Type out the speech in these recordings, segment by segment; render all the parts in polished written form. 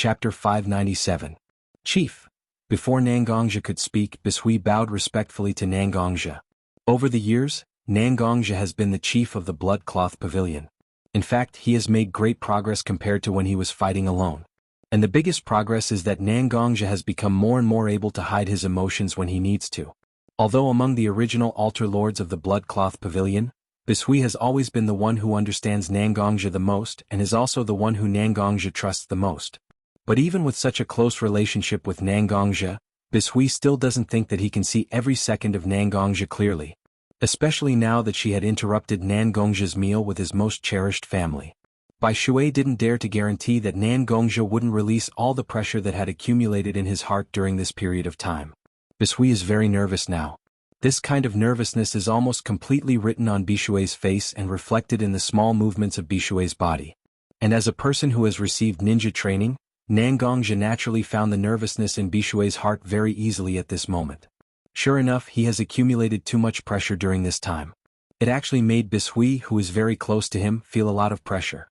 Chapter 597. Chief. Before Nangongja could speak, Bishui bowed respectfully to Nangongja. Over the years, Nangongja has been the chief of the Blood Cloth Pavilion. In fact, he has made great progress compared to when he was fighting alone. And the biggest progress is that Nangongja has become more and more able to hide his emotions when he needs to. Although among the original altar lords of the Blood Cloth Pavilion, Bishui has always been the one who understands Nangongja the most and is also the one who Nangongja trusts the most. But even with such a close relationship with Nangongja, Bishui still doesn't think that he can see every second of Nangongja clearly. Especially now that she had interrupted Nangongja's meal with his most cherished family. Bai Shui didn't dare to guarantee that Nangongja wouldn't release all the pressure that had accumulated in his heart during this period of time. Bishui is very nervous now. This kind of nervousness is almost completely written on Bishui's face and reflected in the small movements of Bishui's body. And as a person who has received ninja training, Nangongja naturally found the nervousness in Bishui's heart very easily at this moment. Sure enough, he has accumulated too much pressure during this time. It actually made Bishui, who is very close to him, feel a lot of pressure.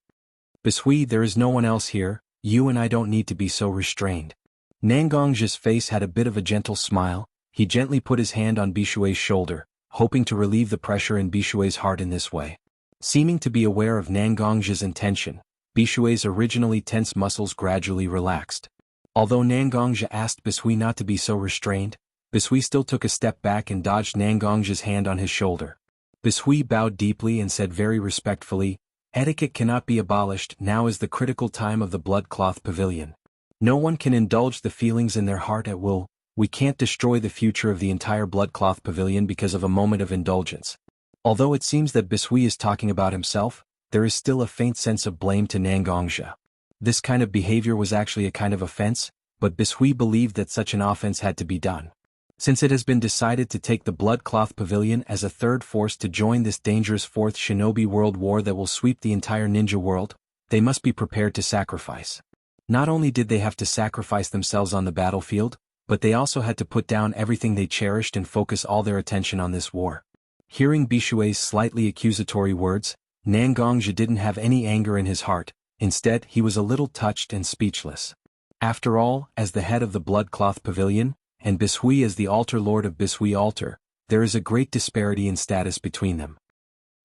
Bishui, there is no one else here, you and I don't need to be so restrained. Nangongja's face had a bit of a gentle smile. He gently put his hand on Bishui's shoulder, hoping to relieve the pressure in Bishui's heart in this way. Seeming to be aware of Nangongja's intention, Bishui's originally tense muscles gradually relaxed. Although Nangongja asked Bishui not to be so restrained, Bishui still took a step back and dodged Nangongja's hand on his shoulder. Bishui bowed deeply and said very respectfully, "Etiquette cannot be abolished, now is the critical time of the Blood Cloth Pavilion. No one can indulge the feelings in their heart at will. We can't destroy the future of the entire Blood Cloth Pavilion because of a moment of indulgence." Although it seems that Bishui is talking about himself, there is still a faint sense of blame to Nangongja. This kind of behavior was actually a kind of offense, but Bishui believed that such an offense had to be done. Since it has been decided to take the Blood Cloth Pavilion as a third force to join this dangerous fourth shinobi world war that will sweep the entire ninja world, they must be prepared to sacrifice. Not only did they have to sacrifice themselves on the battlefield, but they also had to put down everything they cherished and focus all their attention on this war. Hearing Bishui's slightly accusatory words, Nangongja didn't have any anger in his heart. Instead, he was a little touched and speechless. After all, as the head of the Blood Cloth Pavilion, and Bishui as the altar lord of Bishui Altar, there is a great disparity in status between them.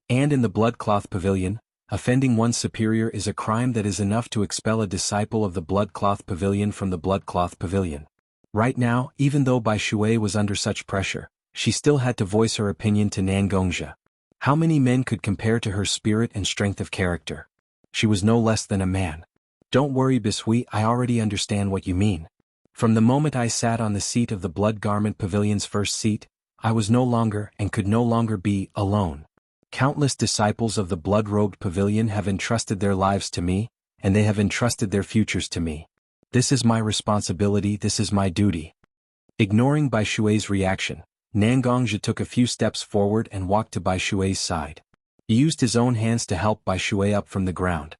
And in the Blood Cloth Pavilion, offending one's superior is a crime that is enough to expel a disciple of the Blood Cloth Pavilion from the Blood Cloth Pavilion. Right now, even though Bai Shui was under such pressure, she still had to voice her opinion to Nangongja. How many men could compare to her spirit and strength of character? She was no less than a man. "Don't worry, Bishui, I already understand what you mean. From the moment I sat on the seat of the Blood Garment Pavilion's first seat, I was no longer and could no longer be alone. Countless disciples of the Blood-Robed Pavilion have entrusted their lives to me, and they have entrusted their futures to me. This is my responsibility, this is my duty." Ignoring Bai Shui's reaction, Nangongja took a few steps forward and walked to Bai Shui's side. He used his own hands to help Bai Shui up from the ground.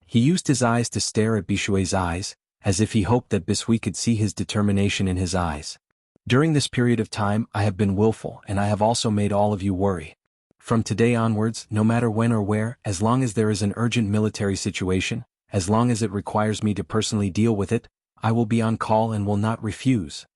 He used his eyes to stare at Bishui's eyes, as if he hoped that Bishui could see his determination in his eyes. "During this period of time, I have been willful and I have also made all of you worry. From today onwards, no matter when or where, as long as there is an urgent military situation, as long as it requires me to personally deal with it, I will be on call and will not refuse."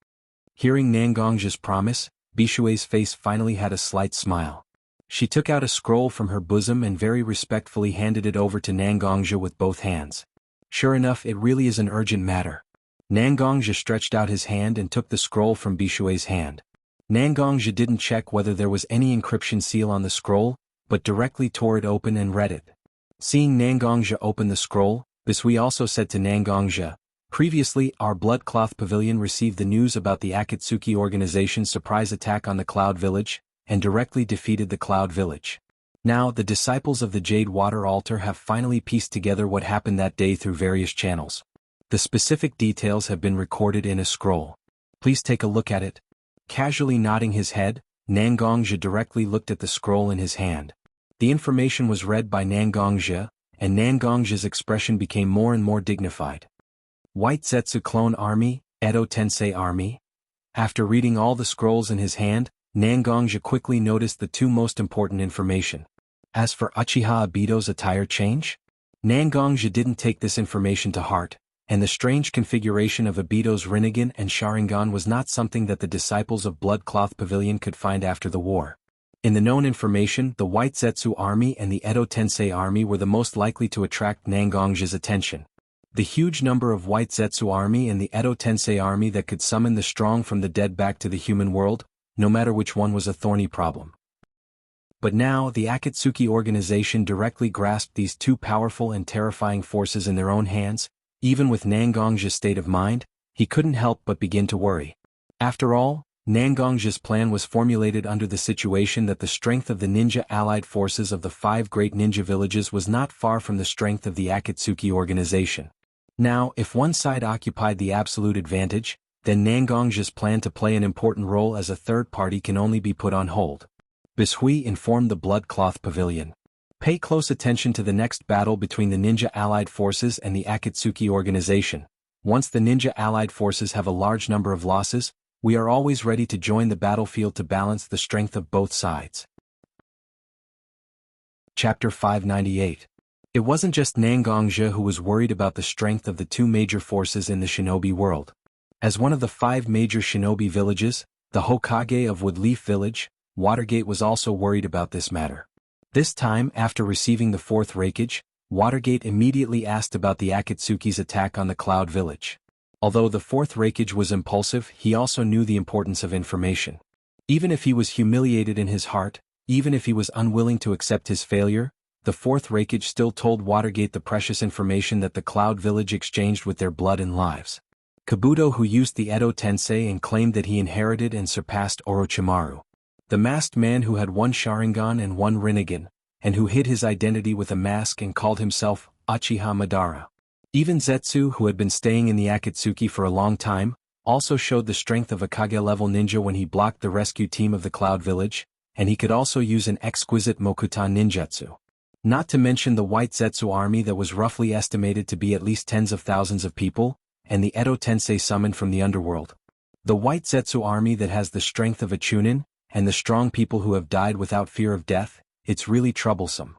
Hearing Nangongja's promise, Bishui's face finally had a slight smile. She took out a scroll from her bosom and very respectfully handed it over to Nangongja with both hands. Sure enough, it really is an urgent matter. Nangongja stretched out his hand and took the scroll from Bishui's hand. Nangongja didn't check whether there was any encryption seal on the scroll, but directly tore it open and read it. Seeing Nangongja open the scroll, Bishui also said to Nangongja, "Previously, our Blood Cloth Pavilion received the news about the Akatsuki organization's surprise attack on the Cloud Village, and directly defeated the Cloud Village. Now, the disciples of the Jade Water Altar have finally pieced together what happened that day through various channels. The specific details have been recorded in a scroll. Please take a look at it." Casually nodding his head, Nangongja directly looked at the scroll in his hand. The information was read by Nangongja, and Nangongja's expression became more and more dignified. "White Zetsu Clone Army, Edo Tensei Army?" After reading all the scrolls in his hand, Nangongja quickly noticed the two most important information. As for Uchiha Obito's attire change? Nangongja didn't take this information to heart. and the strange configuration of Obito's Rinnegan and Sharingan was not something that the disciples of Blood Cloth Pavilion could find after the war. In the known information, the White Zetsu Army and the Edo Tensei Army were the most likely to attract Nangongja's attention. The huge number of White Zetsu Army and the Edo Tensei Army that could summon the strong from the dead back to the human world, no matter which one, was a thorny problem. But now the Akatsuki organization directly grasped these two powerful and terrifying forces in their own hands. Even with Nangongja's state of mind, he couldn't help but begin to worry. After all, Nangongja's plan was formulated under the situation that the strength of the ninja allied forces of the 5 great ninja villages was not far from the strength of the Akatsuki organization. Now, if one side occupied the absolute advantage, then Nangongja's plan to play an important role as a third party can only be put on hold. Bishui informed the Blood Cloth Pavilion. Pay close attention to the next battle between the Ninja Allied Forces and the Akatsuki organization. Once the Ninja Allied Forces have a large number of losses, we are always ready to join the battlefield to balance the strength of both sides. Chapter 598. It wasn't just Nangongja who was worried about the strength of the two major forces in the shinobi world. As one of the 5 major shinobi villages, the Hokage of Woodleaf Village, Watergate was also worried about this matter. This time, after receiving the 4th Raikage, Watergate immediately asked about the Akatsuki's attack on the Cloud Village. Although the 4th Raikage was impulsive, he also knew the importance of information. Even if he was humiliated in his heart, even if he was unwilling to accept his failure, the 4th Raikage still told Watergate the precious information that the Cloud Village exchanged with their blood and lives. Kabuto, who used the Edo Tensei and claimed that he inherited and surpassed Orochimaru. The masked man who had 1 Sharingan and 1 Rinnegan, and who hid his identity with a mask and called himself Uchiha Madara. Even Zetsu, who had been staying in the Akatsuki for a long time, also showed the strength of a Kage-level ninja when he blocked the rescue team of the Cloud Village, and he could also use an exquisite Mokuta ninjutsu. Not to mention the White Zetsu army that was roughly estimated to be at least tens of thousands of people, and the Edo Tensei summoned from the underworld. The White Zetsu army that has the strength of a Chunin, and the strong people who have died without fear of death, it's really troublesome.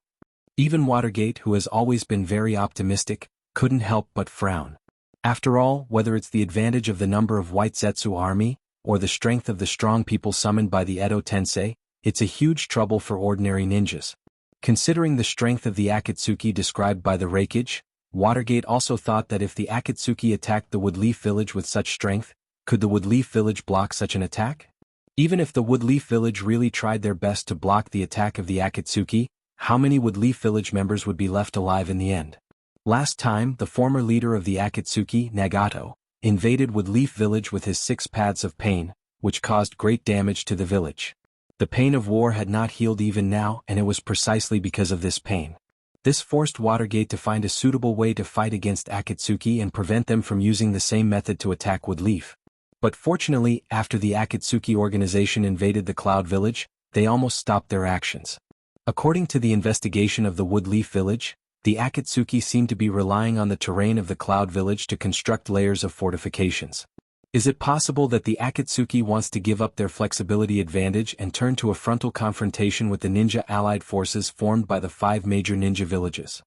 Even Watergate, who has always been very optimistic, couldn't help but frown. After all, whether it's the advantage of the number of White Zetsu army, or the strength of the strong people summoned by the Edo Tensei, it's a huge trouble for ordinary ninjas. Considering the strength of the Akatsuki described by the Raikage, Watergate also thought that if the Akatsuki attacked the Woodleaf Village with such strength, could the Woodleaf Village block such an attack? Even if the Woodleaf Village really tried their best to block the attack of the Akatsuki, how many Woodleaf Village members would be left alive in the end? Last time, the former leader of the Akatsuki, Nagato, invaded Woodleaf Village with his 6 paths of pain, which caused great damage to the village. The pain of war had not healed even now, and it was precisely because of this pain. This forced Watergate to find a suitable way to fight against Akatsuki and prevent them from using the same method to attack Woodleaf. But fortunately, after the Akatsuki organization invaded the Cloud Village, they almost stopped their actions. According to the investigation of the Woodleaf Village, the Akatsuki seemed to be relying on the terrain of the Cloud Village to construct layers of fortifications. Is it possible that the Akatsuki wants to give up their flexibility advantage and turn to a frontal confrontation with the ninja allied forces formed by the 5 major ninja villages?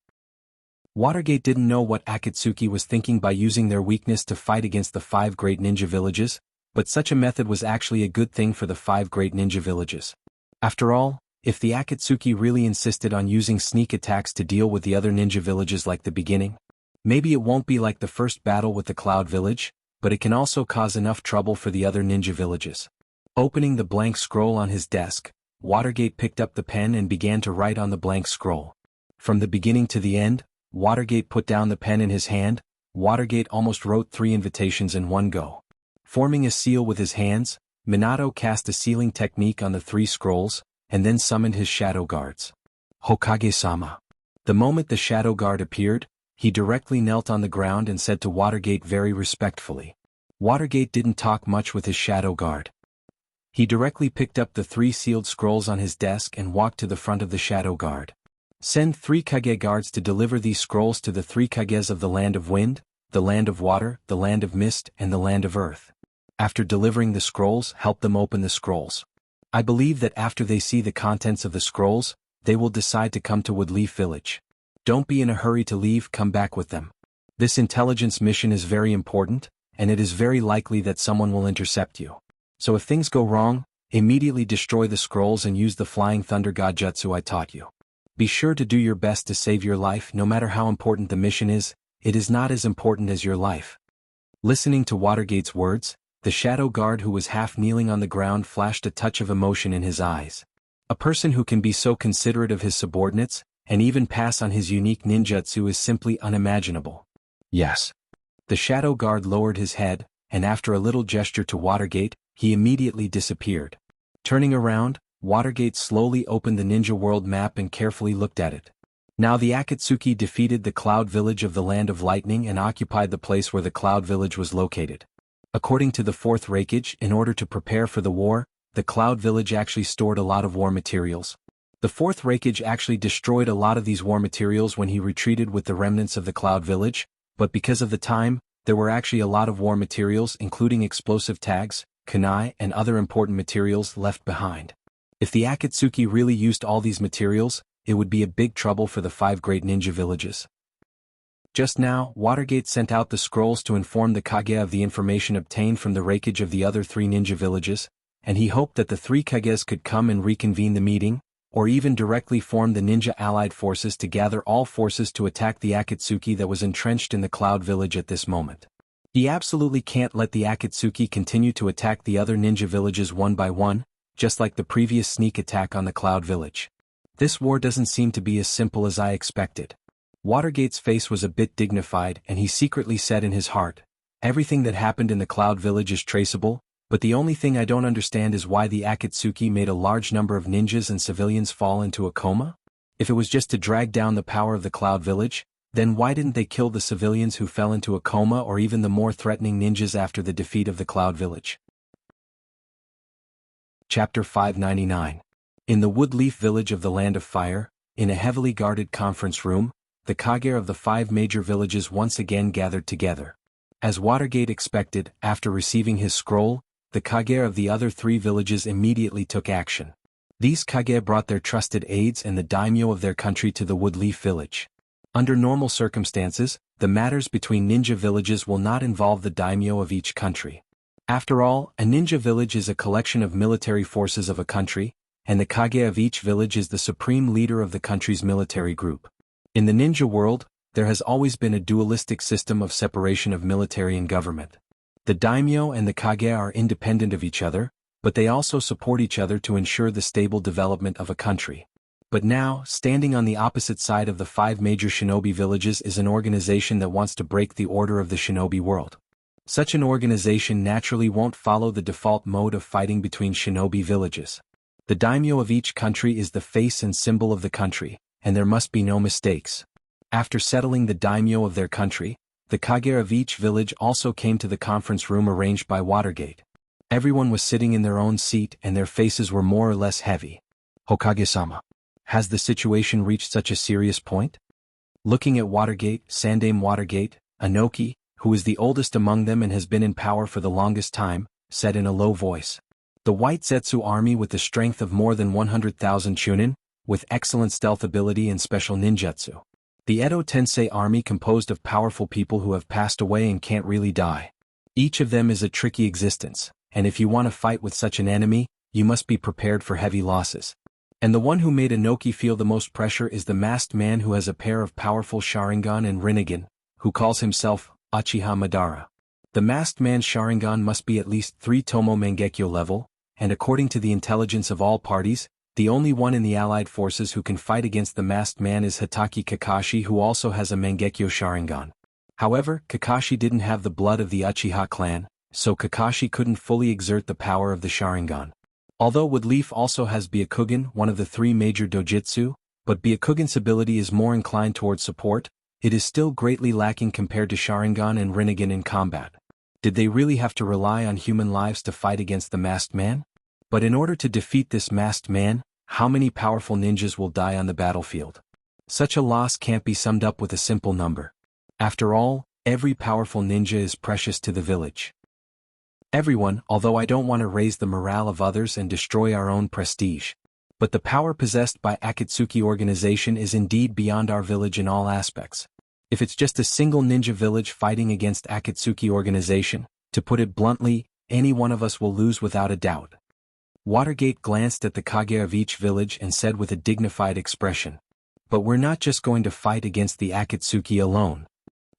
Watergate didn't know what Akatsuki was thinking by using their weakness to fight against the 5 great ninja villages, but such a method was actually a good thing for the 5 great ninja villages. After all, if the Akatsuki really insisted on using sneak attacks to deal with the other ninja villages like the beginning, maybe it won't be like the first battle with the Cloud Village, but it can also cause enough trouble for the other ninja villages. Opening the blank scroll on his desk, Watergate picked up the pen and began to write on the blank scroll. From the beginning to the end, Watergate put down the pen in his hand. Watergate almost wrote 3 invitations in one go. Forming a seal with his hands, Minato cast a sealing technique on the 3 scrolls, and then summoned his shadow guards. Hokage-sama. The moment the shadow guard appeared, he directly knelt on the ground and said to Watergate very respectfully. Watergate didn't talk much with his shadow guard. He directly picked up the 3 sealed scrolls on his desk and walked to the front of the shadow guard. Send 3 Kage guards to deliver these scrolls to the 3 Kages of the Land of Wind, the Land of Water, the Land of Mist, and the Land of Earth. After delivering the scrolls, help them open the scrolls. I believe that after they see the contents of the scrolls, they will decide to come to Woodleaf Village. Don't be in a hurry to leave, come back with them. This intelligence mission is very important, and it is very likely that someone will intercept you. So if things go wrong, immediately destroy the scrolls and use the flying thunder god jutsu I taught you. Be sure to do your best to save your life. No matter how important the mission is, it is not as important as your life. Listening to Watergate's words, the shadow guard who was half kneeling on the ground flashed a touch of emotion in his eyes. A person who can be so considerate of his subordinates, and even pass on his unique ninjutsu is simply unimaginable. Yes. The shadow guard lowered his head, and after a little gesture to Watergate, he immediately disappeared. Turning around, Watergate slowly opened the ninja world map and carefully looked at it. Now the Akatsuki defeated the Cloud Village of the Land of Lightning and occupied the place where the Cloud Village was located. According to the fourth Reikage, in order to prepare for the war, the Cloud Village actually stored a lot of war materials. The fourth Reikage actually destroyed a lot of these war materials when he retreated with the remnants of the Cloud Village, but because of the time, there were actually a lot of war materials including explosive tags, kunai, and other important materials left behind. If the Akatsuki really used all these materials, it would be a big trouble for the 5 great ninja villages. Just now, Watergate sent out the scrolls to inform the Kage of the information obtained from the Reikage of the other 3 ninja villages, and he hoped that the 3 Kages could come and reconvene the meeting, or even directly form the ninja allied forces to gather all forces to attack the Akatsuki that was entrenched in the Cloud Village at this moment. He absolutely can't let the Akatsuki continue to attack the other ninja villages one by one, just like the previous sneak attack on the Cloud Village. This war doesn't seem to be as simple as I expected. Watergate's face was a bit dignified and he secretly said in his heart, everything that happened in the Cloud Village is traceable, but the only thing I don't understand is why the Akatsuki made a large number of ninjas and civilians fall into a coma? If it was just to drag down the power of the Cloud Village, then why didn't they kill the civilians who fell into a coma or even the more threatening ninjas after the defeat of the Cloud Village? Chapter 599. In the Woodleaf Village of the Land of Fire, in a heavily guarded conference room, the Kage of the 5 major villages once again gathered together. As Watergate expected, after receiving his scroll, the Kage of the other 3 villages immediately took action. These Kage brought their trusted aides and the daimyo of their country to the Woodleaf Village. Under normal circumstances, the matters between ninja villages will not involve the daimyo of each country. After all, a ninja village is a collection of military forces of a country, and the Kage of each village is the supreme leader of the country's military group. In the ninja world, there has always been a dualistic system of separation of military and government. The daimyo and the Kage are independent of each other, but they also support each other to ensure the stable development of a country. But now, standing on the opposite side of the 5 major shinobi villages is an organization that wants to break the order of the shinobi world. Such an organization naturally won't follow the default mode of fighting between shinobi villages. The daimyo of each country is the face and symbol of the country, and there must be no mistakes. After settling the daimyo of their country, the Kage of each village also came to the conference room arranged by Watergate. Everyone was sitting in their own seat and their faces were more or less heavy. Hokage-sama. Has the situation reached such a serious point? Looking at Watergate, Sandame Watergate, Anoki, who is the oldest among them and has been in power for the longest time, said in a low voice. The White Zetsu army with the strength of more than 100,000 chunin, with excellent stealth ability and special ninjutsu. The Edo Tensei army composed of powerful people who have passed away and can't really die. Each of them is a tricky existence, and if you want to fight with such an enemy, you must be prepared for heavy losses. And the one who made Anoki feel the most pressure is the masked man who has a pair of powerful Sharingan and Rinnegan, who calls himself Uchiha Madara. The masked man's Sharingan must be at least 3 Tomo Mangekyo level, and according to the intelligence of all parties, the only one in the allied forces who can fight against the masked man is Hitaki Kakashi, who also has a Mangekyo Sharingan. However, Kakashi didn't have the blood of the Uchiha clan, so Kakashi couldn't fully exert the power of the Sharingan. Although Woodleaf also has Byakugan, one of the 3 major dojutsu, but Byakugan's ability is more inclined towards support, it is still greatly lacking compared to Sharingan and Rinnegan in combat. Did they really have to rely on human lives to fight against the masked man? But in order to defeat this masked man, how many powerful ninjas will die on the battlefield? Such a loss can't be summed up with a simple number. After all, every powerful ninja is precious to the village. Everyone, although I don't want to raise the morale of others and destroy our own prestige. But the power possessed by Akatsuki organization is indeed beyond our village in all aspects. If it's just a single ninja village fighting against Akatsuki organization, to put it bluntly, any one of us will lose without a doubt. Watergate glanced at the Kage of each village and said with a dignified expression, "But we're not just going to fight against the Akatsuki alone."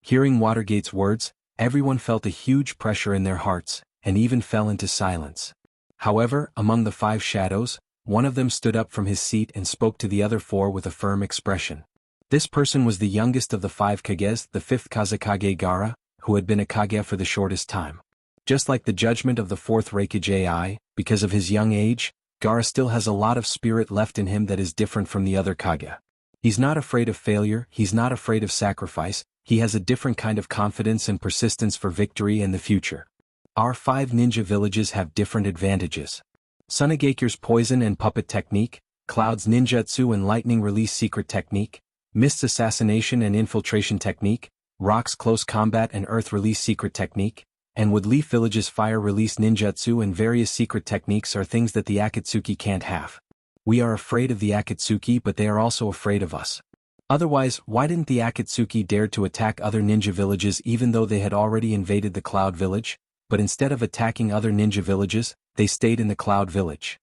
Hearing Watergate's words, everyone felt a huge pressure in their hearts, and even fell into silence. However, among the 5 shadows, one of them stood up from his seat and spoke to the other 4 with a firm expression. This person was the youngest of the 5 Kages, the 5th Kazekage Gaara, who had been a Kage for the shortest time. Just like the judgment of the 4th Reikage, because of his young age, Gaara still has a lot of spirit left in him that is different from the other Kage. He's not afraid of failure, he's not afraid of sacrifice, he has a different kind of confidence and persistence for victory and the future. Our 5 ninja villages have different advantages. Sunegaker's poison and puppet technique, Cloud's ninjutsu and lightning release secret technique, Mist's assassination and infiltration technique, Rock's close combat and earth release secret technique, and Woodleaf Village's fire release ninjutsu and various secret techniques are things that the Akatsuki can't have. We are afraid of the Akatsuki, but they are also afraid of us. Otherwise, why didn't the Akatsuki dare to attack other ninja villages even though they had already invaded the Cloud Village? But instead of attacking other ninja villages, they stayed in the Cloud Village.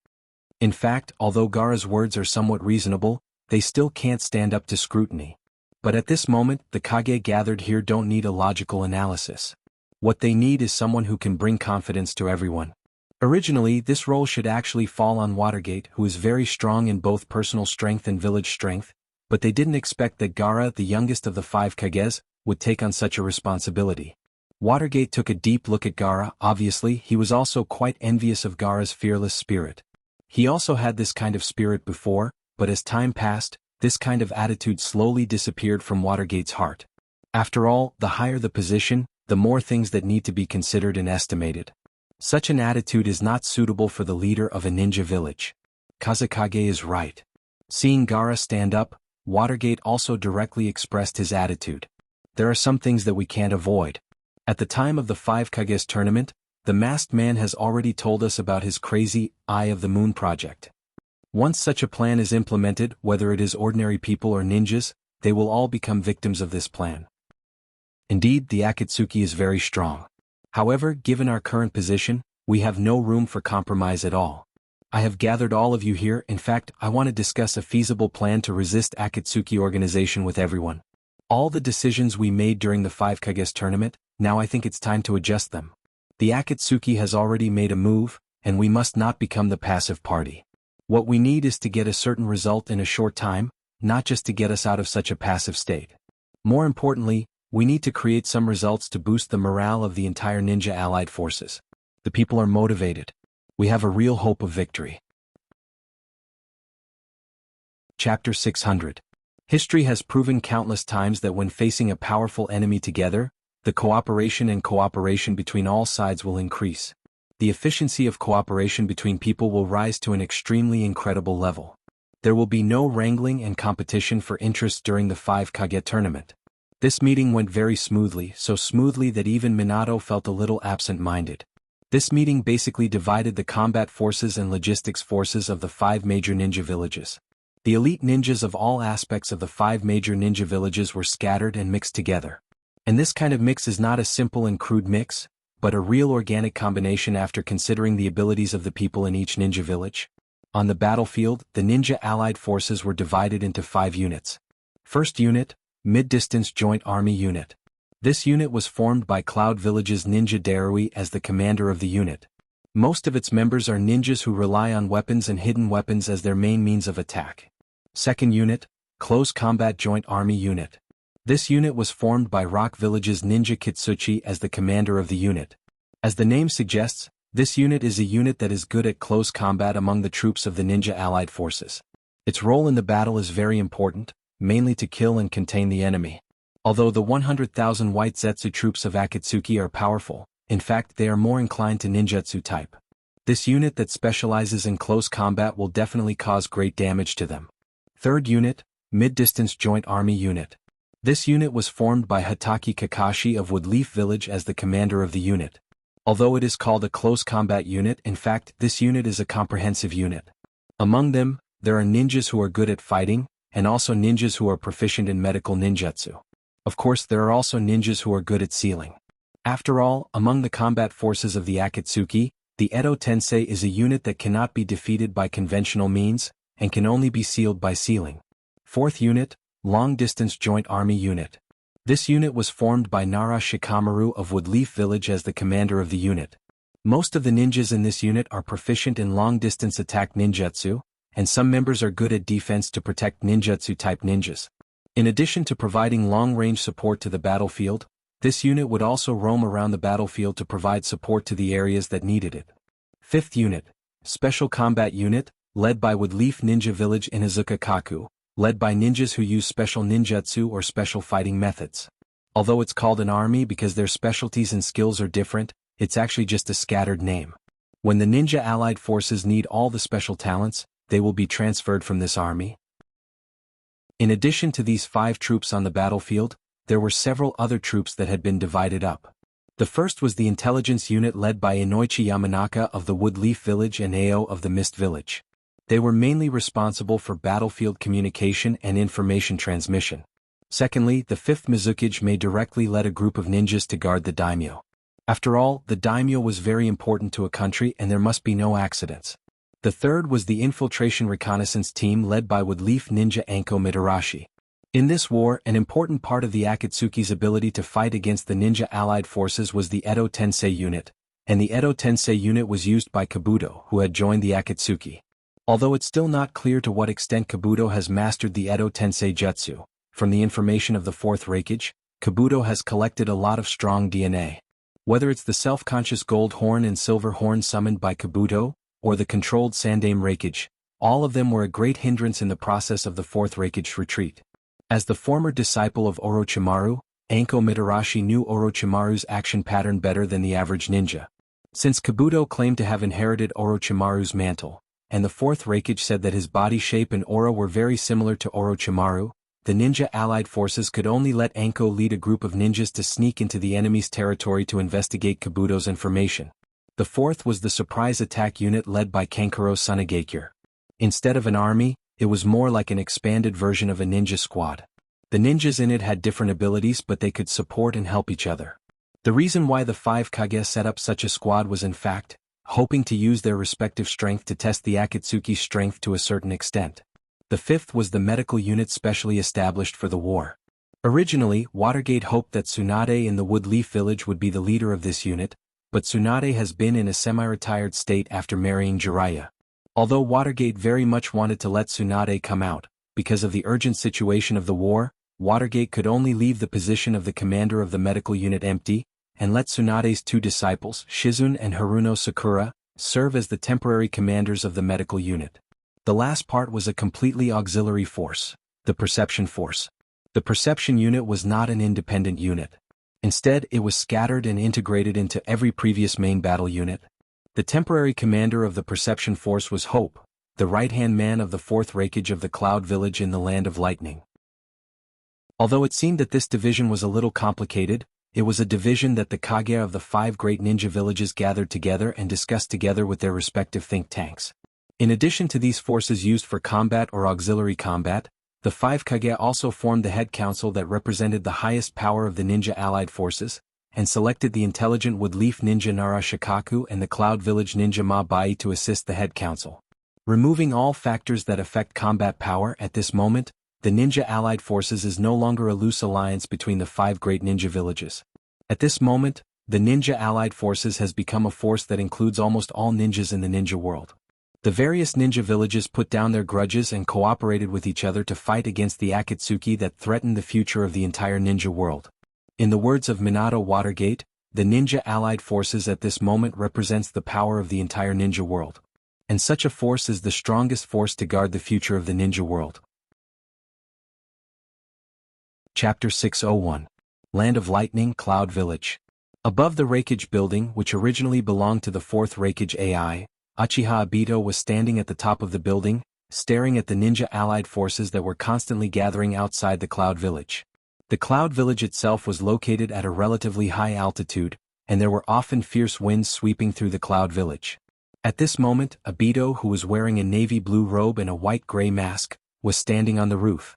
In fact, although Gaara's words are somewhat reasonable, they still can't stand up to scrutiny. But at this moment, the Kage gathered here don't need a logical analysis. What they need is someone who can bring confidence to everyone. Originally, this role should actually fall on Watergate, who is very strong in both personal strength and village strength, but they didn't expect that Gaara, the youngest of the 5 Kages, would take on such a responsibility. Watergate took a deep look at Gaara. Obviously, he was also quite envious of Gaara's fearless spirit. He also had this kind of spirit before, but as time passed, this kind of attitude slowly disappeared from Watergate's heart. After all, the higher the position, the more things that need to be considered and estimated. Such an attitude is not suitable for the leader of a ninja village. Kazekage is right. Seeing Gaara stand up, Watergate also directly expressed his attitude. There are some things that we can't avoid. At the time of the 5 Kages tournament, the masked man has already told us about his crazy Eye of the Moon project. Once such a plan is implemented, whether it is ordinary people or ninjas, they will all become victims of this plan. Indeed, the Akatsuki is very strong. However, given our current position, we have no room for compromise at all. I have gathered all of you here. In fact, I want to discuss a feasible plan to resist Akatsuki organization with everyone. All the decisions we made during the 5 Kages tournament, now I think it's time to adjust them. The Akatsuki has already made a move, and we must not become the passive party. What we need is to get a certain result in a short time, not just to get us out of such a passive state. More importantly, we need to create some results to boost the morale of the entire ninja allied forces. The people are motivated. We have a real hope of victory. Chapter 600. History has proven countless times that when facing a powerful enemy together, the cooperation between all sides will increase. The efficiency of cooperation between people will rise to an extremely incredible level. There will be no wrangling and competition for interest during the 5 Kage tournament. This meeting went very smoothly, so smoothly that even Minato felt a little absent-minded. This meeting basically divided the combat forces and logistics forces of the 5 major ninja villages. The elite ninjas of all aspects of the 5 major ninja villages were scattered and mixed together. And this kind of mix is not a simple and crude mix, but a real organic combination after considering the abilities of the people in each ninja village. On the battlefield, the ninja allied forces were divided into 5 units. First unit, Mid-Distance Joint Army Unit. This unit was formed by Cloud Village's Ninja Darui as the commander of the unit. Most of its members are ninjas who rely on weapons and hidden weapons as their main means of attack. Second unit, Close Combat Joint Army Unit. This unit was formed by Rock Village's Ninja Kitsuchi as the commander of the unit. As the name suggests, this unit is a unit that is good at close combat among the troops of the ninja allied forces. Its role in the battle is very important, mainly to kill and contain the enemy. Although the 100,000 white Zetsu troops of Akatsuki are powerful, in fact they are more inclined to ninjutsu type. This unit that specializes in close combat will definitely cause great damage to them. Third unit, Mid-Distance Joint Army Unit. This unit was formed by Hataki Kakashi of Woodleaf Village as the commander of the unit. Although it is called a close combat unit, in fact this unit is a comprehensive unit. Among them, there are ninjas who are good at fighting, and also ninjas who are proficient in medical ninjutsu. Of course, there are also ninjas who are good at sealing. After all, among the combat forces of the Akatsuki, the Edo Tensei is a unit that cannot be defeated by conventional means, and can only be sealed by sealing. Fourth unit, Long-Distance Joint Army Unit. This unit was formed by Nara Shikamaru of Woodleaf Village as the commander of the unit. Most of the ninjas in this unit are proficient in long-distance attack ninjutsu, and some members are good at defense to protect ninjutsu-type ninjas. In addition to providing long-range support to the battlefield, this unit would also roam around the battlefield to provide support to the areas that needed it. Fifth unit, Special Combat Unit, led by Woodleaf Ninja Village Inazuka Kaku, led by ninjas who use special ninjutsu or special fighting methods. Although it's called an army because their specialties and skills are different, it's actually just a scattered name. When the ninja allied forces need all the special talents, they will be transferred from this army. In addition to these 5 troops on the battlefield, there were several other troops that had been divided up. The first was the intelligence unit led by Inoichi Yamanaka of the Woodleaf Village and Ao of the Mist Village. They were mainly responsible for battlefield communication and information transmission. Secondly, the 5th Mizukage may directly led a group of ninjas to guard the daimyo. After all, the daimyo was very important to a country and there must be no accidents. The third was the infiltration reconnaissance team led by Woodleaf Ninja Anko Mitarashi. In this war, an important part of the Akatsuki's ability to fight against the ninja allied forces was the Edo Tensei unit, and the Edo Tensei unit was used by Kabuto, who had joined the Akatsuki. Although it's still not clear to what extent Kabuto has mastered the Edo Tensei Jutsu, from the information of the 4th Reikage, Kabuto has collected a lot of strong DNA. Whether it's the self-conscious gold horn and silver horn summoned by Kabuto, or the controlled Sandaime Reikage, all of them were a great hindrance in the process of the 4th Reikage's retreat. As the former disciple of Orochimaru, Anko Mitarashi knew Orochimaru's action pattern better than the average ninja. Since Kabuto claimed to have inherited Orochimaru's mantle, and the 4th Reikage said that his body shape and aura were very similar to Orochimaru, the ninja allied forces could only let Anko lead a group of ninjas to sneak into the enemy's territory to investigate Kabuto's information. The 4th was the surprise attack unit led by Kankuro Sunagakure. Instead of an army, it was more like an expanded version of a ninja squad. The ninjas in it had different abilities but they could support and help each other. The reason why the 5 Kage set up such a squad was in fact, hoping to use their respective strength to test the Akatsuki's strength to a certain extent. The 5th was the medical unit specially established for the war. Originally, Watergate hoped that Tsunade in the Woodleaf Village would be the leader of this unit, but Tsunade has been in a semi-retired state after marrying Jiraiya. Although Watergate very much wanted to let Tsunade come out, because of the urgent situation of the war, Watergate could only leave the position of the commander of the medical unit empty, and let Tsunade's 2 disciples, Shizune and Haruno Sakura, serve as the temporary commanders of the medical unit. The last part was a completely auxiliary force, the Perception Force. The Perception unit was not an independent unit. Instead, it was scattered and integrated into every previous main battle unit. The temporary commander of the Perception Force was Hope, the right-hand man of the 4th Reikage of the Cloud Village in the Land of Lightning. Although it seemed that this division was a little complicated, it was a division that the Kage of the 5 great ninja villages gathered together and discussed together with their respective think tanks. In addition to these forces used for combat or auxiliary combat, the 5 Kage also formed the head council that represented the highest power of the ninja allied forces, and selected the intelligent Woodleaf Ninja Nara Shikaku and the Cloud Village Ninja Ma Bai to assist the head council. Removing all factors that affect combat power at this moment, the ninja allied forces is no longer a loose alliance between the 5 great ninja villages. At this moment, the ninja allied forces has become a force that includes almost all ninjas in the ninja world. The various ninja villages put down their grudges and cooperated with each other to fight against the Akatsuki that threatened the future of the entire ninja world. In the words of Minato Watergate, the ninja allied forces at this moment represents the power of the entire ninja world. And such a force is the strongest force to guard the future of the ninja world. Chapter 601. Land of Lightning Cloud Village. Above the Reikage building, which originally belonged to the 4th Reikage AI, Uchiha Obito was standing at the top of the building, staring at the ninja allied forces that were constantly gathering outside the Cloud Village. The Cloud Village itself was located at a relatively high altitude, and there were often fierce winds sweeping through the Cloud Village. At this moment, Obito, who was wearing a navy blue robe and a white-gray mask, was standing on the roof.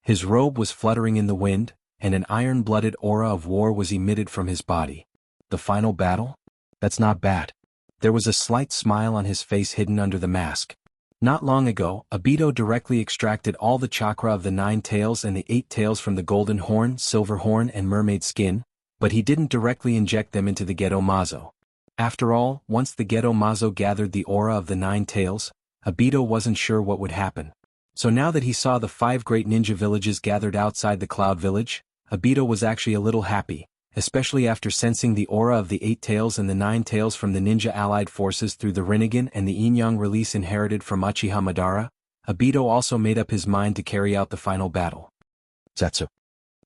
His robe was fluttering in the wind, and an iron-blooded aura of war was emitted from his body. The final battle? That's not bad. There was a slight smile on his face hidden under the mask. Not long ago, Obito directly extracted all the chakra of the 9 tails and the 8 tails from the golden horn, silver horn and mermaid skin, but he didn't directly inject them into the Gedo Mazo. After all, once the Gedo Mazo gathered the aura of the 9 tails, Obito wasn't sure what would happen. So now that he saw the 5 great ninja villages gathered outside the Cloud Village, Obito was actually a little happy, especially after sensing the aura of the 8 tails and the 9 tails from the ninja allied forces through the Rinnegan and the Yin-Yang release inherited from Uchiha Madara. Obito also made up his mind to carry out the final battle. Zetsu.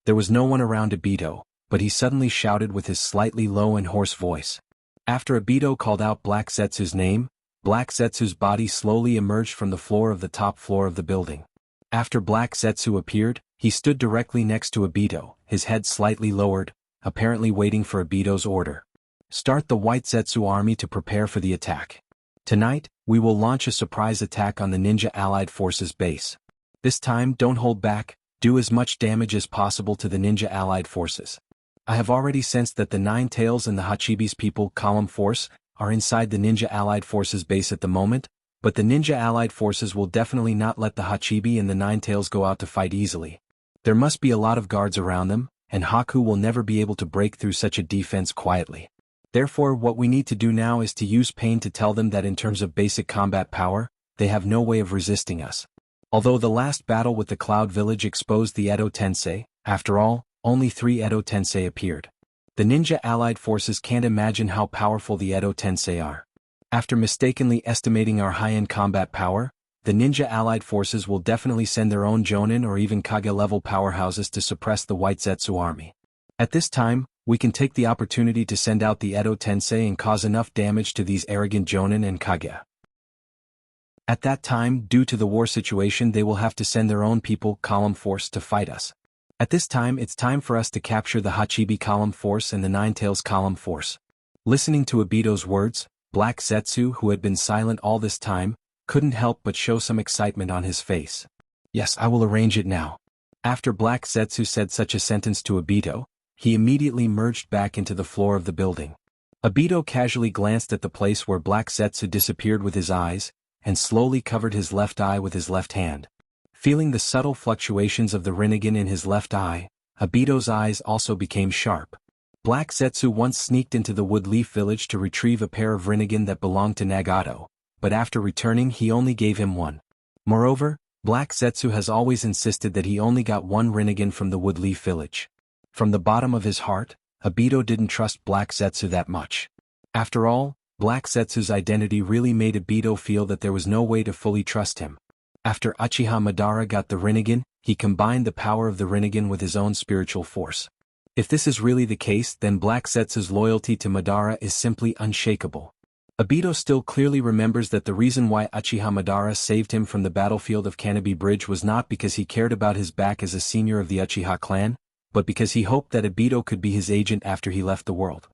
There was no one around Obito, but he suddenly shouted with his slightly low and hoarse voice. After Obito called out Black Zetsu's name, Black Zetsu's body slowly emerged from the floor of the top floor of the building. After Black Zetsu appeared, he stood directly next to Obito, his head slightly lowered, apparently waiting for Obito's order. Start the White Zetsu army to prepare for the attack. Tonight, we will launch a surprise attack on the Ninja Allied Forces base. This time, don't hold back, do as much damage as possible to the Ninja Allied Forces. I have already sensed that the 9 Tails and the Hachibi's people column force are inside the Ninja Allied Forces base at the moment, but the Ninja Allied Forces will definitely not let the Hachibi and the 9 Tails go out to fight easily. There must be a lot of guards around them, and Haku will never be able to break through such a defense quietly. Therefore, what we need to do now is to use pain to tell them that in terms of basic combat power, they have no way of resisting us. Although the last battle with the Cloud Village exposed the Edo Tensei, after all, only 3 Edo Tensei appeared. The Ninja Allied Forces can't imagine how powerful the Edo Tensei are. After mistakenly estimating our high-end combat power, the Ninja Allied Forces will definitely send their own Jonin or even Kage-level powerhouses to suppress the White Zetsu army. At this time, we can take the opportunity to send out the Edo Tensei and cause enough damage to these arrogant Jonin and Kage. At that time, due to the war situation, they will have to send their own people, column force, to fight us. At this time, it's time for us to capture the Hachibi column force and the 9 Tails column force. Listening to Obito's words, Black Zetsu, who had been silent all this time, couldn't help but show some excitement on his face. Yes, I will arrange it now. After Black Zetsu said such a sentence to Obito, he immediately merged back into the floor of the building. Obito casually glanced at the place where Black Zetsu disappeared with his eyes, and slowly covered his left eye with his left hand. Feeling the subtle fluctuations of the Rinnegan in his left eye, Obito's eyes also became sharp. Black Zetsu once sneaked into the Woodleaf village to retrieve a pair of Rinnegan that belonged to Nagato, but after returning he only gave him one. Moreover, Black Zetsu has always insisted that he only got one Rinnegan from the Woodleaf village. From the bottom of his heart, Obito didn't trust Black Zetsu that much. After all, Black Zetsu's identity really made Obito feel that there was no way to fully trust him. After Uchiha Madara got the Rinnegan, he combined the power of the Rinnegan with his own spiritual force. If this is really the case, then Black Zetsu's loyalty to Madara is simply unshakable. Obito still clearly remembers that the reason why Uchiha Madara saved him from the battlefield of Kanobi Bridge was not because he cared about his back as a senior of the Uchiha clan, but because he hoped that Obito could be his agent after he left the world.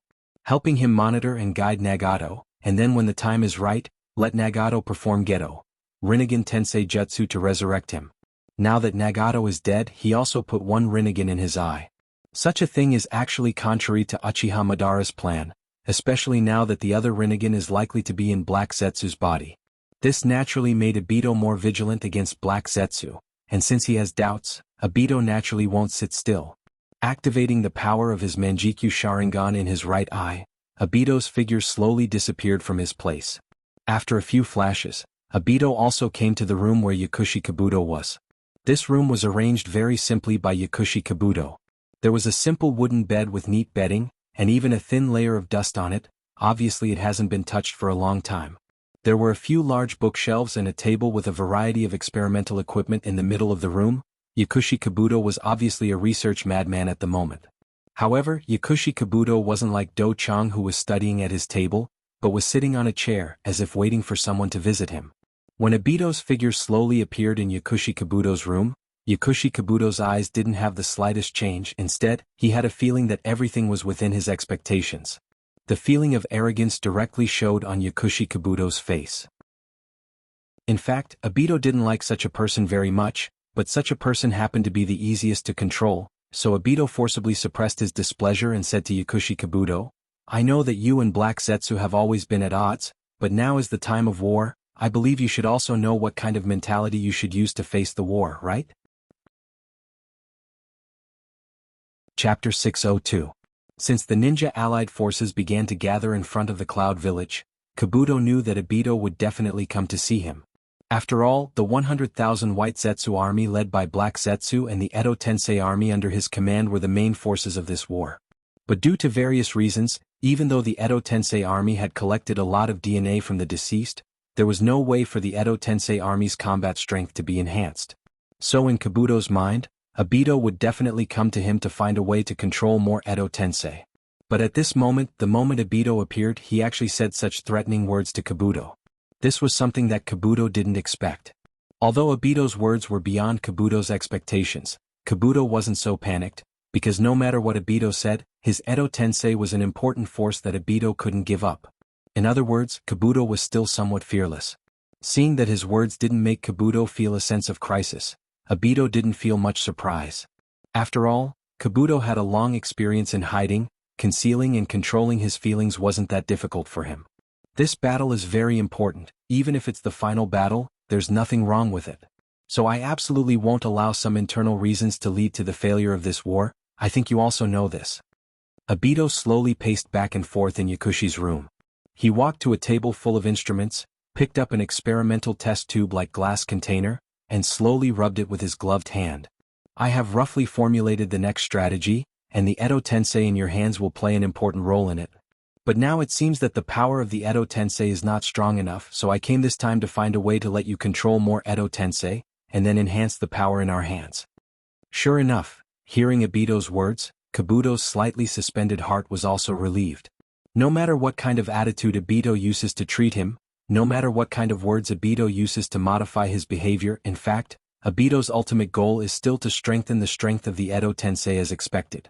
Helping him monitor and guide Nagato, and then when the time is right, let Nagato perform Gedo Rinnegan Tensei Jutsu to resurrect him. Now that Nagato is dead, he also put one Rinnegan in his eye. Such a thing is actually contrary to Uchiha Madara's plan, especially now that the other Rinnegan is likely to be in Black Zetsu's body. This naturally made Obito more vigilant against Black Zetsu, and since he has doubts, Obito naturally won't sit still. Activating the power of his Manjikyu Sharingan in his right eye, Obito's figure slowly disappeared from his place. After a few flashes, Obito also came to the room where Yakushi Kabuto was. This room was arranged very simply by Yakushi Kabuto. There was a simple wooden bed with neat bedding, and even a thin layer of dust on it. Obviously it hasn't been touched for a long time. There were a few large bookshelves and a table with a variety of experimental equipment in the middle of the room. Yakushi Kabuto was obviously a research madman at the moment. However, Yakushi Kabuto wasn't like Do Chang, who was studying at his table, but was sitting on a chair as if waiting for someone to visit him. When Obito's figure slowly appeared in Yakushi Kabuto's room, Yakushi Kabuto's eyes didn't have the slightest change. Instead, he had a feeling that everything was within his expectations. The feeling of arrogance directly showed on Yakushi Kabuto's face. In fact, Obito didn't like such a person very much, but such a person happened to be the easiest to control, so Obito forcibly suppressed his displeasure and said to Yakushi Kabuto, "I know that you and Black Zetsu have always been at odds, but now is the time of war. I believe you should also know what kind of mentality you should use to face the war, right?" Chapter 602. Since the ninja allied forces began to gather in front of the Cloud Village, Kabuto knew that Obito would definitely come to see him. After all, the 100,000 White Zetsu army led by Black Zetsu and the Edo Tensei army under his command were the main forces of this war. But due to various reasons, even though the Edo Tensei army had collected a lot of DNA from the deceased, there was no way for the Edo Tensei army's combat strength to be enhanced. So in Kabuto's mind, Obito would definitely come to him to find a way to control more Edo Tensei. But at this moment, the moment Obito appeared, he actually said such threatening words to Kabuto. This was something that Kabuto didn't expect. Although Obito's words were beyond Kabuto's expectations, Kabuto wasn't so panicked, because no matter what Obito said, his Edo Tensei was an important force that Obito couldn't give up. In other words, Kabuto was still somewhat fearless. Seeing that his words didn't make Kabuto feel a sense of crisis, Obito didn't feel much surprise. After all, Kabuto had a long experience in hiding, concealing and controlling his feelings wasn't that difficult for him. This battle is very important, even if it's the final battle, there's nothing wrong with it. So I absolutely won't allow some internal reasons to lead to the failure of this war. I think you also know this. Obito slowly paced back and forth in Yakushi's room. He walked to a table full of instruments, picked up an experimental test tube-like glass container, and slowly rubbed it with his gloved hand. "I have roughly formulated the next strategy, and the Edo Tensei in your hands will play an important role in it. But now it seems that the power of the Edo Tensei is not strong enough, so I came this time to find a way to let you control more Edo Tensei, and then enhance the power in our hands." Sure enough, hearing Obito's words, Kabuto's slightly suspended heart was also relieved. No matter what kind of attitude Obito uses to treat him, no matter what kind of words Obito uses to modify his behavior, in fact, Obito's ultimate goal is still to strengthen the strength of the Edo Tensei as expected.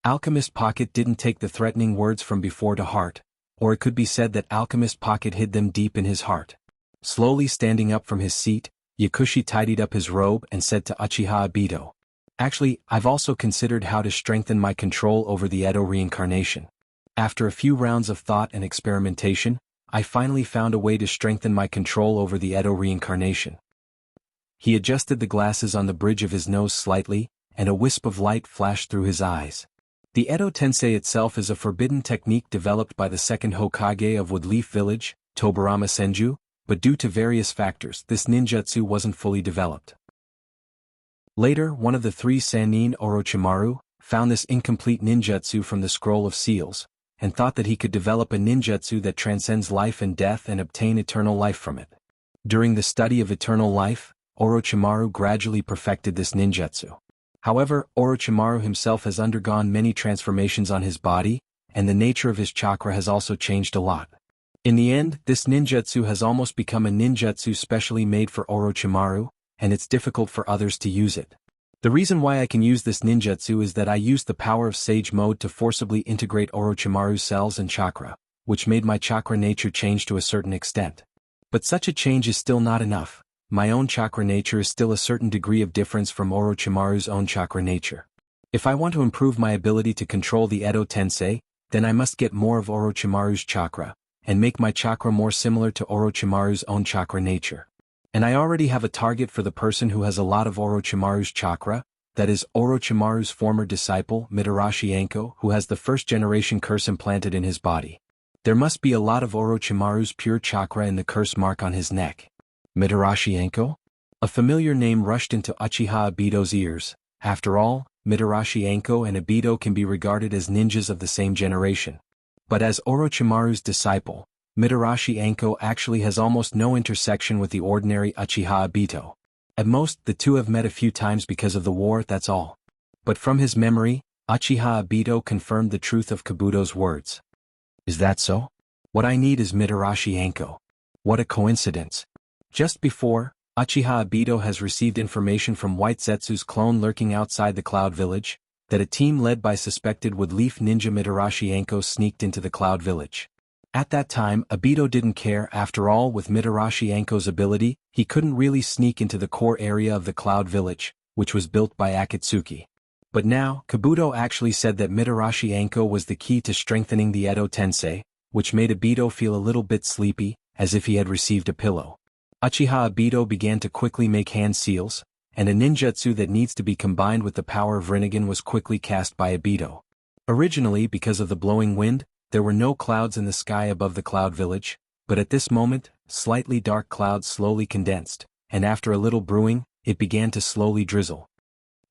Alchemist Pocket didn't take the threatening words from before to heart, or it could be said that Alchemist Pocket hid them deep in his heart. Slowly standing up from his seat, Yakushi tidied up his robe and said to Uchiha Obito, "Actually, I've also considered how to strengthen my control over the Edo reincarnation. After a few rounds of thought and experimentation, I finally found a way to strengthen my control over the Edo reincarnation." He adjusted the glasses on the bridge of his nose slightly, and a wisp of light flashed through his eyes. The Edo Tensei itself is a forbidden technique developed by the second Hokage of Woodleaf Village, Tobarama Senju, but due to various factors, this ninjutsu wasn't fully developed. Later, one of the three Sannin Orochimaru found this incomplete ninjutsu from the Scroll of Seals, and thought that he could develop a ninjutsu that transcends life and death and obtain eternal life from it. During the study of eternal life, Orochimaru gradually perfected this ninjutsu. However, Orochimaru himself has undergone many transformations on his body, and the nature of his chakra has also changed a lot. In the end, this ninjutsu has almost become a ninjutsu specially made for Orochimaru, and it's difficult for others to use it. The reason why I can use this ninjutsu is that I used the power of Sage Mode to forcibly integrate Orochimaru's cells and chakra, which made my chakra nature change to a certain extent. But such a change is still not enough. My own chakra nature is still a certain degree of difference from Orochimaru's own chakra nature. If I want to improve my ability to control the Edo Tensei, then I must get more of Orochimaru's chakra, and make my chakra more similar to Orochimaru's own chakra nature. And I already have a target for the person who has a lot of Orochimaru's chakra, that is Orochimaru's former disciple, Mitarashi Anko, who has the first-generation curse implanted in his body. There must be a lot of Orochimaru's pure chakra in the curse mark on his neck. Mitarashi Anko? A familiar name rushed into Uchiha Obito's ears. After all, Mitarashi Anko and Obito can be regarded as ninjas of the same generation. But as Orochimaru's disciple, Mitarashi Anko actually has almost no intersection with the ordinary Uchiha Obito. At most, the two have met a few times because of the war, that's all. But from his memory, Uchiha Obito confirmed the truth of Kabuto's words. Is that so? What I need is Mitarashi Anko. What a coincidence. Just before, Uchiha Obito has received information from White Zetsu's clone lurking outside the Cloud Village, that a team led by suspected Woodleaf ninja Mitarashi Anko sneaked into the Cloud Village. At that time, Obito didn't care. After all, with Mitarashi Anko's ability, he couldn't really sneak into the core area of the Cloud Village, which was built by Akatsuki. But now, Kabuto actually said that Mitarashi Anko was the key to strengthening the Edo Tensei, which made Obito feel a little bit sleepy, as if he had received a pillow. Uchiha Obito began to quickly make hand seals, and a ninjutsu that needs to be combined with the power of Rinnegan was quickly cast by Obito. Originally, because of the blowing wind, there were no clouds in the sky above the cloud village, but at this moment, slightly dark clouds slowly condensed, and after a little brewing, it began to slowly drizzle.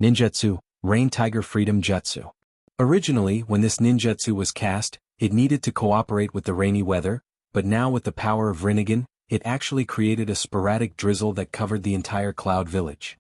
Ninjutsu, Rain Tiger Freedom Jutsu. Originally, when this ninjutsu was cast, it needed to cooperate with the rainy weather, but now with the power of Rinnegan, it actually created a sporadic drizzle that covered the entire cloud village.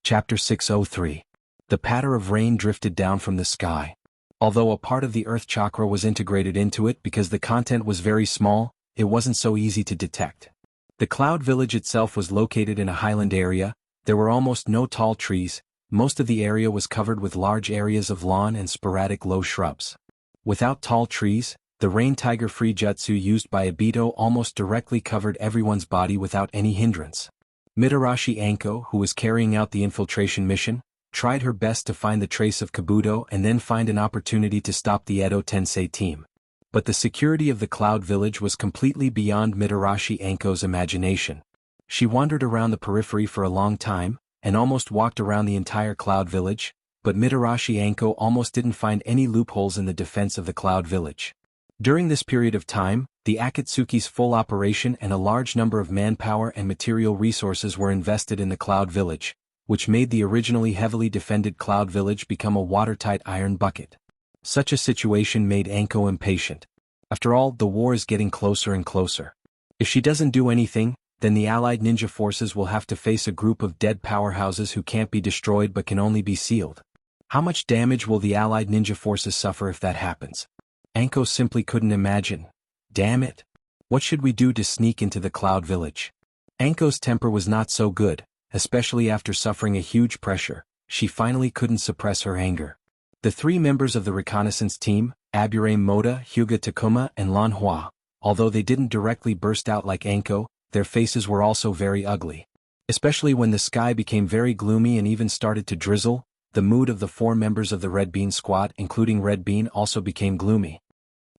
Chapter 603. The patter of rain drifted down from the sky. Although a part of the earth chakra was integrated into it because the content was very small, it wasn't so easy to detect. The cloud village itself was located in a highland area. There were almost no tall trees. Most of the area was covered with large areas of lawn and sporadic low shrubs. Without tall trees, the Rain Tiger Free Jutsu used by Obito almost directly covered everyone's body without any hindrance. Mitarashi Anko, who was carrying out the infiltration mission, tried her best to find the trace of Kabuto and then find an opportunity to stop the Edo Tensei team. But the security of the Cloud Village was completely beyond Mitarashi Anko's imagination. She wandered around the periphery for a long time, and almost walked around the entire Cloud Village, but Mitarashi Anko almost didn't find any loopholes in the defense of the Cloud Village. During this period of time, the Akatsuki's full operation and a large number of manpower and material resources were invested in the Cloud Village, which made the originally heavily defended Cloud Village become a watertight iron bucket. Such a situation made Anko impatient. After all, the war is getting closer and closer. If she doesn't do anything, then the Allied ninja forces will have to face a group of dead powerhouses who can't be destroyed but can only be sealed. How much damage will the Allied ninja forces suffer if that happens? Anko simply couldn't imagine. Damn it. What should we do to sneak into the Cloud Village? Anko's temper was not so good, especially after suffering a huge pressure. She finally couldn't suppress her anger. The three members of the reconnaissance team, Abure Moda, Hyuga Takuma, and Lan Hua, although they didn't directly burst out like Anko, their faces were also very ugly. Especially when the sky became very gloomy and even started to drizzle, the mood of the four members of the Red Bean squad, including Red Bean, also became gloomy.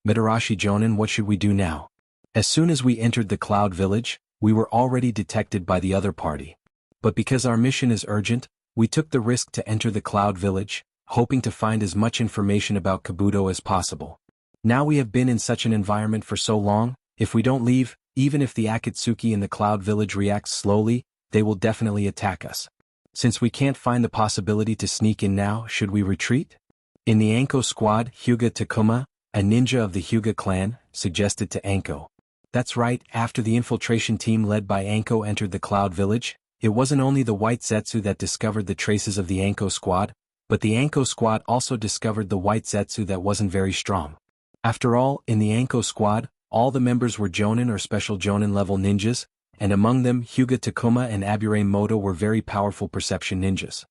Mitarashi Jonin, what should we do now? As soon as we entered the Cloud Village, we were already detected by the other party. But because our mission is urgent, we took the risk to enter the Cloud Village, hoping to find as much information about Kabuto as possible. Now we have been in such an environment for so long, if we don't leave, even if the Akatsuki in the Cloud Village reacts slowly, they will definitely attack us. Since we can't find the possibility to sneak in now, should we retreat? In the Anko squad, Hyuga Takuma, a ninja of the Hyuga clan, suggested to Anko. That's right, after the infiltration team led by Anko entered the Cloud Village, it wasn't only the White Zetsu that discovered the traces of the Anko squad, but the Anko squad also discovered the White Zetsu that wasn't very strong. After all, in the Anko squad, all the members were Jonin or Special Jonin level ninjas, and among them Hyuga Takuma and Abure Moto were very powerful perception ninjas.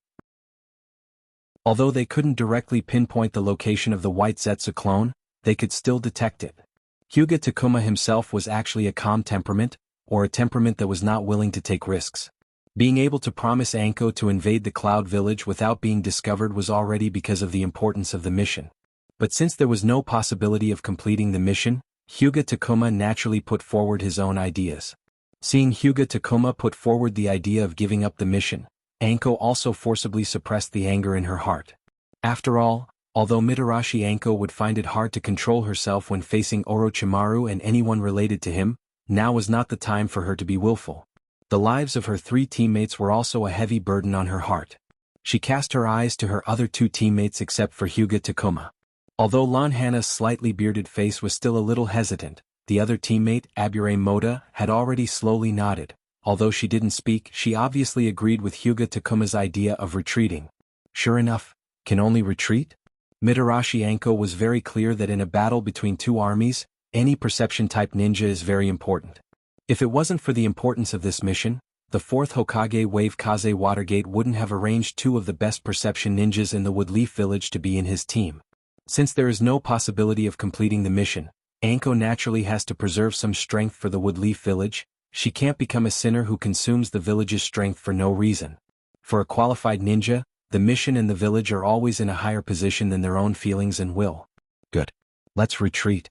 Although they couldn't directly pinpoint the location of the White Zetsu clone, they could still detect it. Hyuga Takuma himself was actually a calm temperament, or a temperament that was not willing to take risks. Being able to promise Anko to invade the Cloud Village without being discovered was already because of the importance of the mission. But since there was no possibility of completing the mission, Hyuga Takuma naturally put forward his own ideas. Seeing Hyuga Takuma put forward the idea of giving up the mission, Anko also forcibly suppressed the anger in her heart. After all, although Mitarashi Anko would find it hard to control herself when facing Orochimaru and anyone related to him, now was not the time for her to be willful. The lives of her three teammates were also a heavy burden on her heart. She cast her eyes to her other two teammates except for Hyuga Takuma. Although Lan Hana's slightly bearded face was still a little hesitant, the other teammate, Abure Moda, had already slowly nodded. Although she didn't speak, she obviously agreed with Hyuga Takuma's idea of retreating. Sure enough, can only retreat? Mitarashi Anko was very clear that in a battle between two armies, any perception-type ninja is very important. If it wasn't for the importance of this mission, the 4th Hokage Wave Kaze Watergate wouldn't have arranged two of the best perception ninjas in the Woodleaf Village to be in his team. Since there is no possibility of completing the mission, Anko naturally has to preserve some strength for the Woodleaf Village. She can't become a sinner who consumes the village's strength for no reason. For a qualified ninja, the mission and the village are always in a higher position than their own feelings and will. Good. Let's retreat.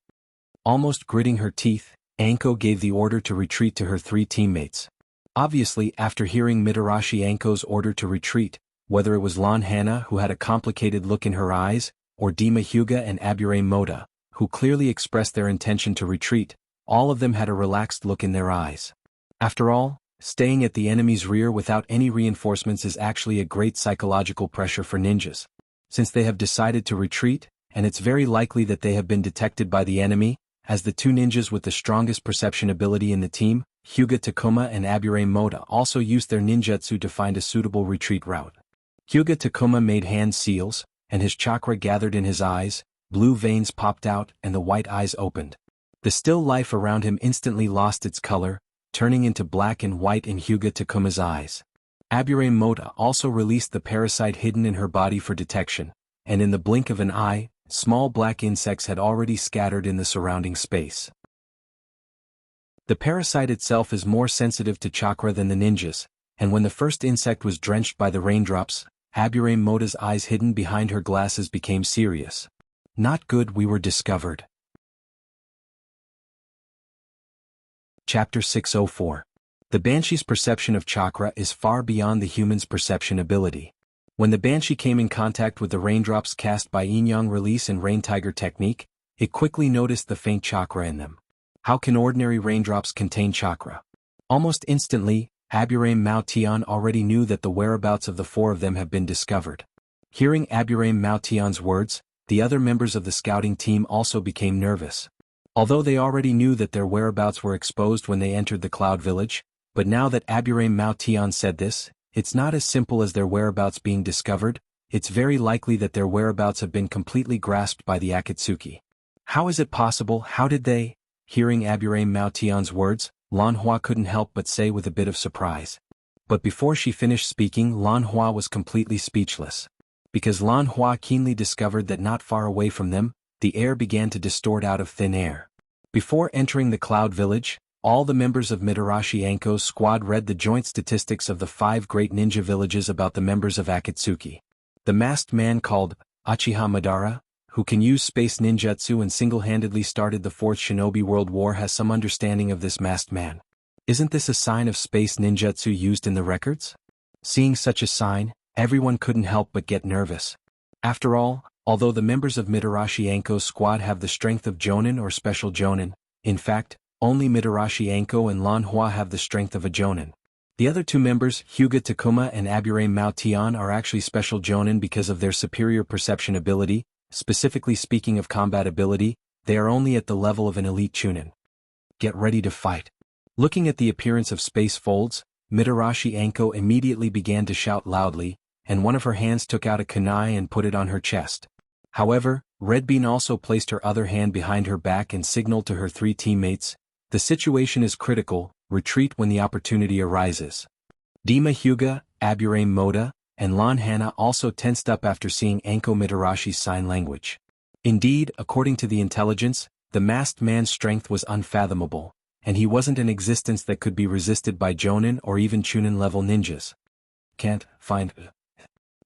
Almost gritting her teeth, Anko gave the order to retreat to her 3 teammates. Obviously, after hearing Mitarashi Anko's order to retreat, whether it was Lan Hana who had a complicated look in her eyes, or Dima Hyuga and Abure Moda, who clearly expressed their intention to retreat, all of them had a relaxed look in their eyes. After all, staying at the enemy's rear without any reinforcements is actually a great psychological pressure for ninjas. Since they have decided to retreat, and it's very likely that they have been detected by the enemy, as the 2 ninjas with the strongest perception ability in the team, Hyuga Takuma and Abure Moda, also used their ninjutsu to find a suitable retreat route. Hyuga Takuma made hand seals, and his chakra gathered in his eyes, blue veins popped out and the white eyes opened. The still life around him instantly lost its color, turning into black and white in Hyuga Takuma's eyes. Abure Moda also released the parasite hidden in her body for detection, and in the blink of an eye, small black insects had already scattered in the surrounding space. The parasite itself is more sensitive to chakra than the ninjas, and when the first insect was drenched by the raindrops, Abure Moda's eyes hidden behind her glasses became serious. Not good, we were discovered. Chapter 604. The Banshee's perception of chakra is far beyond the human's perception ability. When the Banshee came in contact with the raindrops cast by Yin-Yang release and Rain Tiger technique, it quickly noticed the faint chakra in them. How can ordinary raindrops contain chakra? Almost instantly, Abure Mao Tian already knew that the whereabouts of the 4 of them have been discovered. Hearing Abure Mao Tian's words, the other members of the scouting team also became nervous. Although they already knew that their whereabouts were exposed when they entered the Cloud Village, but now that Abure Mao Tian said this, it's not as simple as their whereabouts being discovered, it's very likely that their whereabouts have been completely grasped by the Akatsuki. How is it possible? How did they? Hearing Abure Mao Tian's words, Lan Hua couldn't help but say with a bit of surprise. But before she finished speaking, Lan Hua was completely speechless. Because Lan Hua keenly discovered that not far away from them, the air began to distort out of thin air. Before entering the Cloud Village, all the members of Mitarashi Anko's squad read the joint statistics of the 5 great ninja villages about the members of Akatsuki. The masked man called Uchiha Madara, who can use space ninjutsu and single-handedly started the 4th Shinobi World War, has some understanding of this masked man. Isn't this a sign of space ninjutsu used in the records? Seeing such a sign, everyone couldn't help but get nervous. After all, although the members of Mitarashi Anko's squad have the strength of Jonin or Special Jonin, in fact, only Mitarashi Anko and Lan Hua have the strength of a Jonin. The other 2 members, Hyuga Takuma and Abure Mao Tian, are actually Special Jonin because of their superior perception ability. Specifically speaking of combat ability, they are only at the level of an elite Chunin. Get ready to fight. Looking at the appearance of space folds, Mitarashi Anko immediately began to shout loudly, and one of her hands took out a kunai and put it on her chest. However, Red Bean also placed her other hand behind her back and signaled to her 3 teammates, "The situation is critical, retreat when the opportunity arises." Dima Hyuga, Abure Moda, and Lan Hana also tensed up after seeing Anko Mitarashi's sign language. Indeed, according to the intelligence, the masked man's strength was unfathomable, and he wasn't an existence that could be resisted by Jonin or even Chunin-level ninjas. Can't find.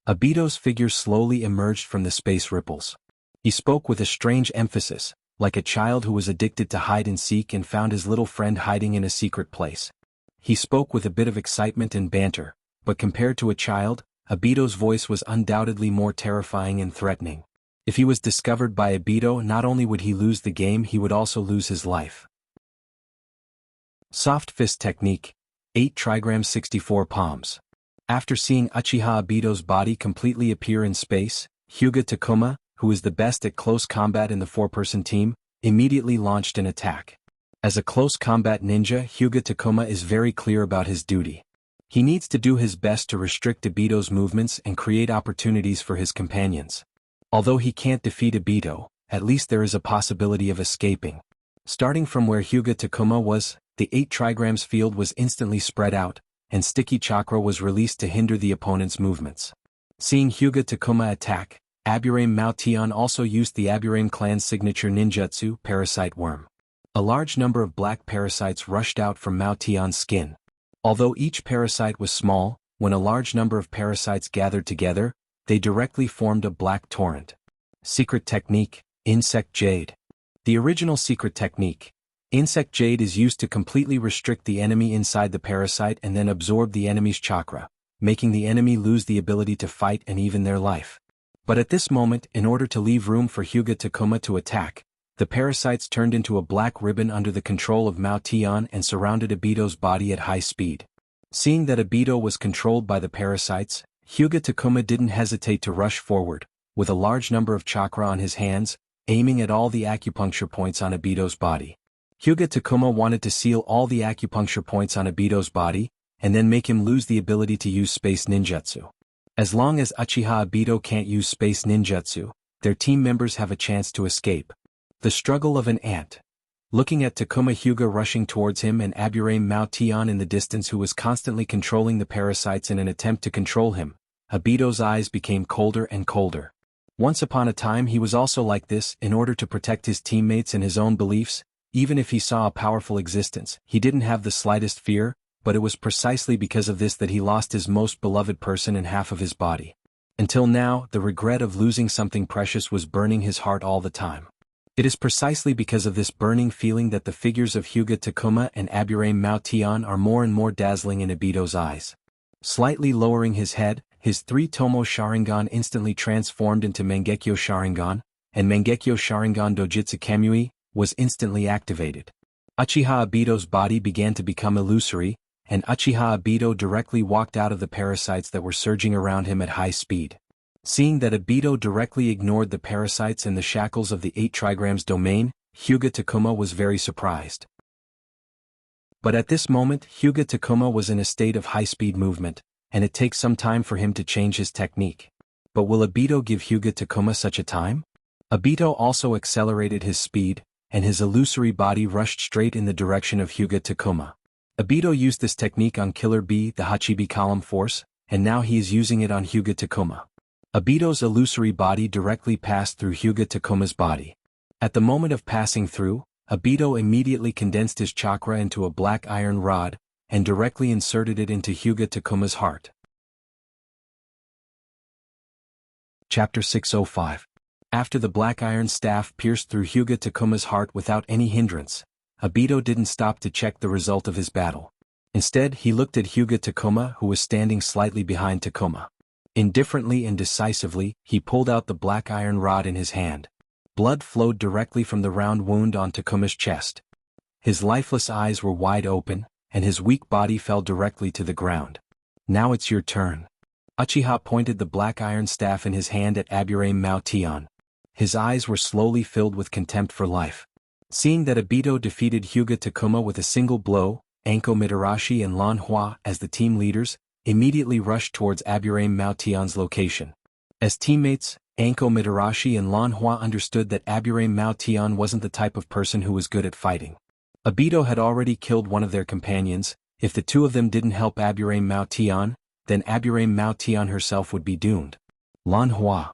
Obito's figure slowly emerged from the space ripples. He spoke with a strange emphasis, like a child who was addicted to hide-and-seek and found his little friend hiding in a secret place. He spoke with a bit of excitement and banter, but compared to a child, Obito's voice was undoubtedly more terrifying and threatening. If he was discovered by Obito, not only would he lose the game, he would also lose his life. Soft Fist Technique, 8 trigrams 64 palms. After seeing Uchiha Obito's body completely appear in space, Hyuga Takuma, who is the best at close combat in the 4-person team, immediately launched an attack. As a close combat ninja, Hyuga Takuma is very clear about his duty. He needs to do his best to restrict Obito's movements and create opportunities for his companions. Although he can't defeat Obito, at least there is a possibility of escaping. Starting from where Hyuga Takuma was, the 8 trigrams field was instantly spread out, and sticky chakra was released to hinder the opponent's movements. Seeing Hyuga Takuma attack, Abure Mao Tian also used the Abure clan's signature ninjutsu, Parasite Worm. A large number of black parasites rushed out from Mao Tian's skin. Although each parasite was small, when a large number of parasites gathered together, they directly formed a black torrent. Secret technique, insect jade. The original secret technique, insect jade, is used to completely restrict the enemy inside the parasite and then absorb the enemy's chakra, making the enemy lose the ability to fight and even their life. But at this moment, in order to leave room for Hyuga Takuma to attack, the parasites turned into a black ribbon under the control of Mao Tian and surrounded Obito's body at high speed. Seeing that Obito was controlled by the parasites, Hyuga Takuma didn't hesitate to rush forward, with a large number of chakra on his hands, aiming at all the acupuncture points on Obito's body. Hyuga Takuma wanted to seal all the acupuncture points on Obito's body, and then make him lose the ability to use space ninjutsu. As long as Uchiha Obito can't use space ninjutsu, their team members have a chance to escape. The struggle of an ant. Looking at Takuma Hyuga rushing towards him and Aburame Mao Tian in the distance, who was constantly controlling the parasites in an attempt to control him, Obito's eyes became colder and colder. Once upon a time he was also like this. In order to protect his teammates and his own beliefs, even if he saw a powerful existence, he didn't have the slightest fear, but it was precisely because of this that he lost his most beloved person and half of his body. Until now, the regret of losing something precious was burning his heart all the time. It is precisely because of this burning feeling that the figures of Hyuga Takuma and Aburame Mao Tian are more and more dazzling in Obito's eyes. Slightly lowering his head, his 3-Tomo Sharingan instantly transformed into Mangekyo Sharingan, and Mangekyo Sharingan Dojutsu Kamui was instantly activated. Uchiha Obito's body began to become illusory, and Uchiha Obito directly walked out of the parasites that were surging around him at high speed. Seeing that Obito directly ignored the parasites and the shackles of the 8 trigrams domain, Hyuga Takuma was very surprised. But at this moment Hyuga Takuma was in a state of high-speed movement, and it takes some time for him to change his technique. But will Obito give Hyuga Takuma such a time? Obito also accelerated his speed, and his illusory body rushed straight in the direction of Hyuga Takuma. Obito used this technique on Killer Bee, the Hachibi column force, and now he is using it on Hyuga Takuma. Obito's illusory body directly passed through Hyuga Takuma's body. At the moment of passing through, Obito immediately condensed his chakra into a black iron rod, and directly inserted it into Hyuga Takuma's heart. Chapter 605. After the black iron staff pierced through Hyuga Takuma's heart without any hindrance, Obito didn't stop to check the result of his battle. Instead, he looked at Hyuga Takuma, who was standing slightly behind Takuma. Indifferently and decisively, he pulled out the black iron rod in his hand. Blood flowed directly from the round wound on Takuma's chest. His lifeless eyes were wide open, and his weak body fell directly to the ground. Now it's your turn. Uchiha pointed the black iron staff in his hand at Aburame Mao Tian. His eyes were slowly filled with contempt for life. Seeing that Obito defeated Hyuga Takuma with a single blow, Anko Mitarashi and Lan Hua, as the team leaders, immediately rushed towards Aburame Mao Tian's location. As teammates, Anko Mitarashi and Lan Hua understood that Aburame Mao Tian wasn't the type of person who was good at fighting. Obito had already killed one of their companions. If the two of them didn't help Aburame Mao Tian, then Aburame Mao Tian herself would be doomed. Lan Hua.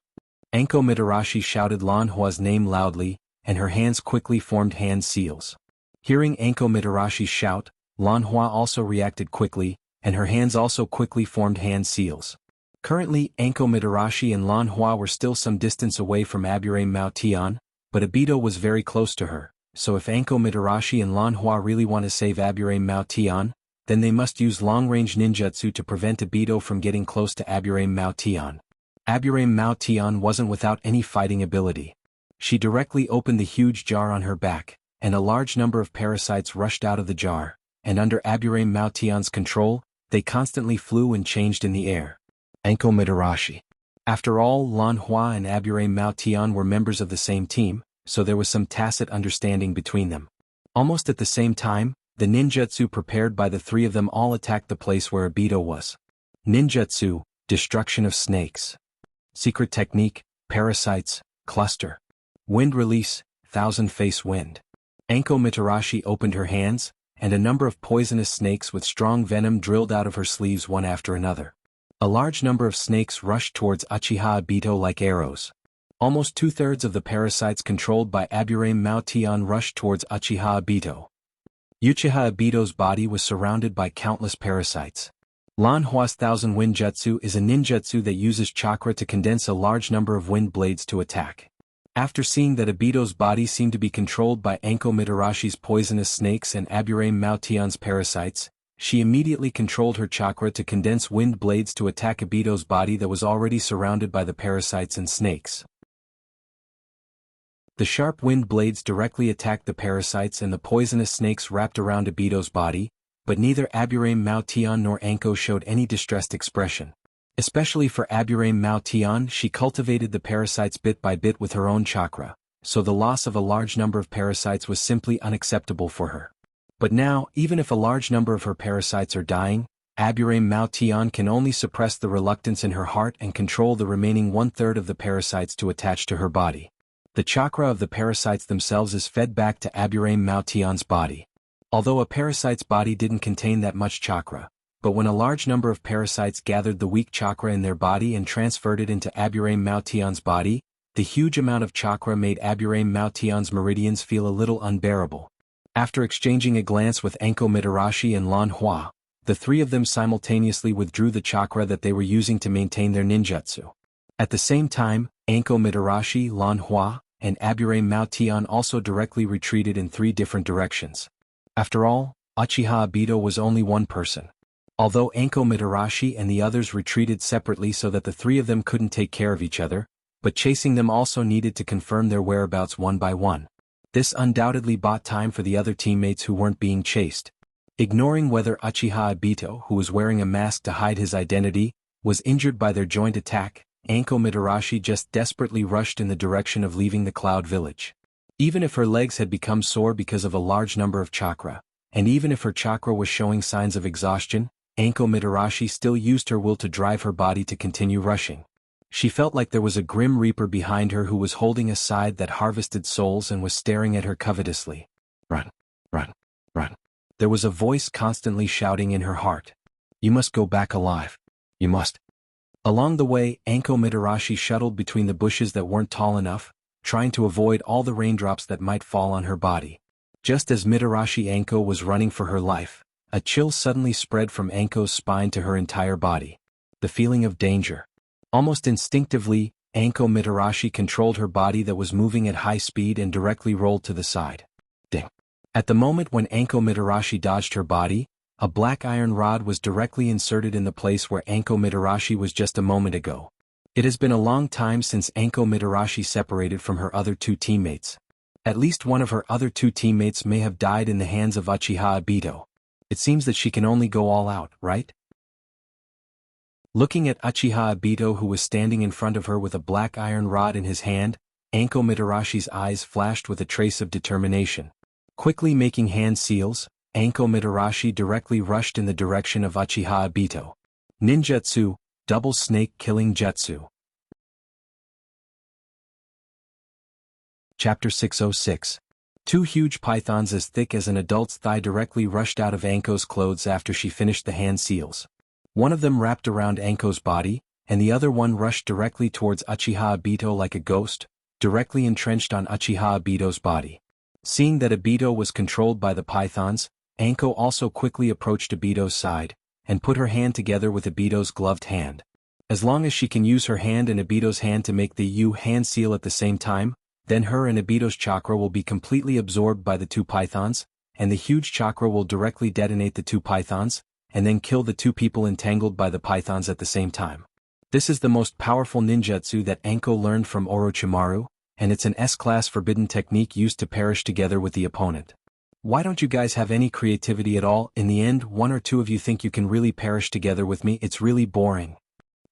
Anko Mitarashi shouted Lan Hua's name loudly, and her hands quickly formed hand seals. Hearing Anko Mitarashi's shout, Lan Hua also reacted quickly, and her hands also quickly formed hand seals. Currently, Anko Mitarashi and Lan Hua were still some distance away from Aburame Mao Tian, but Obito was very close to her, so if Anko Mitarashi and Lan Hua really want to save Aburame Mao Tian, then they must use long-range ninjutsu to prevent Obito from getting close to Aburame Mao Tian. Aburame Mao Tian wasn't without any fighting ability. She directly opened the huge jar on her back, and a large number of parasites rushed out of the jar, and under Aburame Mao Tian's control, they constantly flew and changed in the air. Anko Mitarashi. After all, Lan Hua and Aburame Mao Tian were members of the same team, so there was some tacit understanding between them. Almost at the same time, the ninjutsu prepared by the three of them all attacked the place where Obito was. Ninjutsu, destruction of snakes. Secret technique, parasites, cluster. Wind release, thousand-face wind. Anko Mitarashi opened her hands, and a number of poisonous snakes with strong venom drilled out of her sleeves one after another. A large number of snakes rushed towards Uchiha Obito like arrows. Almost two-thirds of the parasites controlled by Aburame Mao Tian rushed towards Uchiha Obito. Uchiha Obito's body was surrounded by countless parasites. Lan Hua's Thousand Wind Jutsu is a ninjutsu that uses chakra to condense a large number of wind blades to attack. After seeing that Obito's body seemed to be controlled by Anko Mitarashi's poisonous snakes and Aburame Maotian's parasites, she immediately controlled her chakra to condense wind blades to attack Obito's body that was already surrounded by the parasites and snakes. The sharp wind blades directly attacked the parasites and the poisonous snakes wrapped around Obito's body, but neither Aburame Maotian nor Anko showed any distressed expression. Especially for Aburame Maotian, she cultivated the parasites bit by bit with her own chakra, so the loss of a large number of parasites was simply unacceptable for her. But now, even if a large number of her parasites are dying, Aburame Maotian can only suppress the reluctance in her heart and control the remaining one-third of the parasites to attach to her body. The chakra of the parasites themselves is fed back to Aburame Maotian's body. Although a parasite's body didn't contain that much chakra, but when a large number of parasites gathered the weak chakra in their body and transferred it into Aburame Maotian's body, the huge amount of chakra made Aburame Maotian's meridians feel a little unbearable. After exchanging a glance with Anko Mitarashi and Lan Hua, the three of them simultaneously withdrew the chakra that they were using to maintain their ninjutsu. At the same time, Anko Mitarashi, Lan Hua, and Aburame Maotian also directly retreated in three different directions. After all, Uchiha Obito was only one person. Although Anko Mitarashi and the others retreated separately so that the three of them couldn't take care of each other, but chasing them also needed to confirm their whereabouts one by one. This undoubtedly bought time for the other teammates who weren't being chased. Ignoring whether Uchiha Obito, who was wearing a mask to hide his identity, was injured by their joint attack, Anko Mitarashi just desperately rushed in the direction of leaving the Cloud Village. Even if her legs had become sore because of a large number of chakra, and even if her chakra was showing signs of exhaustion, Anko Mitarashi still used her will to drive her body to continue rushing. She felt like there was a grim reaper behind her who was holding a scythe that harvested souls and was staring at her covetously. Run, run, run. There was a voice constantly shouting in her heart. You must go back alive. You must. Along the way, Anko Mitarashi shuttled between the bushes that weren't tall enough, trying to avoid all the raindrops that might fall on her body. Just as Mitarashi Anko was running for her life, a chill suddenly spread from Anko's spine to her entire body. The feeling of danger. Almost instinctively, Anko Mitarashi controlled her body that was moving at high speed and directly rolled to the side. Ding. At the moment when Anko Mitarashi dodged her body, a black iron rod was directly inserted in the place where Anko Mitarashi was just a moment ago. It has been a long time since Anko Mitarashi separated from her other two teammates. At least one of her other two teammates may have died in the hands of Uchiha Obito. It seems that she can only go all out, right? Looking at Uchiha Obito who was standing in front of her with a black iron rod in his hand, Anko Mitarashi's eyes flashed with a trace of determination. Quickly making hand seals, Anko Mitarashi directly rushed in the direction of Uchiha Obito. Ninjutsu, Double Snake Killing Jutsu. Chapter 606. Two huge pythons as thick as an adult's thigh directly rushed out of Anko's clothes after she finished the hand seals. One of them wrapped around Anko's body, and the other one rushed directly towards Uchiha Obito like a ghost, directly entrenched on Uchiha Obito's body. Seeing that Obito was controlled by the pythons, Anko also quickly approached Obito's side, and put her hand together with Obito's gloved hand. As long as she can use her hand and Obito's hand to make the U-hand seal at the same time, then her and Obito's chakra will be completely absorbed by the two pythons, and the huge chakra will directly detonate the two pythons, and then kill the two people entangled by the pythons at the same time. This is the most powerful ninjutsu that Anko learned from Orochimaru, and it's an S-class forbidden technique used to perish together with the opponent. Why don't you guys have any creativity at all? In the end, one or two of you think you can really perish together with me? It's really boring.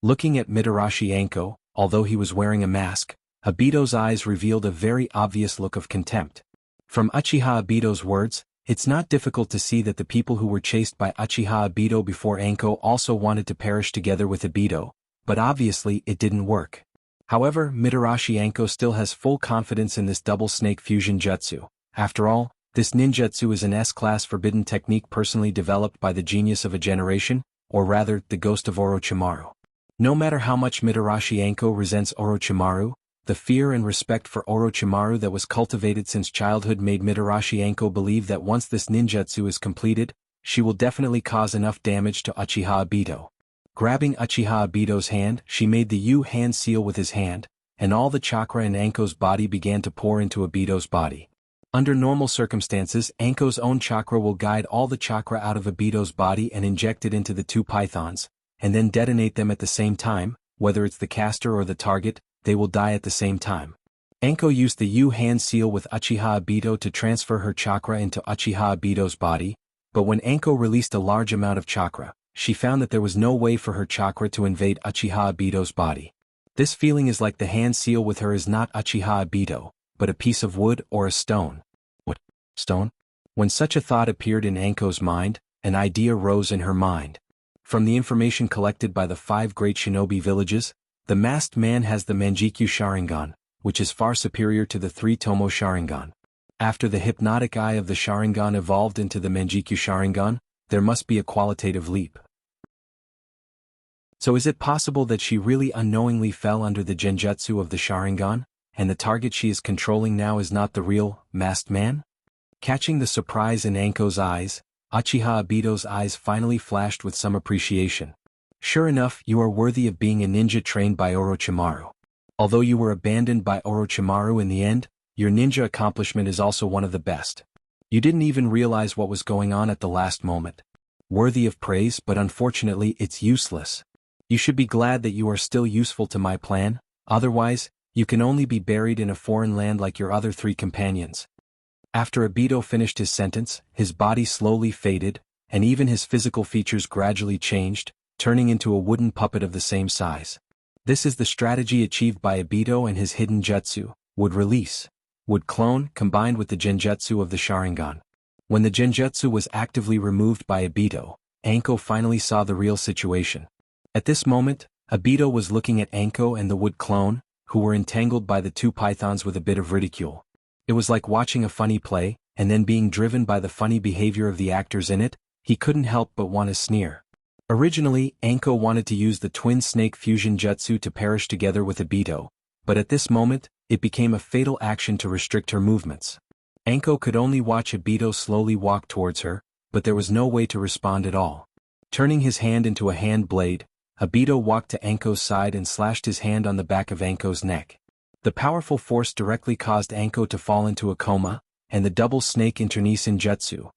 Looking at Mitarashi Anko, although he was wearing a mask, Obito's eyes revealed a very obvious look of contempt. From Uchiha Obito's words, it's not difficult to see that the people who were chased by Uchiha Obito before Anko also wanted to perish together with Obito, but obviously it didn't work. However, Mitarashi Anko still has full confidence in this double snake fusion jutsu. After all, this ninjutsu is an S-class forbidden technique personally developed by the genius of a generation, or rather, the ghost of Orochimaru. No matter how much Mitarashi Anko resents Orochimaru, the fear and respect for Orochimaru that was cultivated since childhood made Mitarashi Anko believe that once this ninjutsu is completed, she will definitely cause enough damage to Uchiha Obito. Grabbing Uchiha Obito's hand, she made the U-hand seal with his hand, and all the chakra in Anko's body began to pour into Obito's body. Under normal circumstances, Anko's own chakra will guide all the chakra out of Obito's body and inject it into the two pythons, and then detonate them at the same time. Whether it's the caster or the target, they will die at the same time. Anko used the U-hand seal with Uchiha Obito to transfer her chakra into Uchiha Obito's body, but when Anko released a large amount of chakra, she found that there was no way for her chakra to invade Uchiha Obito's body. This feeling is like the hand seal with her is not Uchiha Obito, but a piece of wood or a stone. What? Stone? When such a thought appeared in Anko's mind, an idea rose in her mind. From the information collected by the 5 great shinobi villages, the masked man has the Manjikyu Sharingan, which is far superior to the 3 Tomo Sharingan. After the hypnotic eye of the Sharingan evolved into the Manjikyu Sharingan, there must be a qualitative leap. So is it possible that she really unknowingly fell under the genjutsu of the Sharingan, and the target she is controlling now is not the real, masked man? Catching the surprise in Anko's eyes, Uchiha Obito's eyes finally flashed with some appreciation. Sure enough, you are worthy of being a ninja trained by Orochimaru. Although you were abandoned by Orochimaru in the end, your ninja accomplishment is also one of the best. You didn't even realize what was going on at the last moment. Worthy of praise, but unfortunately it's useless. You should be glad that you are still useful to my plan, otherwise, you can only be buried in a foreign land like your other 3 companions. After Obito finished his sentence, his body slowly faded, and even his physical features gradually changed, turning into a wooden puppet of the same size. This is the strategy achieved by Obito and his hidden jutsu, would release, would clone, combined with the genjutsu of the Sharingan. When the genjutsu was actively removed by Obito, Anko finally saw the real situation. At this moment, Obito was looking at Anko and the wood clone, who were entangled by the 2 pythons with a bit of ridicule. It was like watching a funny play, and then being driven by the funny behavior of the actors in it, he couldn't help but want to sneer. Originally, Anko wanted to use the twin snake fusion jutsu to perish together with Obito, but at this moment, it became a fatal action to restrict her movements. Anko could only watch Obito slowly walk towards her, but there was no way to respond at all. Turning his hand into a hand blade, Obito walked to Anko's side and slashed his hand on the back of Anko's neck. The powerful force directly caused Anko to fall into a coma, and the double snake internecine jutsu,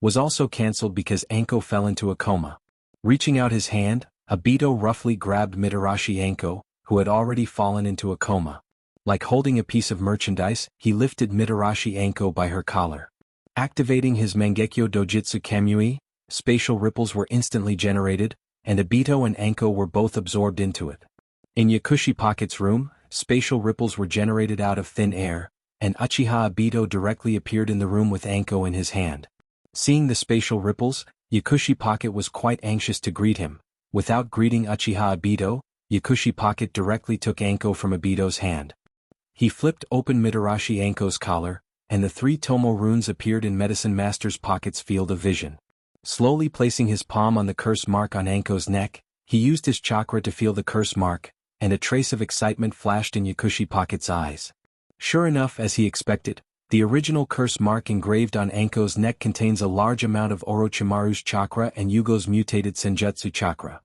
was also cancelled because Anko fell into a coma. Reaching out his hand, Obito roughly grabbed Mitarashi Anko, who had already fallen into a coma. Like holding a piece of merchandise, he lifted Mitarashi Anko by her collar. Activating his Mangekyo Dojutsu Kamui, spatial ripples were instantly generated, and Obito and Anko were both absorbed into it. In Yakushi Pocket's room, spatial ripples were generated out of thin air, and Uchiha Obito directly appeared in the room with Anko in his hand. Seeing the spatial ripples, Yakushi Pocket was quite anxious to greet him. Without greeting Uchiha Obito, Yakushi Pocket directly took Anko from Obito's hand. He flipped open Mitarashi Anko's collar, and the 3 Tomo runes appeared in Medicine Master's Pocket's field of vision. Slowly placing his palm on the curse mark on Anko's neck, he used his chakra to feel the curse mark, and a trace of excitement flashed in Yakushi Pocket's eyes. Sure enough, as he expected, the original curse mark engraved on Anko's neck contains a large amount of Orochimaru's chakra and Yugo's mutated Senjutsu chakra.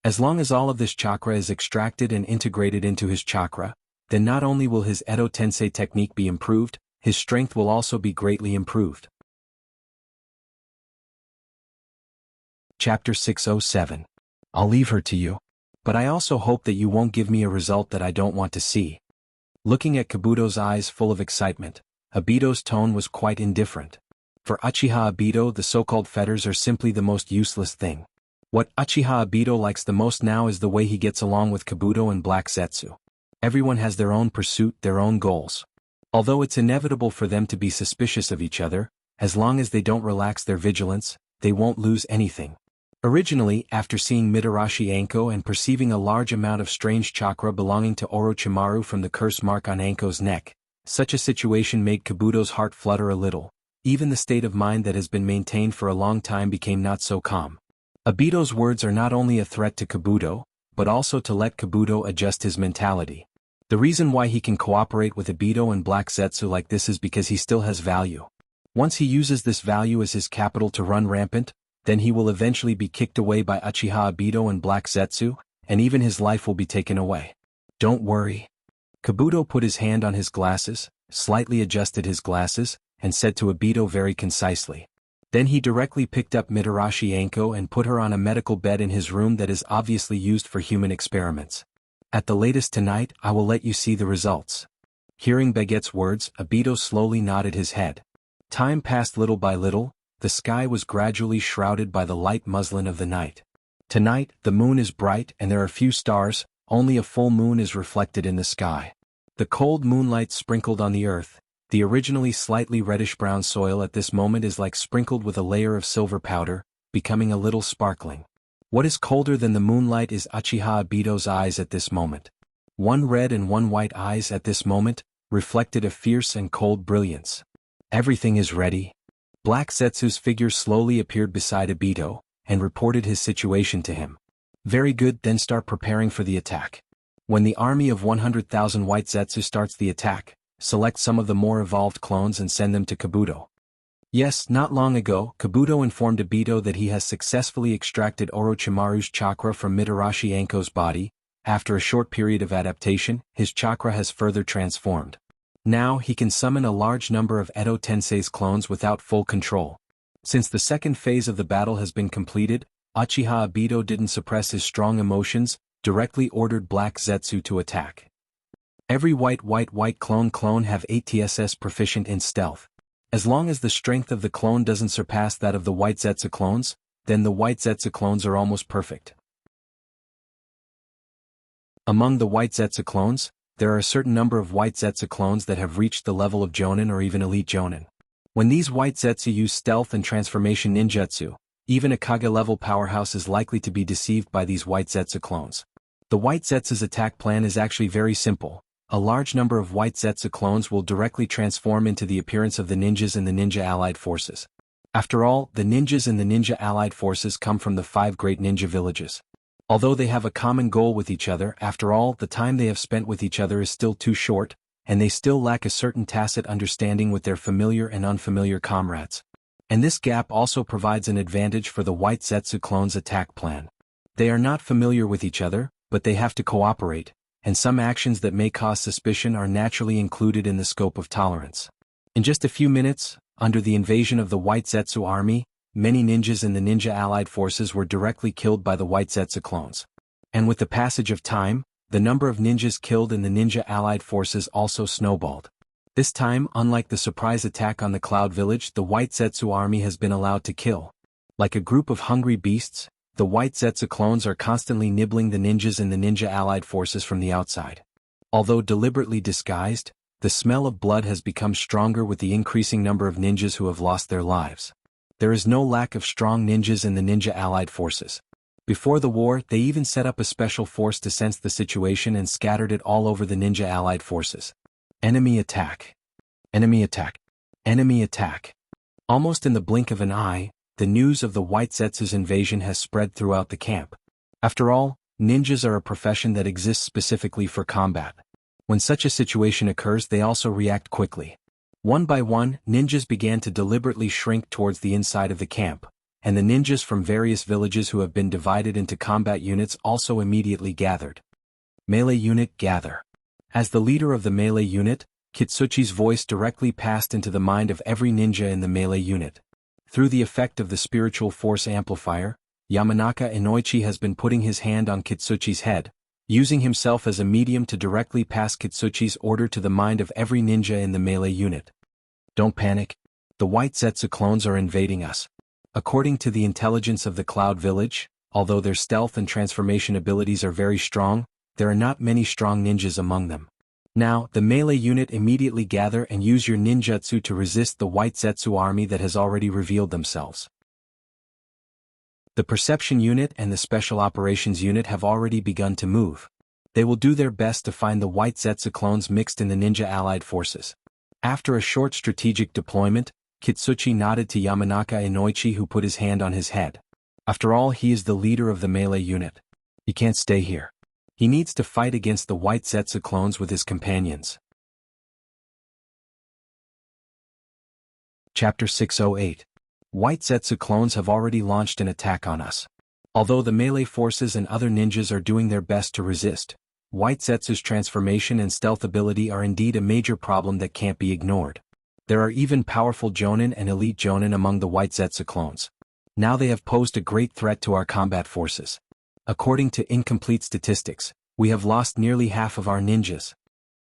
As long as all of this chakra is extracted and integrated into his chakra, then not only will his Edo Tensei technique be improved, his strength will also be greatly improved. Chapter 607. I'll leave her to you. But I also hope that you won't give me a result that I don't want to see. Looking at Kabuto's eyes full of excitement, Obito's tone was quite indifferent. For Uchiha Obito, the so-called fetters are simply the most useless thing. What Uchiha Obito likes the most now is the way he gets along with Kabuto and Black Zetsu. Everyone has their own pursuit, their own goals. Although it's inevitable for them to be suspicious of each other, as long as they don't relax their vigilance, they won't lose anything. Originally, after seeing Mitarashi Anko and perceiving a large amount of strange chakra belonging to Orochimaru from the curse mark on Anko's neck, such a situation made Kabuto's heart flutter a little. Even the state of mind that has been maintained for a long time became not so calm. Obito's words are not only a threat to Kabuto, but also to let Kabuto adjust his mentality. The reason why he can cooperate with Obito and Black Zetsu like this is because he still has value. Once he uses this value as his capital to run rampant, then he will eventually be kicked away by Uchiha Obito and Black Zetsu, and even his life will be taken away. Don't worry. Kabuto put his hand on his glasses, slightly adjusted his glasses, and said to Obito very concisely. Then he directly picked up Mitarashi Anko and put her on a medical bed in his room that is obviously used for human experiments. At the latest tonight, I will let you see the results. Hearing Baguette's words, Obito slowly nodded his head. Time passed little by little, the sky was gradually shrouded by the light muslin of the night. Tonight, the moon is bright and there are few stars, only a full moon is reflected in the sky. The cold moonlight sprinkled on the earth. The originally slightly reddish-brown soil at this moment is like sprinkled with a layer of silver powder, becoming a little sparkling. What is colder than the moonlight is Uchiha Obito's eyes at this moment. One red and one white eyes at this moment reflected a fierce and cold brilliance. Everything is ready. Black Zetsu's figure slowly appeared beside Obito, and reported his situation to him. Very good, then start preparing for the attack. When the army of 100,000 White Zetsu starts the attack, select some of the more evolved clones and send them to Kabuto. Yes, not long ago, Kabuto informed Obito that he has successfully extracted Orochimaru's chakra from Mitarashi Anko's body. After a short period of adaptation, his chakra has further transformed. Now he can summon a large number of Edo Tensei's clones without full control. Since the second phase of the battle has been completed, Uchiha Obito didn't suppress his strong emotions, directly ordered Black Zetsu to attack. Every white clone have 8 TSS proficient in stealth. As long as the strength of the clone doesn't surpass that of the White Zetsu clones, then the White Zetsu clones are almost perfect. Among the White Zetsu clones, there are a certain number of White Zetsu clones that have reached the level of Jonin or even Elite Jonin. When these White Zetsu use stealth and transformation ninjutsu, even a Kage-level powerhouse is likely to be deceived by these White Zetsu clones. The White Zetsu's attack plan is actually very simple. A large number of White Zetsu clones will directly transform into the appearance of the ninjas in the Ninja Allied Forces. After all, the ninjas in the Ninja Allied Forces come from the 5 great ninja villages. Although they have a common goal with each other, after all, the time they have spent with each other is still too short, and they still lack a certain tacit understanding with their familiar and unfamiliar comrades. And this gap also provides an advantage for the White Zetsu clones' attack plan. They are not familiar with each other, but they have to cooperate, and some actions that may cause suspicion are naturally included in the scope of tolerance. In just a few minutes, under the invasion of the White Zetsu army, many ninjas in the Ninja Allied Forces were directly killed by the White Zetsu clones. And with the passage of time, the number of ninjas killed in the Ninja Allied Forces also snowballed. This time, unlike the surprise attack on the Cloud Village, the White Zetsu army has been allowed to kill. Like a group of hungry beasts, the White Zetsu clones are constantly nibbling the ninjas in the Ninja Allied Forces from the outside. Although deliberately disguised, the smell of blood has become stronger with the increasing number of ninjas who have lost their lives. There is no lack of strong ninjas in the Ninja Allied Forces. Before the war, they even set up a special force to sense the situation and scattered it all over the Ninja Allied Forces. Enemy attack. Enemy attack. Enemy attack. Almost in the blink of an eye, the news of the White Zetsu's invasion has spread throughout the camp. After all, ninjas are a profession that exists specifically for combat. When such a situation occurs, they also react quickly. One by one, ninjas began to deliberately shrink towards the inside of the camp, and the ninjas from various villages who have been divided into combat units also immediately gathered. Melee unit, gather. As the leader of the melee unit, Kitsuchi's voice directly passed into the mind of every ninja in the melee unit. Through the effect of the spiritual force amplifier, Yamanaka Inoichi has been putting his hand on Kitsuchi's head, using himself as a medium to directly pass Kitsuchi's order to the mind of every ninja in the melee unit. Don't panic. The White Zetsu clones are invading us. According to the intelligence of the Cloud Village, although their stealth and transformation abilities are very strong, there are not many strong ninjas among them. Now, the melee unit immediately gather and use your ninjutsu to resist the White Zetsu army that has already revealed themselves. The Perception Unit and the Special Operations Unit have already begun to move. They will do their best to find the White Zetsu clones mixed in the Ninja Allied Forces. After a short strategic deployment, Kitsuchi nodded to Yamanaka Inoichi, who put his hand on his head. After all, he is the leader of the melee unit. He can't stay here. He needs to fight against the White Zetsu clones with his companions. Chapter 608. White Zetsu clones have already launched an attack on us. Although the melee forces and other ninjas are doing their best to resist, White Zetsu's transformation and stealth ability are indeed a major problem that can't be ignored. There are even powerful Jonin and elite Jonin among the White Zetsu clones. Now they have posed a great threat to our combat forces. According to incomplete statistics, we have lost nearly half of our ninjas.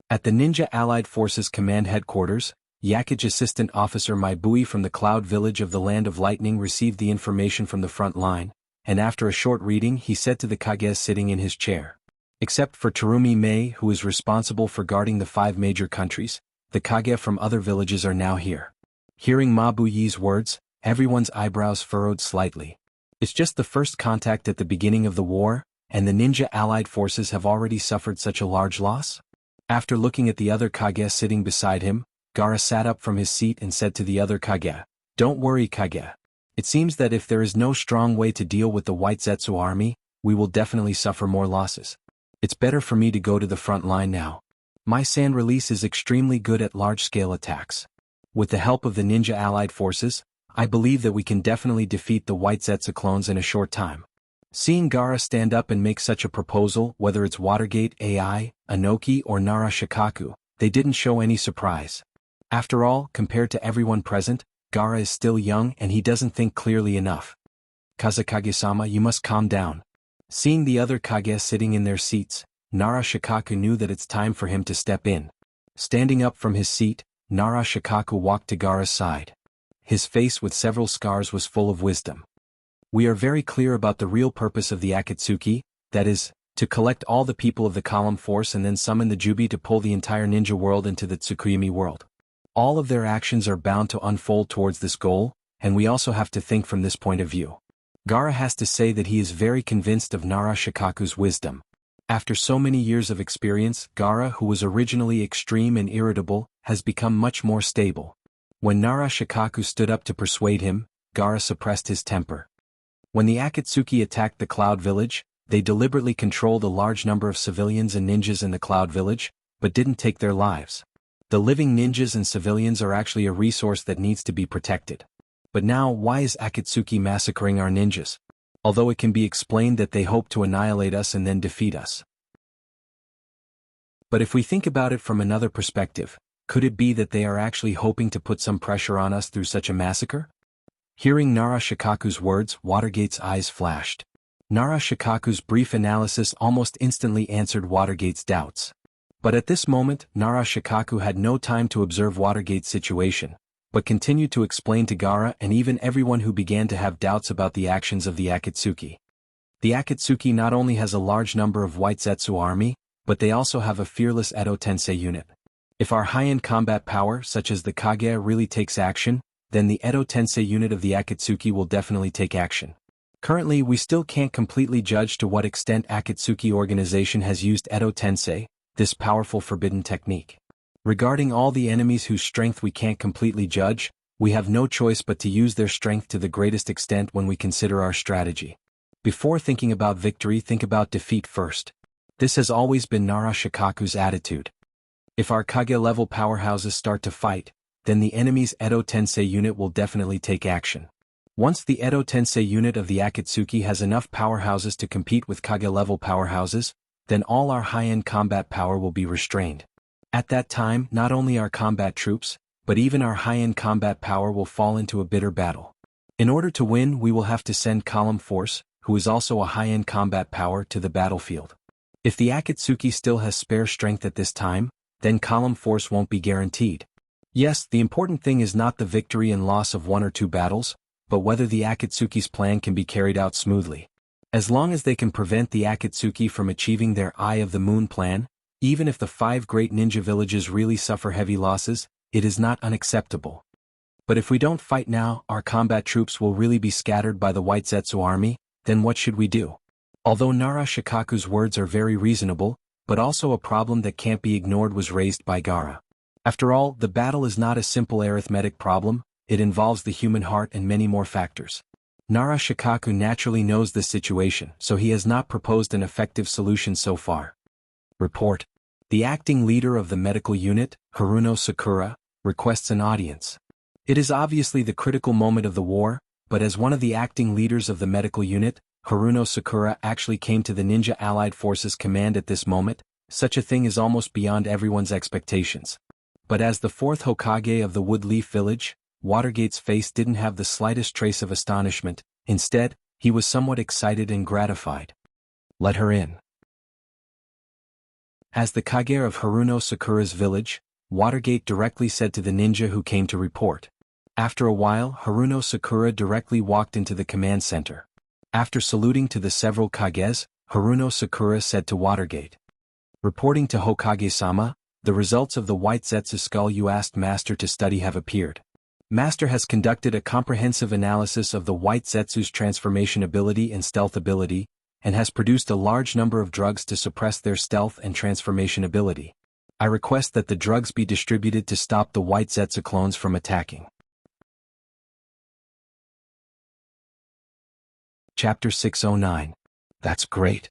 At the Ninja Allied Forces Command Headquarters, Yakuj Assistant Officer Maibui from the Cloud Village of the Land of Lightning received the information from the front line, and after a short reading he said to the Kage sitting in his chair. Except for Terumi Mei, who is responsible for guarding the 5 major countries, the Kage from other villages are now here. Hearing Mabuyi's words, everyone's eyebrows furrowed slightly. It's just the first contact at the beginning of the war, and the Ninja Allied Forces have already suffered such a large loss? After looking at the other Kage sitting beside him, Gaara sat up from his seat and said to the other Kage, "Don't worry, Kage. It seems that if there is no strong way to deal with the White Zetsu army, we will definitely suffer more losses. It's better for me to go to the front line now. My sand release is extremely good at large-scale attacks. With the help of the Ninja Allied Forces, I believe that we can definitely defeat the White Zetsu clones in a short time." Seeing Gaara stand up and make such a proposal, whether it's Watergate AI, Anoki or Nara Shikaku, they didn't show any surprise. After all, compared to everyone present, Gaara is still young and he doesn't think clearly enough. "Kazakage-sama, you must calm down." Seeing the other Kage sitting in their seats, Nara Shikaku knew that it's time for him to step in. Standing up from his seat, Nara Shikaku walked to Gaara's side. His face with several scars was full of wisdom. "We are very clear about the real purpose of the Akatsuki, that is, to collect all the people of the Column Force and then summon the Jubi to pull the entire ninja world into the Tsukuyomi world. All of their actions are bound to unfold towards this goal, and we also have to think from this point of view." Gaara has to say that he is very convinced of Nara Shikaku's wisdom. After so many years of experience, Gaara, who was originally extreme and irritable, has become much more stable. When Nara Shikaku stood up to persuade him, Gaara suppressed his temper. When the Akatsuki attacked the Cloud Village, they deliberately controlled a large number of civilians and ninjas in the Cloud Village, but didn't take their lives. The living ninjas and civilians are actually a resource that needs to be protected. But now, why is Akatsuki massacring our ninjas? Although it can be explained that they hope to annihilate us and then defeat us. But if we think about it from another perspective, could it be that they are actually hoping to put some pressure on us through such a massacre? Hearing Nara Shikaku's words, Watergate's eyes flashed. Nara Shikaku's brief analysis almost instantly answered Watergate's doubts. But at this moment, Nara Shikaku had no time to observe Watergate's situation, but continued to explain to Gaara and even everyone who began to have doubts about the actions of the Akatsuki. The Akatsuki not only has a large number of White Zetsu army, but they also have a fearless Edo Tensei unit. If our high-end combat power, such as the Kage, really takes action, then the Edo Tensei unit of the Akatsuki will definitely take action. Currently, we still can't completely judge to what extent Akatsuki organization has used Edo Tensei, this powerful forbidden technique. Regarding all the enemies whose strength we can't completely judge, we have no choice but to use their strength to the greatest extent when we consider our strategy. Before thinking about victory, think about defeat first. This has always been Nara Shikaku's attitude. If our Kage-level powerhouses start to fight, then the enemy's Edo Tensei unit will definitely take action. Once the Edo Tensei unit of the Akatsuki has enough powerhouses to compete with Kage-level powerhouses, then all our high-end combat power will be restrained. At that time, not only our combat troops, but even our high-end combat power will fall into a bitter battle. In order to win, we will have to send Column Force, who is also a high-end combat power, to the battlefield. If the Akatsuki still has spare strength at this time, then Column Force won't be guaranteed. Yes, the important thing is not the victory and loss of 1 or 2 battles, but whether the Akatsuki's plan can be carried out smoothly. As long as they can prevent the Akatsuki from achieving their Eye of the Moon plan, even if the 5 great ninja villages really suffer heavy losses, it is not unacceptable. But if we don't fight now, our combat troops will really be scattered by the White Zetsu army, then what should we do? Although Nara Shikaku's words are very reasonable, but also a problem that can't be ignored was raised by Gaara. After all, the battle is not a simple arithmetic problem, it involves the human heart and many more factors. Nara Shikaku naturally knows this situation, so he has not proposed an effective solution so far. Report. The acting leader of the medical unit, Haruno Sakura, requests an audience. It is obviously the critical moment of the war, but as one of the acting leaders of the medical unit, Haruno Sakura actually came to the Ninja Allied Forces command at this moment. Such a thing is almost beyond everyone's expectations. But as the fourth Hokage of the Woodleaf Village, Watergate's face didn't have the slightest trace of astonishment. Instead, he was somewhat excited and gratified. Let her in. As the Kage of Haruno Sakura's village, Watergate directly said to the ninja who came to report. After a while, Haruno Sakura directly walked into the command center. After saluting to the several Kages, Haruno Sakura said to Watergate. Reporting to Hokage-sama, the results of the White Zetsu skull you asked Master to study have appeared. Master has conducted a comprehensive analysis of the White Zetsu's transformation ability and stealth ability, and has produced a large number of drugs to suppress their stealth and transformation ability. I request that the drugs be distributed to stop the White Zetsu clones from attacking. Chapter 609. That's great.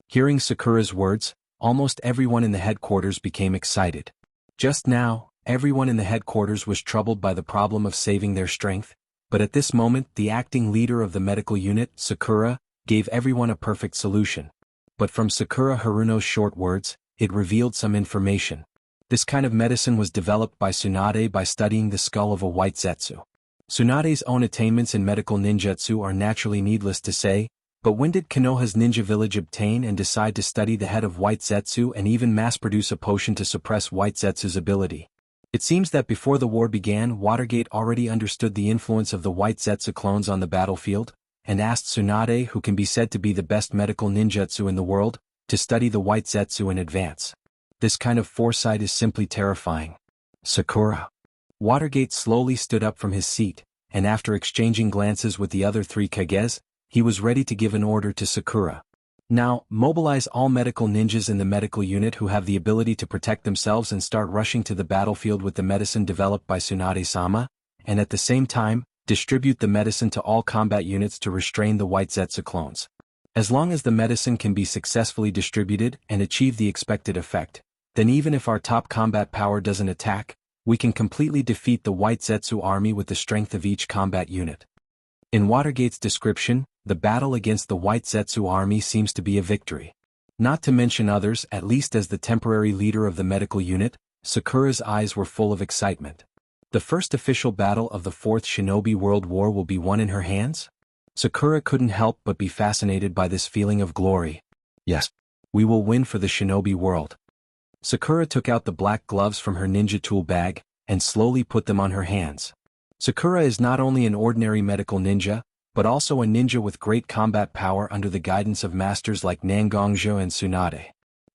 Hearing Sakura's words, almost everyone in the headquarters became excited. Just now, everyone in the headquarters was troubled by the problem of saving their strength, but at this moment the acting leader of the medical unit, Sakura, gave everyone a perfect solution. But from Sakura Haruno's short words, it revealed some information. This kind of medicine was developed by Tsunade by studying the skull of a White Zetsu. Tsunade's own attainments in medical ninjutsu are naturally needless to say, but when did Konoha's ninja village obtain and decide to study the head of White Zetsu and even mass-produce a potion to suppress White Zetsu's ability? It seems that before the war began, Watergate already understood the influence of the White Zetsu clones on the battlefield, and asked Tsunade, who can be said to be the best medical ninjutsu in the world, to study the White Zetsu in advance. This kind of foresight is simply terrifying. Sakura. Watergate slowly stood up from his seat, and after exchanging glances with the other three Kages, he was ready to give an order to Sakura. Now, mobilize all medical ninjas in the medical unit who have the ability to protect themselves and start rushing to the battlefield with the medicine developed by Tsunade-sama, and at the same time, distribute the medicine to all combat units to restrain the White Zetsu clones. As long as the medicine can be successfully distributed and achieve the expected effect, then even if our top combat power doesn't attack, we can completely defeat the White Zetsu army with the strength of each combat unit. In Watergate's description, the battle against the White Zetsu army seems to be a victory. Not to mention others, at least as the temporary leader of the medical unit, Sakura's eyes were full of excitement. The first official battle of the Fourth Shinobi World War will be won in her hands? Sakura couldn't help but be fascinated by this feeling of glory. Yes, we will win for the Shinobi world. Sakura took out the black gloves from her ninja tool bag, and slowly put them on her hands. Sakura is not only an ordinary medical ninja, but also a ninja with great combat power under the guidance of masters like Nangongjo and Tsunade.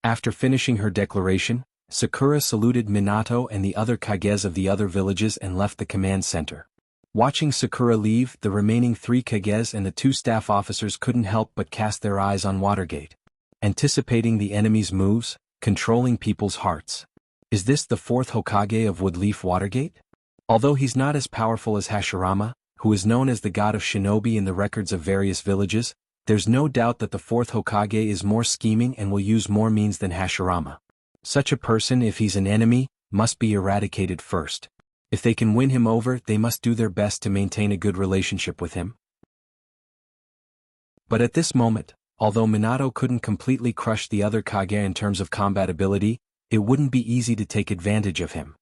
After finishing her declaration, Sakura saluted Minato and the other Kages of the other villages and left the command center. Watching Sakura leave, the remaining three Kages and the two staff officers couldn't help but cast their eyes on Watergate. Anticipating the enemy's moves, controlling people's hearts. Is this the fourth Hokage of Woodleaf Watergate? Although he's not as powerful as Hashirama, who is known as the god of shinobi in the records of various villages, there's no doubt that the fourth Hokage is more scheming and will use more means than Hashirama. Such a person, if he's an enemy, must be eradicated first. If they can win him over, they must do their best to maintain a good relationship with him. But at this moment, although Minato couldn't completely crush the other Kage in terms of combat ability, it wouldn't be easy to take advantage of him.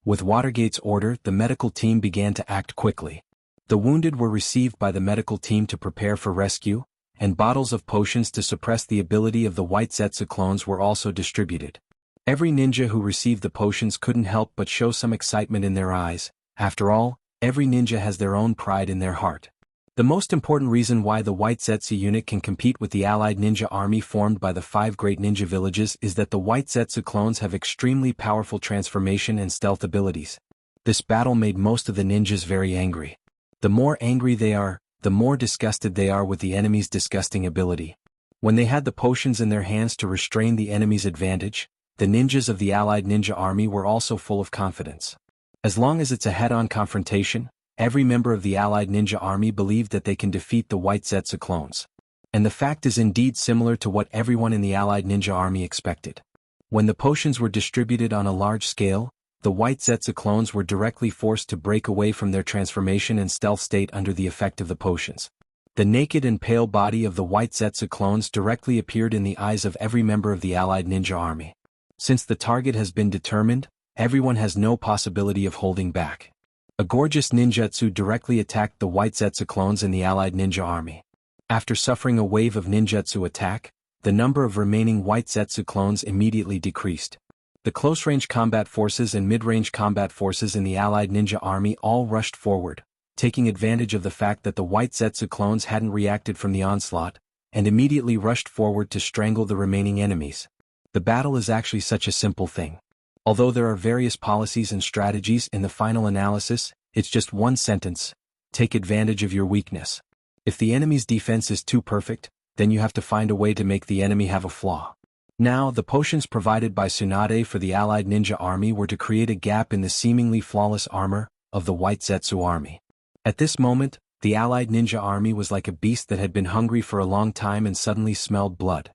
With Watergate's order, the medical team began to act quickly. The wounded were received by the medical team to prepare for rescue, and bottles of potions to suppress the ability of the White Zetsu clones were also distributed. Every ninja who received the potions couldn't help but show some excitement in their eyes. After all, every ninja has their own pride in their heart. The most important reason why the White Zetsu unit can compete with the allied ninja army formed by the 5 great ninja villages is that the White Zetsu clones have extremely powerful transformation and stealth abilities. This battle made most of the ninjas very angry. The more angry they are, the more disgusted they are with the enemy's disgusting ability. When they had the potions in their hands to restrain the enemy's advantage, the ninjas of the allied ninja army were also full of confidence. As long as it's a head-on confrontation, every member of the allied ninja army believed that they can defeat the White Zetsu clones. And the fact is indeed similar to what everyone in the allied ninja army expected. When the potions were distributed on a large scale, the White Zetsu clones were directly forced to break away from their transformation and stealth state under the effect of the potions. The naked and pale body of the White Zetsu clones directly appeared in the eyes of every member of the allied ninja army. Since the target has been determined, everyone has no possibility of holding back. A gorgeous ninjutsu directly attacked the White Zetsu clones in the allied ninja army. After suffering a wave of ninjutsu attack, the number of remaining White Zetsu clones immediately decreased. The close-range combat forces and mid-range combat forces in the allied ninja army all rushed forward, taking advantage of the fact that the White Zetsu clones hadn't reacted from the onslaught, and immediately rushed forward to strangle the remaining enemies. The battle is actually such a simple thing. Although there are various policies and strategies in the final analysis, it's just one sentence: take advantage of your weakness. If the enemy's defense is too perfect, then you have to find a way to make the enemy have a flaw. Now, the potions provided by Tsunade for the allied ninja army were to create a gap in the seemingly flawless armor of the White Zetsu army. At this moment, the allied ninja army was like a beast that had been hungry for a long time and suddenly smelled blood.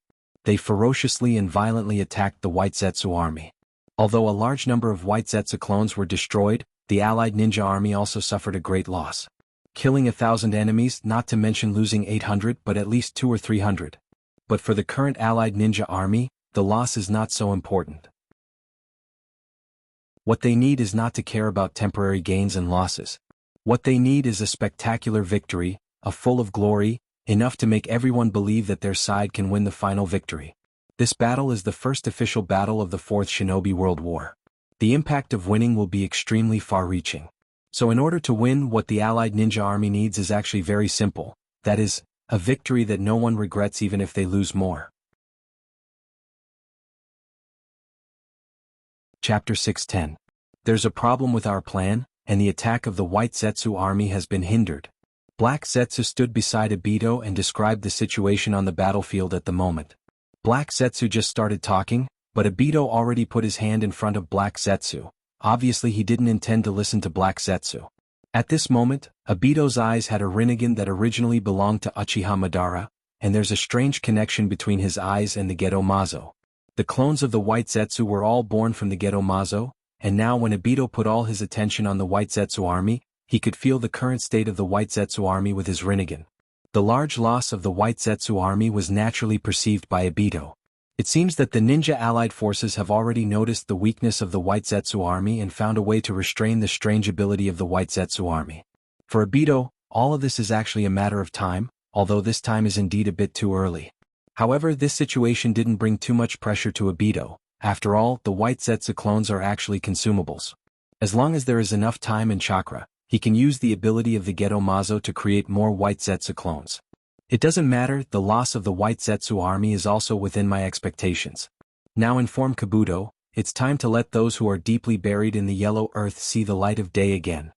They ferociously and violently attacked the White Zetsu army. Although a large number of White Zetsu clones were destroyed, the allied ninja army also suffered a great loss. Killing 1,000 enemies, not to mention losing 800 but at least 200 or 300. But for the current allied ninja army, the loss is not so important. What they need is not to care about temporary gains and losses. What they need is a spectacular victory, full of glory, enough to make everyone believe that their side can win the final victory. This battle is the first official battle of the Fourth Shinobi World War. The impact of winning will be extremely far-reaching. So in order to win, what the allied ninja army needs is actually very simple. That is, a victory that no one regrets even if they lose more. Chapter 610. There's a problem with our plan, and the attack of the White Zetsu army has been hindered. Black Zetsu stood beside Obito and described the situation on the battlefield at the moment. Black Zetsu just started talking, but Obito already put his hand in front of Black Zetsu. Obviously he didn't intend to listen to Black Zetsu. At this moment, Obito's eyes had a Rinnegan that originally belonged to Uchiha Madara, and there's a strange connection between his eyes and the Gedo Mazo. The clones of the White Zetsu were all born from the Gedo Mazo, and now when Obito put all his attention on the White Zetsu army, he could feel the current state of the White Zetsu army with his Rinnegan. The large loss of the White Zetsu army was naturally perceived by Obito. It seems that the ninja allied forces have already noticed the weakness of the White Zetsu army and found a way to restrain the strange ability of the White Zetsu army. For Obito, all of this is actually a matter of time, although this time is indeed a bit too early. However, this situation didn't bring too much pressure to Obito. After all, the White Zetsu clones are actually consumables. As long as there is enough time and chakra, he can use the ability of the Gedo Mazo to create more White Zetsu clones. It doesn't matter, the loss of the White Zetsu army is also within my expectations. Now inform Kabuto, it's time to let those who are deeply buried in the yellow earth see the light of day again.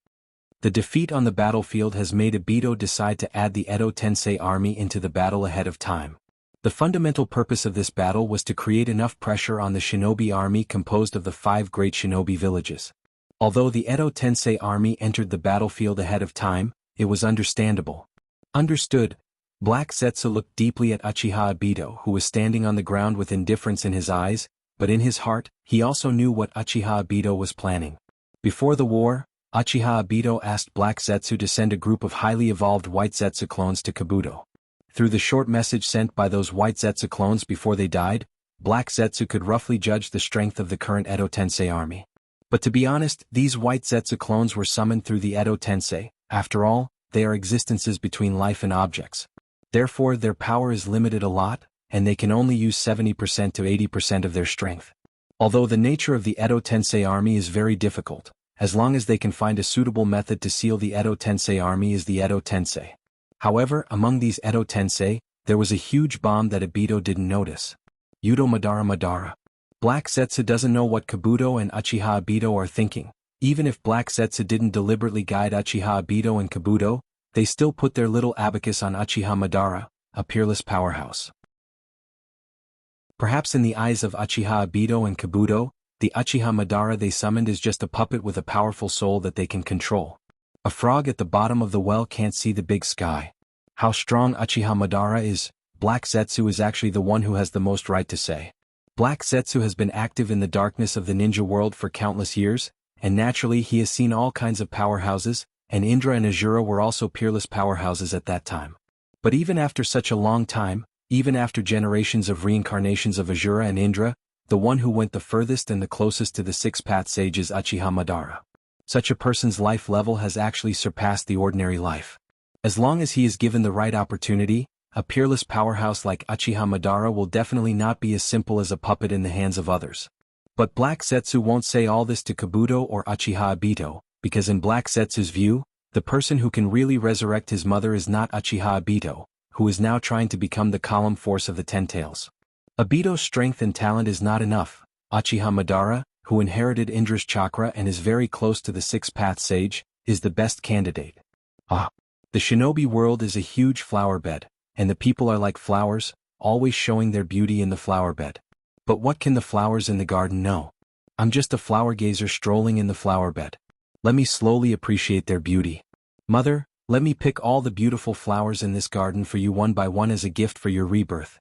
The defeat on the battlefield has made Obito decide to add the Edo Tensei army into the battle ahead of time. The fundamental purpose of this battle was to create enough pressure on the shinobi army composed of the 5 great shinobi villages. Although the Edo Tensei army entered the battlefield ahead of time, it was understandable. Understood. Black Zetsu looked deeply at Uchiha Obito, who was standing on the ground with indifference in his eyes, but in his heart, he also knew what Uchiha Obito was planning. Before the war, Uchiha Obito asked Black Zetsu to send a group of highly evolved White Zetsu clones to Kabuto. Through the short message sent by those White Zetsu clones before they died, Black Zetsu could roughly judge the strength of the current Edo Tensei army. But to be honest, these White Zetsu clones were summoned through the Edo Tensei. After all, they are existences between life and objects. Therefore their power is limited a lot, and they can only use 70% to 80% of their strength. Although the nature of the Edo Tensei army is very difficult, as long as they can find a suitable method to seal the Edo Tensei army is the Edo Tensei. However, among these Edo Tensei, there was a huge bomb that Obito didn't notice. Yudo Madara. Black Zetsu doesn't know what Kabuto and Uchiha Obito are thinking. Even if Black Zetsu didn't deliberately guide Uchiha Obito and Kabuto, they still put their little abacus on Uchiha Madara, a peerless powerhouse. Perhaps in the eyes of Uchiha Obito and Kabuto, the Uchiha Madara they summoned is just a puppet with a powerful soul that they can control. A frog at the bottom of the well can't see the big sky. How strong Uchiha Madara is, Black Zetsu is actually the one who has the most right to say. Black Zetsu has been active in the darkness of the ninja world for countless years, and naturally he has seen all kinds of powerhouses, and Indra and Asura were also peerless powerhouses at that time. But even after such a long time, even after generations of reincarnations of Asura and Indra, the one who went the furthest and the closest to the six-path sage is Uchiha Madara. Such a person's life level has actually surpassed the ordinary life. As long as he is given the right opportunity, a peerless powerhouse like Uchiha Madara will definitely not be as simple as a puppet in the hands of others. But Black Zetsu won't say all this to Kabuto or Uchiha Obito, because in Black Zetsu's view, the person who can really resurrect his mother is not Uchiha Obito, who is now trying to become the column force of the Ten Tails. Obito's strength and talent is not enough. Uchiha Madara, who inherited Indra's chakra and is very close to the six-path sage, is the best candidate. The shinobi world is a huge flower bed, and the people are like flowers, always showing their beauty in the flower bed. But what can the flowers in the garden know? I'm just a flower gazer strolling in the flower bed. Let me slowly appreciate their beauty. Mother, let me pick all the beautiful flowers in this garden for you one by one as a gift for your rebirth.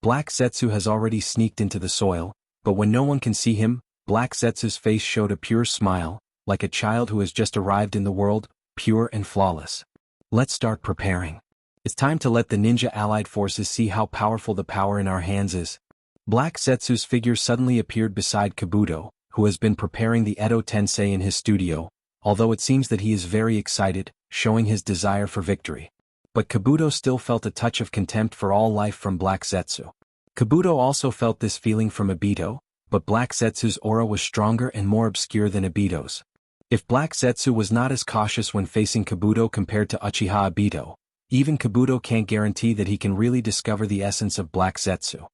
Black Zetsu has already sneaked into the soil, but when no one can see him, Black Zetsu's face showed a pure smile, like a child who has just arrived in the world, pure and flawless. Let's start preparing. It's time to let the ninja allied forces see how powerful the power in our hands is. Black Zetsu's figure suddenly appeared beside Kabuto, who has been preparing the Edo Tensei in his studio, although it seems that he is very excited, showing his desire for victory. But Kabuto still felt a touch of contempt for all life from Black Zetsu. Kabuto also felt this feeling from Obito, but Black Zetsu's aura was stronger and more obscure than Obito's. If Black Zetsu was not as cautious when facing Kabuto compared to Uchiha Obito, even Kabuto can't guarantee that he can really discover the essence of Black Zetsu.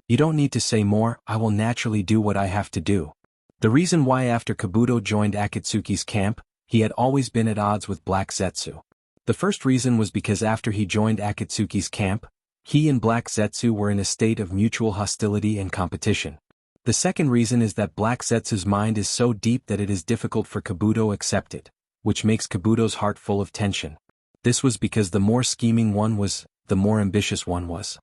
You don't need to say more, I will naturally do what I have to do. The reason why after Kabuto joined Akatsuki's camp, he had always been at odds with Black Zetsu. The first reason was because after he joined Akatsuki's camp, he and Black Zetsu were in a state of mutual hostility and competition. The second reason is that Black Zetsu's mind is so deep that it is difficult for Kabuto to accept it, which makes Kabuto's heart full of tension. This was because the more scheming one was, the more ambitious one was.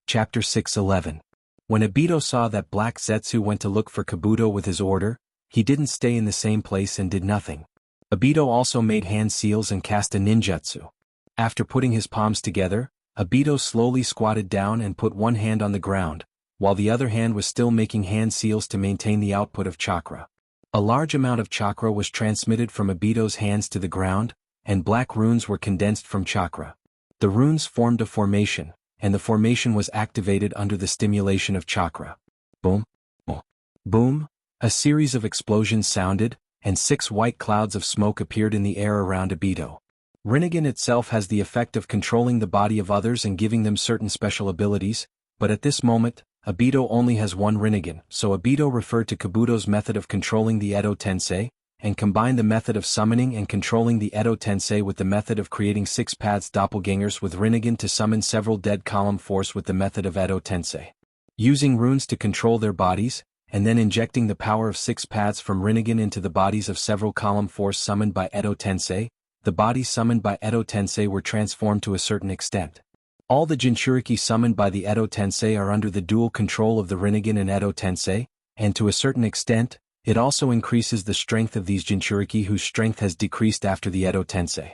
Chapter 6:11. When Obito saw that Black Zetsu went to look for Kabuto with his order, he didn't stay in the same place and did nothing. Obito also made hand seals and cast a ninjutsu. After putting his palms together, Obito slowly squatted down and put one hand on the ground, while the other hand was still making hand seals to maintain the output of chakra. A large amount of chakra was transmitted from Obito's hands to the ground, and black runes were condensed from chakra. The runes formed a formation, and the formation was activated under the stimulation of chakra. Boom, boom, boom, a series of explosions sounded, and 6 white clouds of smoke appeared in the air around Obito. Rinnegan itself has the effect of controlling the body of others and giving them certain special abilities, but at this moment, Obito only has one Rinnegan, so Obito referred to Kabuto's method of controlling the Edo Tensei, and combined the method of summoning and controlling the Edo Tensei with the method of creating 6 paths doppelgangers with Rinnegan to summon several dead column force with the method of Edo Tensei. Using runes to control their bodies, and then injecting the power of 6 paths from Rinnegan into the bodies of several column force summoned by Edo Tensei, the bodies summoned by Edo Tensei were transformed to a certain extent. All the Jinchuriki summoned by the Edo Tensei are under the dual control of the Rinnegan and Edo Tensei, and to a certain extent, it also increases the strength of these Jinchuriki whose strength has decreased after the Edo Tensei.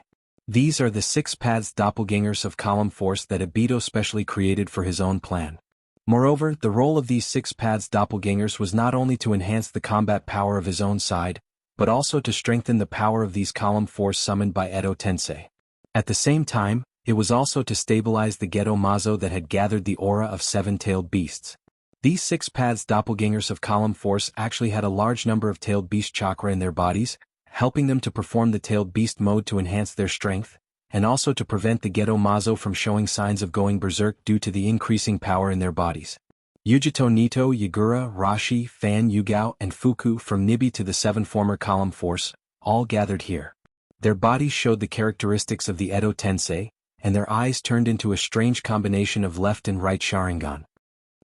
These are the 6 paths doppelgangers of column force that Obito specially created for his own plan. Moreover, the role of these 6 paths doppelgangers was not only to enhance the combat power of his own side, but also to strengthen the power of these column force summoned by Edo Tensei. At the same time, it was also to stabilize the Geto Mazo that had gathered the aura of 7-tailed beasts. These 6 paths doppelgangers of column force actually had a large number of tailed beast chakra in their bodies, helping them to perform the tailed beast mode to enhance their strength, and also to prevent the Geto Mazo from showing signs of going berserk due to the increasing power in their bodies. Yujito Nito, Yagura, Rashi, Fan Yugao and Fuku from Nibi to the 7 former column force, all gathered here. Their bodies showed the characteristics of the Edo Tensei, and their eyes turned into a strange combination of left and right Sharingan.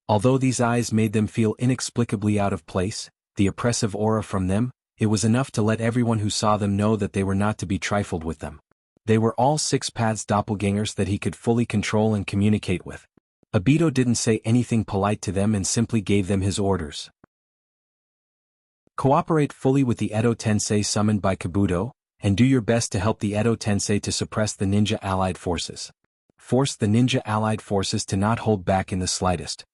Although these eyes made them feel inexplicably out of place, the oppressive aura from them, it was enough to let everyone who saw them know that they were not to be trifled with them. They were all 6 paths doppelgangers that he could fully control and communicate with. Obito didn't say anything polite to them and simply gave them his orders. Cooperate fully with the Edo Tensei summoned by Kabuto, and do your best to help the Edo Tensei to suppress the ninja allied forces. Force the ninja allied forces to not hold back in the slightest.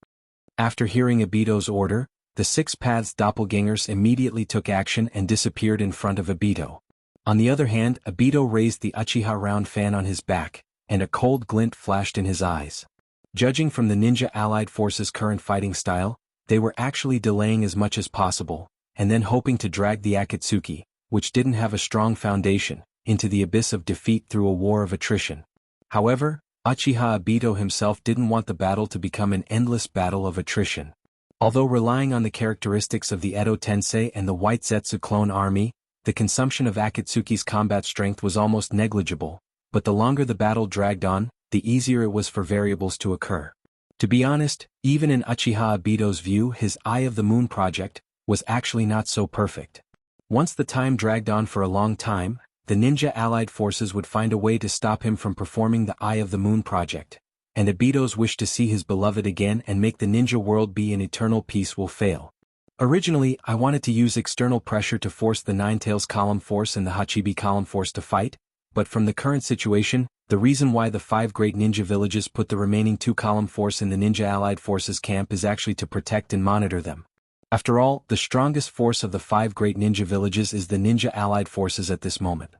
After hearing Obito's order, the Six Paths doppelgangers immediately took action and disappeared in front of Obito. On the other hand, Obito raised the Uchiha round fan on his back, and a cold glint flashed in his eyes. Judging from the ninja allied forces' current fighting style, they were actually delaying as much as possible, and then hoping to drag the Akatsuki, which didn't have a strong foundation, into the abyss of defeat through a war of attrition. However, Uchiha Obito himself didn't want the battle to become an endless battle of attrition. Although relying on the characteristics of the Edo Tensei and the White Zetsu clone army, the consumption of Akatsuki's combat strength was almost negligible, but the longer the battle dragged on, the easier it was for variables to occur. To be honest, even in Uchiha Obito's view, his Eye of the Moon project was actually not so perfect. Once the time dragged on for a long time, the ninja allied forces would find a way to stop him from performing the Eye of the Moon project, and Obito's wish to see his beloved again and make the ninja world be in eternal peace will fail. Originally, I wanted to use external pressure to force the Ninetales Column Force and the Hachibi Column Force to fight, but from the current situation, the reason why the 5 great ninja villages put the remaining 2 Column Force in the ninja allied forces camp is actually to protect and monitor them. After all, the strongest force of the 5 great ninja villages is the ninja allied forces at this moment.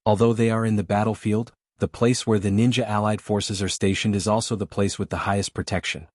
Although they are in the battlefield, the place where the ninja allied forces are stationed is also the place with the highest protection.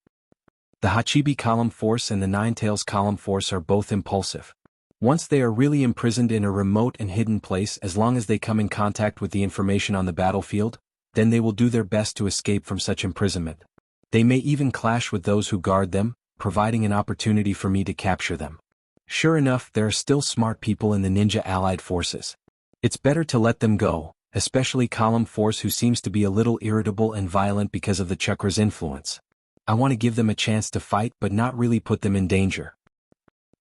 The Hachibi Column Force and the Ninetales Column Force are both impulsive. Once they are really imprisoned in a remote and hidden place, as long as they come in contact with the information on the battlefield, then they will do their best to escape from such imprisonment. They may even clash with those who guard them, providing an opportunity for me to capture them. Sure enough, there are still smart people in the ninja allied forces. It's better to let them go, especially Column Force, who seems to be a little irritable and violent because of the chakra's influence. I want to give them a chance to fight but not really put them in danger.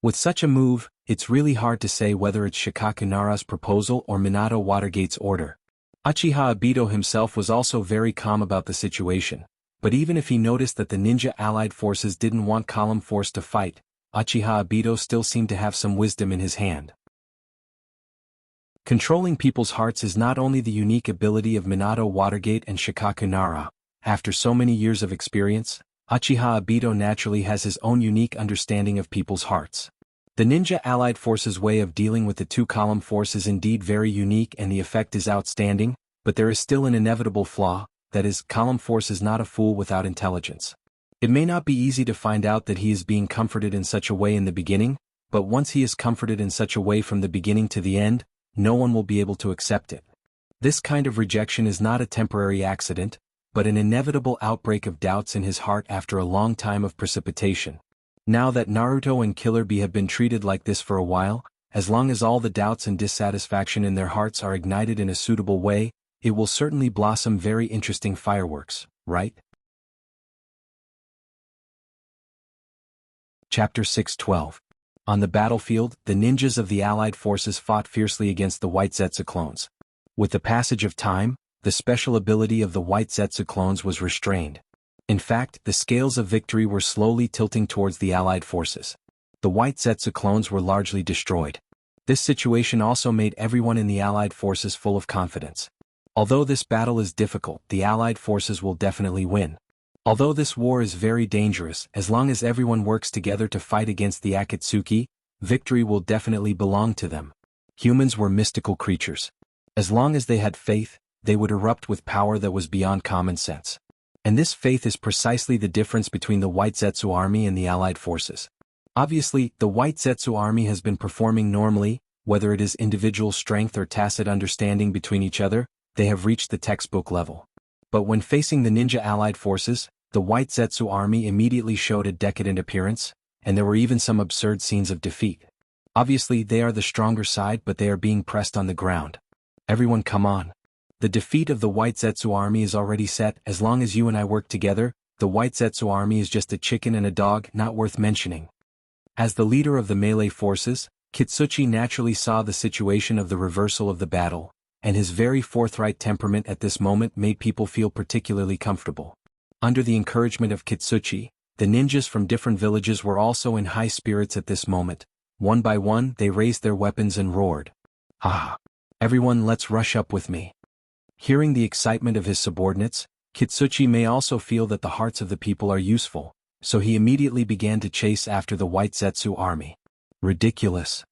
With such a move, it's really hard to say whether it's Shikaku Nara's proposal or Minato Watergate's order. Uchiha Obito himself was also very calm about the situation, but even if he noticed that the ninja allied forces didn't want Column Force to fight, Uchiha Obito still seemed to have some wisdom in his hand. Controlling people's hearts is not only the unique ability of Minato Watergate and Shikaku Nara. After so many years of experience, Uchiha Obito naturally has his own unique understanding of people's hearts. The ninja allied forces' way of dealing with the 2 Column Force is indeed very unique and the effect is outstanding, but there is still an inevitable flaw, that is, Column Force is not a fool without intelligence. It may not be easy to find out that he is being comforted in such a way in the beginning, but once he is comforted in such a way from the beginning to the end, no one will be able to accept it. This kind of rejection is not a temporary accident, but an inevitable outbreak of doubts in his heart after a long time of precipitation. Now that Naruto and Killer Bee have been treated like this for a while, as long as all the doubts and dissatisfaction in their hearts are ignited in a suitable way, it will certainly blossom very interesting fireworks, right? Chapter 6:12. On the battlefield, the ninjas of the allied forces fought fiercely against the White Zetsu clones. With the passage of time, the special ability of the White Zetsu clones was restrained. In fact, the scales of victory were slowly tilting towards the allied forces. The White Zetsu clones were largely destroyed. This situation also made everyone in the allied forces full of confidence. Although this battle is difficult, the allied forces will definitely win. Although this war is very dangerous, as long as everyone works together to fight against the Akatsuki, victory will definitely belong to them. Humans were mystical creatures. As long as they had faith, they would erupt with power that was beyond common sense. And this faith is precisely the difference between the White Zetsu army and the allied forces. Obviously, the White Zetsu army has been performing normally, whether it is individual strength or tacit understanding between each other, they have reached the textbook level. But when facing the ninja allied forces, the White Zetsu army immediately showed a decadent appearance, and there were even some absurd scenes of defeat. Obviously, they are the stronger side, but they are being pressed on the ground. Everyone come on. The defeat of the White Zetsu army is already set. As long as you and I work together, the White Zetsu army is just a chicken and a dog, not worth mentioning. As the leader of the melee forces, Kitsuchi naturally saw the situation of the reversal of the battle, and his very forthright temperament at this moment made people feel particularly comfortable. Under the encouragement of Kitsuchi, the ninjas from different villages were also in high spirits at this moment. One by one they raised their weapons and roared. "Ah! Everyone, let's rush up with me." Hearing the excitement of his subordinates, Kitsuchi may also feel that the hearts of the people are useful, so he immediately began to chase after the White Zetsu army. Ridiculous.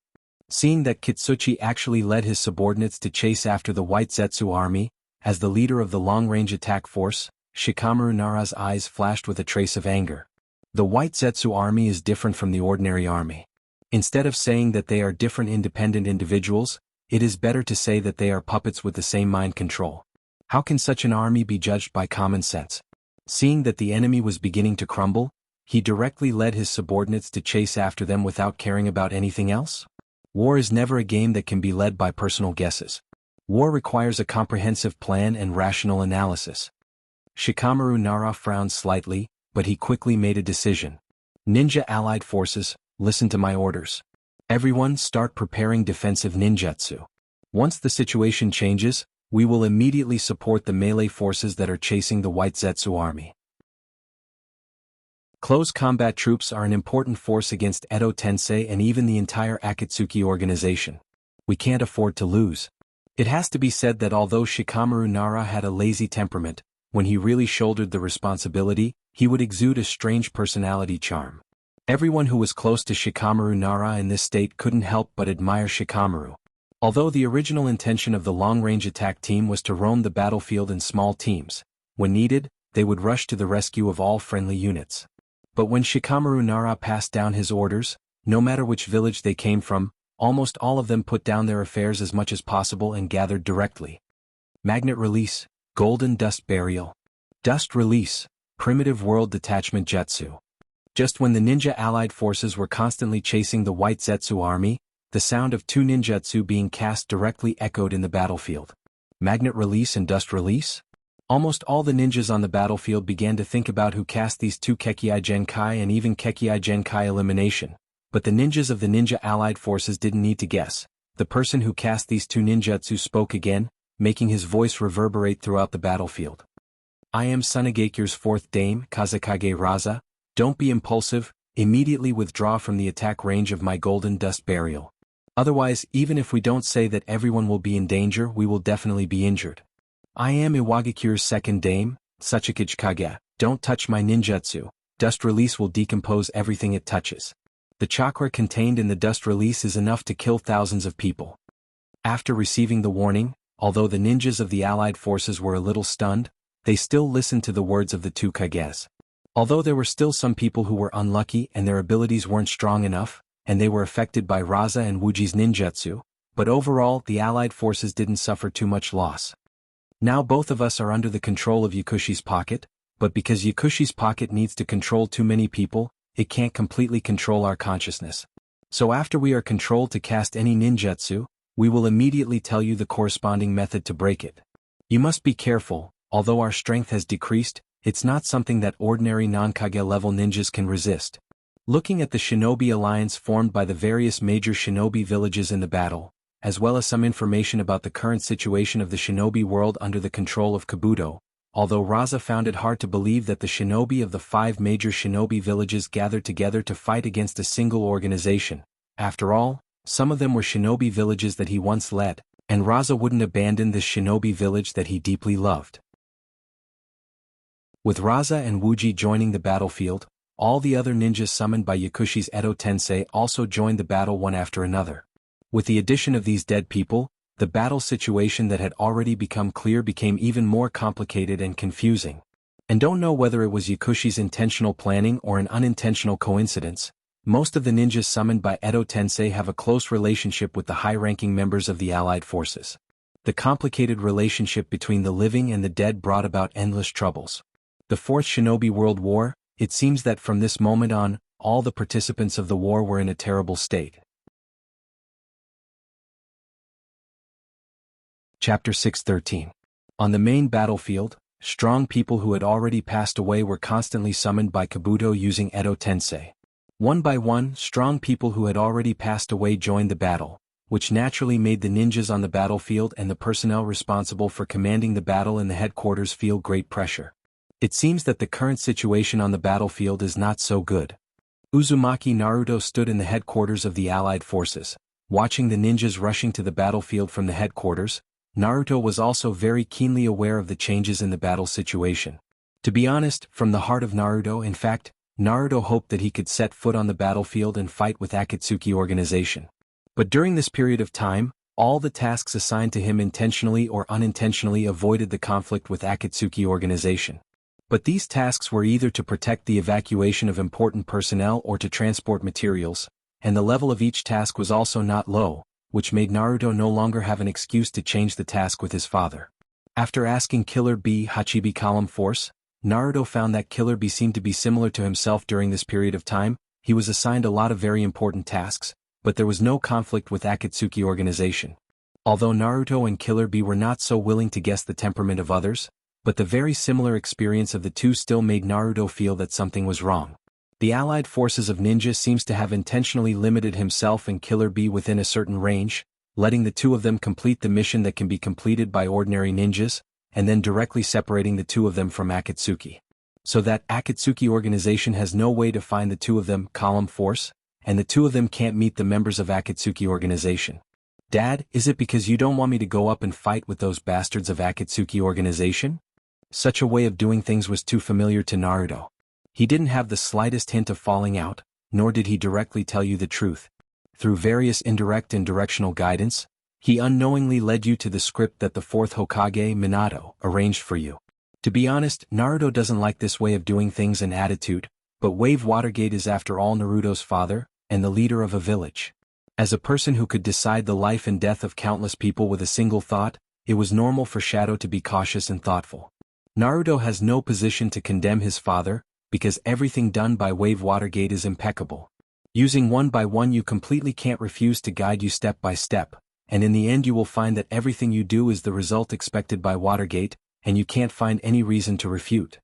Seeing that Kitsuchi actually led his subordinates to chase after the White Zetsu army, as the leader of the long-range attack force, Shikamaru Nara's eyes flashed with a trace of anger. The White Zetsu army is different from the ordinary army. Instead of saying that they are different independent individuals, it is better to say that they are puppets with the same mind control. How can such an army be judged by common sense? Seeing that the enemy was beginning to crumble, he directly led his subordinates to chase after them without caring about anything else. War is never a game that can be led by personal guesses. War requires a comprehensive plan and rational analysis. Shikamaru Nara frowned slightly, but he quickly made a decision. Ninja allied forces, listen to my orders. Everyone start preparing defensive ninjutsu. Once the situation changes, we will immediately support the melee forces that are chasing the White Zetsu army. Close combat troops are an important force against Edo Tensei and even the entire Akatsuki organization. We can't afford to lose. It has to be said that although Shikamaru Nara had a lazy temperament, when he really shouldered the responsibility, he would exude a strange personality charm. Everyone who was close to Shikamaru Nara in this state couldn't help but admire Shikamaru. Although the original intention of the long-range attack team was to roam the battlefield in small teams, when needed, they would rush to the rescue of all friendly units. But when Shikamaru Nara passed down his orders, no matter which village they came from, almost all of them put down their affairs as much as possible and gathered directly. Magnet release, golden dust burial. Dust release, primitive world detachment jutsu. Just when the ninja allied forces were constantly chasing the White Zetsu army, the sound of two ninjutsu being cast directly echoed in the battlefield. Magnet release and dust release? Almost all the ninjas on the battlefield began to think about who cast these two Kekkei Genkai and even Kekkei Genkai elimination, but the ninjas of the ninja allied forces didn't need to guess. The person who cast these two ninjutsu spoke again, making his voice reverberate throughout the battlefield. I am Tsunagekyu's fourth dame, Kazekage Raza. Don't be impulsive, immediately withdraw from the attack range of my golden dust burial. Otherwise, even if we don't say that everyone will be in danger, we will definitely be injured. I am Iwagikyu's second dame, Tsuchikage Kage. Don't touch my ninjutsu. Dust release will decompose everything it touches. The chakra contained in the dust release is enough to kill thousands of people. After receiving the warning, although the ninjas of the allied forces were a little stunned, they still listened to the words of the two Kages. Although there were still some people who were unlucky and their abilities weren't strong enough, and they were affected by Raza and Wuji's ninjutsu, but overall the allied forces didn't suffer too much loss. Now both of us are under the control of Yakushi's pocket, but because Yakushi's pocket needs to control too many people, it can't completely control our consciousness. So after we are controlled to cast any ninjutsu, we will immediately tell you the corresponding method to break it. You must be careful, although our strength has decreased, it's not something that ordinary non-Kage level ninjas can resist. Looking at the shinobi alliance formed by the various major shinobi villages in the battle, as well as some information about the current situation of the shinobi world under the control of Kabuto, although Raza found it hard to believe that the shinobi of the 5 major shinobi villages gathered together to fight against a single organization. After all, some of them were shinobi villages that he once led, and Raza wouldn't abandon this shinobi village that he deeply loved. With Raza and Wuji joining the battlefield, all the other ninjas summoned by Yakushi's Edo Tensei also joined the battle one after another. With the addition of these dead people, the battle situation that had already become clear became even more complicated and confusing. And don't know whether it was Yakushi's intentional planning or an unintentional coincidence, most of the ninjas summoned by Edo Tensei have a close relationship with the high-ranking members of the allied forces. The complicated relationship between the living and the dead brought about endless troubles. The Fourth Shinobi World War, it seems that from this moment on, all the participants of the war were in a terrible state. Chapter 613. On the main battlefield, strong people who had already passed away were constantly summoned by Kabuto using Edo Tensei. One by one, strong people who had already passed away joined the battle, which naturally made the ninjas on the battlefield and the personnel responsible for commanding the battle in the headquarters feel great pressure. It seems that the current situation on the battlefield is not so good. Uzumaki Naruto stood in the headquarters of the Allied forces. Watching the ninjas rushing to the battlefield from the headquarters, Naruto was also very keenly aware of the changes in the battle situation. To be honest, from the heart of Naruto, in fact, Naruto hoped that he could set foot on the battlefield and fight with Akatsuki organization. But during this period of time, all the tasks assigned to him intentionally or unintentionally avoided the conflict with Akatsuki organization. But these tasks were either to protect the evacuation of important personnel or to transport materials, and the level of each task was also not low, which made Naruto no longer have an excuse to change the task with his father. After asking Killer Bee Hachibi Column Force, Naruto found that Killer Bee seemed to be similar to himself during this period of time. He was assigned a lot of very important tasks, but there was no conflict with Akatsuki organization. Although Naruto and Killer Bee were not so willing to guess the temperament of others, but the very similar experience of the two still made Naruto feel that something was wrong. The allied forces of ninja seems to have intentionally limited himself and Killer Bee within a certain range, letting the two of them complete the mission that can be completed by ordinary ninjas, and then directly separating the two of them from Akatsuki. So that Akatsuki organization has no way to find the two of them, Column Force, and the two of them can't meet the members of Akatsuki organization. Dad, is it because you don't want me to go up and fight with those bastards of Akatsuki organization? Such a way of doing things was too familiar to Naruto. He didn't have the slightest hint of falling out, nor did he directly tell you the truth. Through various indirect and directional guidance, he unknowingly led you to the script that the fourth Hokage, Minato, arranged for you. To be honest, Naruto doesn't like this way of doing things and attitude, but Wave Watergate is after all Naruto's father, and the leader of a village. As a person who could decide the life and death of countless people with a single thought, it was normal for Shadow to be cautious and thoughtful. Naruto has no position to condemn his father, because everything done by Wave Watergate is impeccable. Using one by one, you completely can't refuse to guide you step by step, and in the end you will find that everything you do is the result expected by Watergate, and you can't find any reason to refute.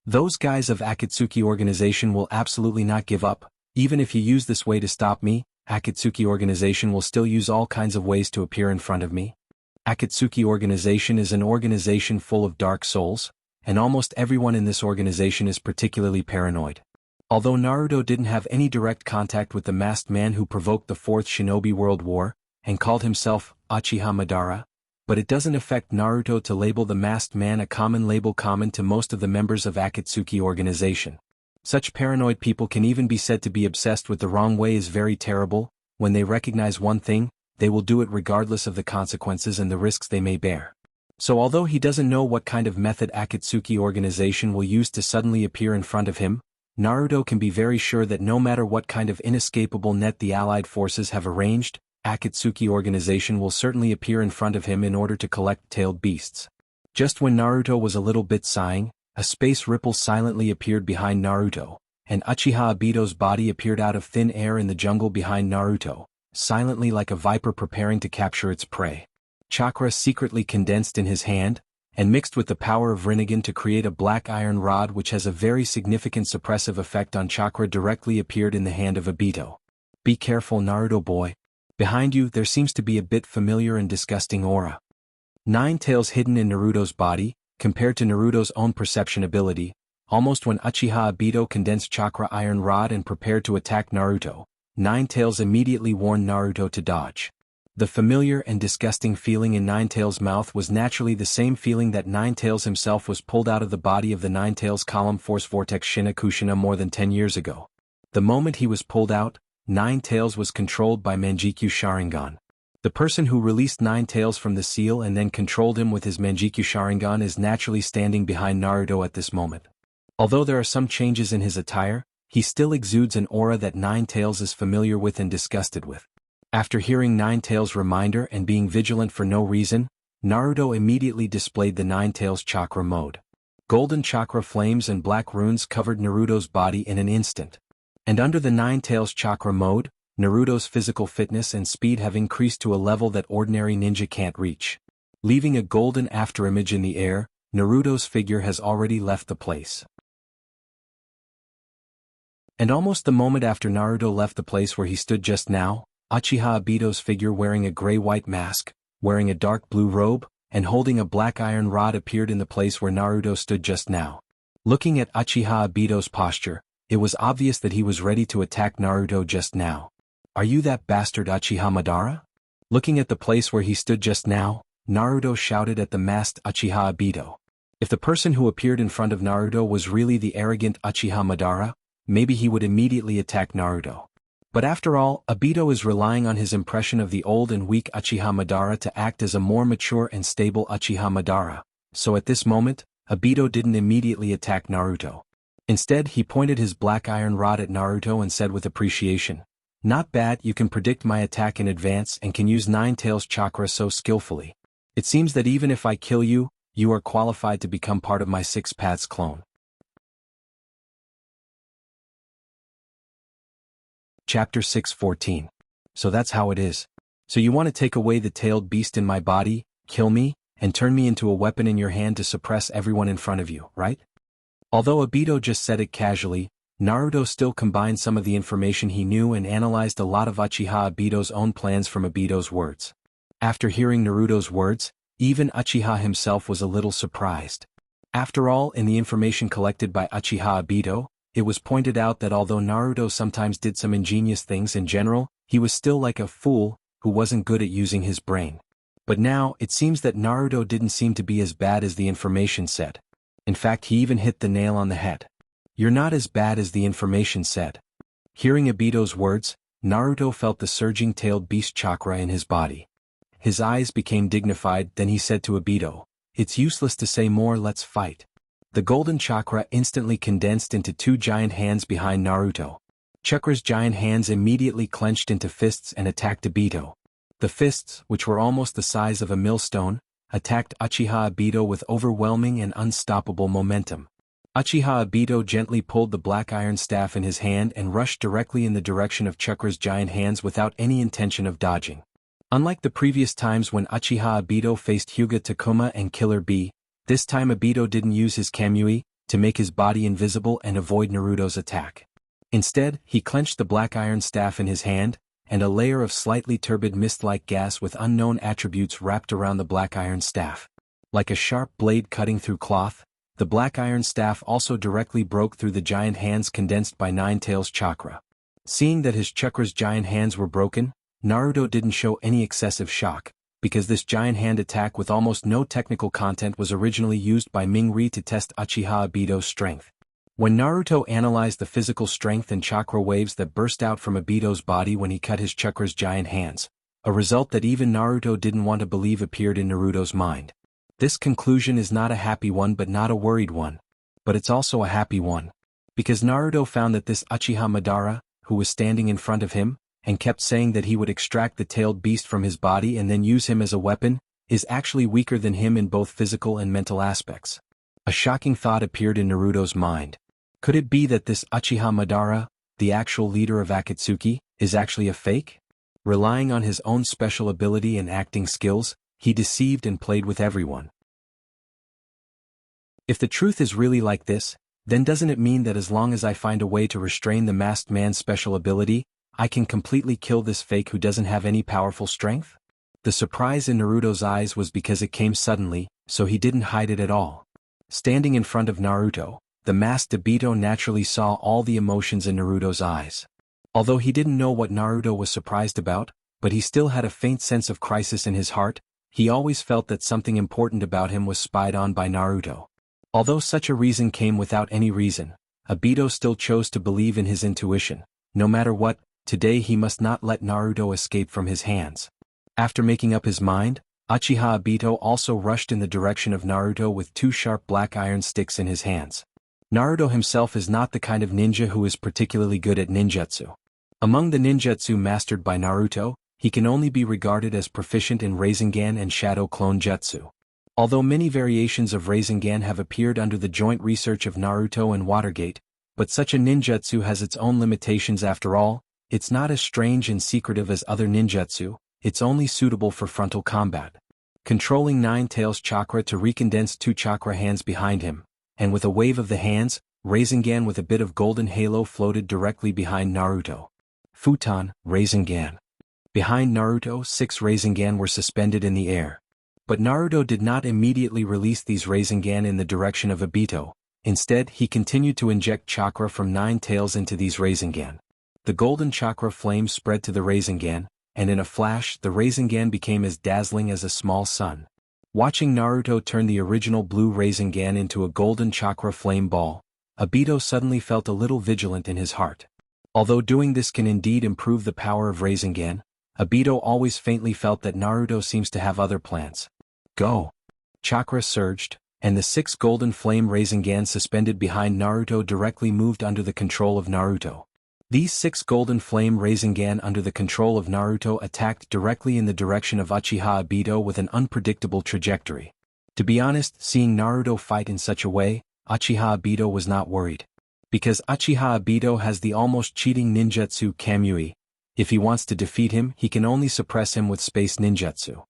Those guys of Akatsuki organization will absolutely not give up. Even if you use this way to stop me, Akatsuki organization will still use all kinds of ways to appear in front of me. Akatsuki organization is an organization full of dark souls, and almost everyone in this organization is particularly paranoid. Although Naruto didn't have any direct contact with the masked man who provoked the Fourth Shinobi World War, and called himself Uchiha Madara, but it doesn't affect Naruto to label the masked man a common label common to most of the members of Akatsuki organization. Such paranoid people can even be said to be obsessed with the wrong way is very terrible. When they recognize one thing, they will do it regardless of the consequences and the risks they may bear. So although he doesn't know what kind of method Akatsuki organization will use to suddenly appear in front of him, Naruto can be very sure that no matter what kind of inescapable net the allied forces have arranged, Akatsuki organization will certainly appear in front of him in order to collect tailed beasts. Just when Naruto was a little bit sighing, a space ripple silently appeared behind Naruto, and Uchiha Obito's body appeared out of thin air in the jungle behind Naruto, silently like a viper preparing to capture its prey. Chakra secretly condensed in his hand, and mixed with the power of Rinnegan to create a black iron rod which has a very significant suppressive effect on chakra directly appeared in the hand of Obito. Be careful, Naruto boy. Behind you there seems to be a bit familiar and disgusting aura. 9 tails hidden in Naruto's body, compared to Naruto's own perception ability, almost when Uchiha Obito condensed chakra iron rod and prepared to attack Naruto, 9 tails immediately warned Naruto to dodge. The familiar and disgusting feeling in Nine Tails' mouth was naturally the same feeling that Nine Tails himself was pulled out of the body of the Nine Tails Column Force Vortex Shinakushina more than 10 years ago. The moment he was pulled out, Nine Tails was controlled by Manjikyu Sharingan. The person who released Nine Tails from the seal and then controlled him with his Manjikyu Sharingan is naturally standing behind Naruto at this moment. Although there are some changes in his attire, he still exudes an aura that Nine Tails is familiar with and disgusted with. After hearing Nine Tails' reminder and being vigilant for no reason, Naruto immediately displayed the Nine Tails chakra mode. Golden chakra flames and black runes covered Naruto's body in an instant. And under the Nine Tails chakra mode, Naruto's physical fitness and speed have increased to a level that ordinary ninja can't reach. Leaving a golden afterimage in the air, Naruto's figure has already left the place. And almost the moment after Naruto left the place where he stood just now, Uchiha Obito's figure wearing a gray-white mask, wearing a dark blue robe, and holding a black iron rod appeared in the place where Naruto stood just now. Looking at Uchiha Obito's posture, it was obvious that he was ready to attack Naruto just now. "Are you that bastard Uchiha Madara?" Looking at the place where he stood just now, Naruto shouted at the masked Uchiha Obito. If the person who appeared in front of Naruto was really the arrogant Uchiha Madara, maybe he would immediately attack Naruto. But after all, Obito is relying on his impression of the old and weak Uchiha Madara to act as a more mature and stable Uchiha Madara, so at this moment, Obito didn't immediately attack Naruto. Instead, he pointed his black iron rod at Naruto and said with appreciation, "Not bad, you can predict my attack in advance and can use Nine Tails chakra so skillfully. It seems that even if I kill you, you are qualified to become part of my Six Paths clone." Chapter 6:14. So that's how it is. So you want to take away the tailed beast in my body, kill me, and turn me into a weapon in your hand to suppress everyone in front of you, right? Although Obito just said it casually, Naruto still combined some of the information he knew and analyzed a lot of Uchiha Obito's own plans from Obito's words. After hearing Naruto's words, even Uchiha himself was a little surprised. After all, in the information collected by Uchiha Obito, it was pointed out that although Naruto sometimes did some ingenious things in general, he was still like a fool, who wasn't good at using his brain. But now, it seems that Naruto didn't seem to be as bad as the information said. In fact, he even hit the nail on the head. "You're not as bad as the information said." Hearing Obito's words, Naruto felt the surging tailed beast chakra in his body. His eyes became dignified, then he said to Obito, "It's useless to say more, let's fight." The golden chakra instantly condensed into two giant hands behind Naruto. Chakra's giant hands immediately clenched into fists and attacked Obito. The fists, which were almost the size of a millstone, attacked Uchiha Obito with overwhelming and unstoppable momentum. Uchiha Obito gently pulled the black iron staff in his hand and rushed directly in the direction of Chakra's giant hands without any intention of dodging. Unlike the previous times when Uchiha Obito faced Hyuga Takuma and Killer Bee, this time Obito didn't use his Kamui to make his body invisible and avoid Naruto's attack. Instead, he clenched the black iron staff in his hand, and a layer of slightly turbid mist-like gas with unknown attributes wrapped around the black iron staff. Like a sharp blade cutting through cloth, the black iron staff also directly broke through the giant hands condensed by Nine Tails chakra. Seeing that his chakra's giant hands were broken, Naruto didn't show any excessive shock, because this giant hand attack with almost no technical content was originally used by Ming-Ri to test Uchiha Obito's strength. When Naruto analyzed the physical strength and chakra waves that burst out from Obito's body when he cut his chakra's giant hands, a result that even Naruto didn't want to believe appeared in Naruto's mind. This conclusion is not a happy one but not a worried one. But it's also a happy one. Because Naruto found that this Uchiha Madara, who was standing in front of him, and kept saying that he would extract the tailed beast from his body and then use him as a weapon, is actually weaker than him in both physical and mental aspects. A shocking thought appeared in Naruto's mind. Could it be that this Uchiha Madara, the actual leader of Akatsuki, is actually a fake? Relying on his own special ability and acting skills, he deceived and played with everyone. If the truth is really like this, then doesn't it mean that as long as I find a way to restrain the masked man's special ability, I can completely kill this fake who doesn't have any powerful strength? The surprise in Naruto's eyes was because it came suddenly, so he didn't hide it at all. Standing in front of Naruto, the masked Obito naturally saw all the emotions in Naruto's eyes. Although he didn't know what Naruto was surprised about, but he still had a faint sense of crisis in his heart. He always felt that something important about him was spied on by Naruto. Although such a reason came without any reason, Obito still chose to believe in his intuition. No matter what, today he must not let Naruto escape from his hands. After making up his mind, Uchiha Obito also rushed in the direction of Naruto with two sharp black iron sticks in his hands. Naruto himself is not the kind of ninja who is particularly good at ninjutsu. Among the ninjutsu mastered by Naruto, he can only be regarded as proficient in Rasengan and Shadow Clone Jutsu. Although many variations of Rasengan have appeared under the joint research of Naruto and Watergate, but such a ninjutsu has its own limitations after all. It's not as strange and secretive as other ninjutsu, it's only suitable for frontal combat. Controlling Nine Tails chakra to recondense two chakra hands behind him, and with a wave of the hands, Rasengan with a bit of golden halo floated directly behind Naruto. Futon, Rasengan. Behind Naruto, 6 Rasengan were suspended in the air. But Naruto did not immediately release these Rasengan in the direction of Obito. Instead, he continued to inject chakra from 9 tails into these Rasengan. The golden chakra flame spread to the Rasengan, and in a flash the Rasengan became as dazzling as a small sun. Watching Naruto turn the original blue Rasengan into a golden chakra flame ball, Obito suddenly felt a little vigilant in his heart. Although doing this can indeed improve the power of Rasengan, Obito always faintly felt that Naruto seems to have other plans. Go! Chakra surged, and the 6 golden flame Rasengan suspended behind Naruto directly moved under the control of Naruto. These 6 golden flame Rasengan under the control of Naruto attacked directly in the direction of Uchiha Obito with an unpredictable trajectory. To be honest, seeing Naruto fight in such a way, Uchiha Obito was not worried. Because Uchiha Obito has the almost cheating ninjutsu Kamui. If he wants to defeat him, he can only suppress him with space ninjutsu.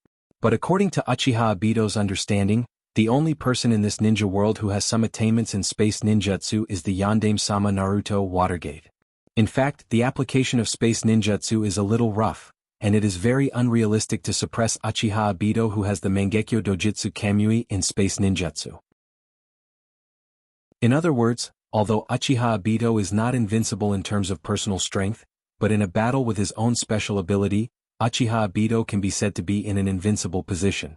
But according to Uchiha Obito's understanding, the only person in this ninja world who has some attainments in space ninjutsu is the Yandame-sama Naruto Watergate. In fact, the application of space ninjutsu is a little rough, and it is very unrealistic to suppress Uchiha Obito who has the Mangekyo Dojutsu Kamui in space ninjutsu. In other words, although Uchiha Obito is not invincible in terms of personal strength, but in a battle with his own special ability, Uchiha Obito can be said to be in an invincible position.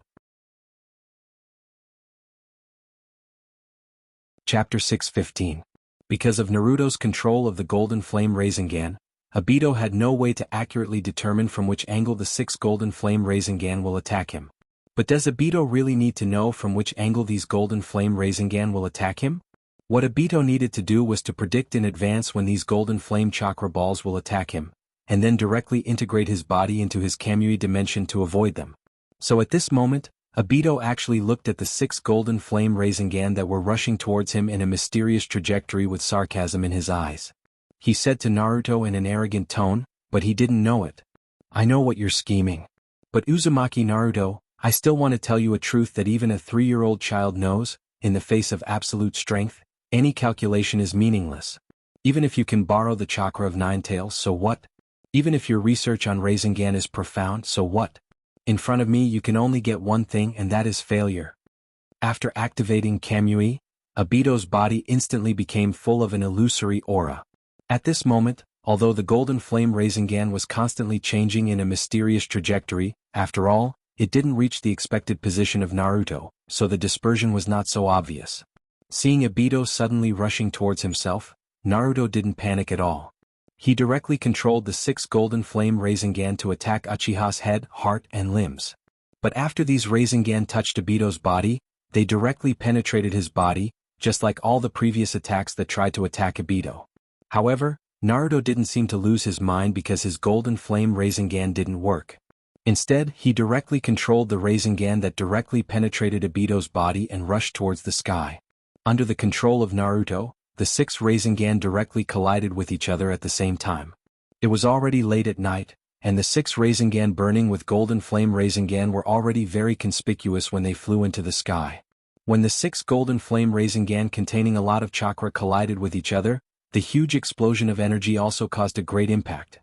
Chapter 6:15. Because of Naruto's control of the golden flame Rasengan, Obito had no way to accurately determine from which angle the 6 golden flame Rasengan will attack him. But does Obito really need to know from which angle these golden flame Rasengan will attack him? What Obito needed to do was to predict in advance when these golden flame chakra balls will attack him, and then directly integrate his body into his Kamui dimension to avoid them. So at this moment, Obito actually looked at the 6 golden flame Rasengan that were rushing towards him in a mysterious trajectory with sarcasm in his eyes. He said to Naruto in an arrogant tone, but he didn't know it. I know what you're scheming. But Uzumaki Naruto, I still want to tell you a truth that even a 3-year-old child knows, in the face of absolute strength, any calculation is meaningless. Even if you can borrow the chakra of 9 tails, so what? Even if your research on Rasengan is profound, so what? In front of me you can only get one thing, and that is failure. After activating Kamui, Obito's body instantly became full of an illusory aura. At this moment, although the golden flame Rasengan was constantly changing in a mysterious trajectory, after all, it didn't reach the expected position of Naruto, so the dispersion was not so obvious. Seeing Obito suddenly rushing towards himself, Naruto didn't panic at all. He directly controlled the 6 golden flame Rasengan to attack Uchiha's head, heart, and limbs. But after these Rasengan touched Obito's body, they directly penetrated his body, just like all the previous attacks that tried to attack Obito. However, Naruto didn't seem to lose his mind because his golden flame Rasengan didn't work. Instead, he directly controlled the Rasengan that directly penetrated Obito's body and rushed towards the sky. Under the control of Naruto, the 6 Rasengan directly collided with each other at the same time. It was already late at night, and the 6 Rasengan burning with golden flame Rasengan were already very conspicuous when they flew into the sky. When the 6 golden flame Rasengan containing a lot of chakra collided with each other, the huge explosion of energy also caused a great impact.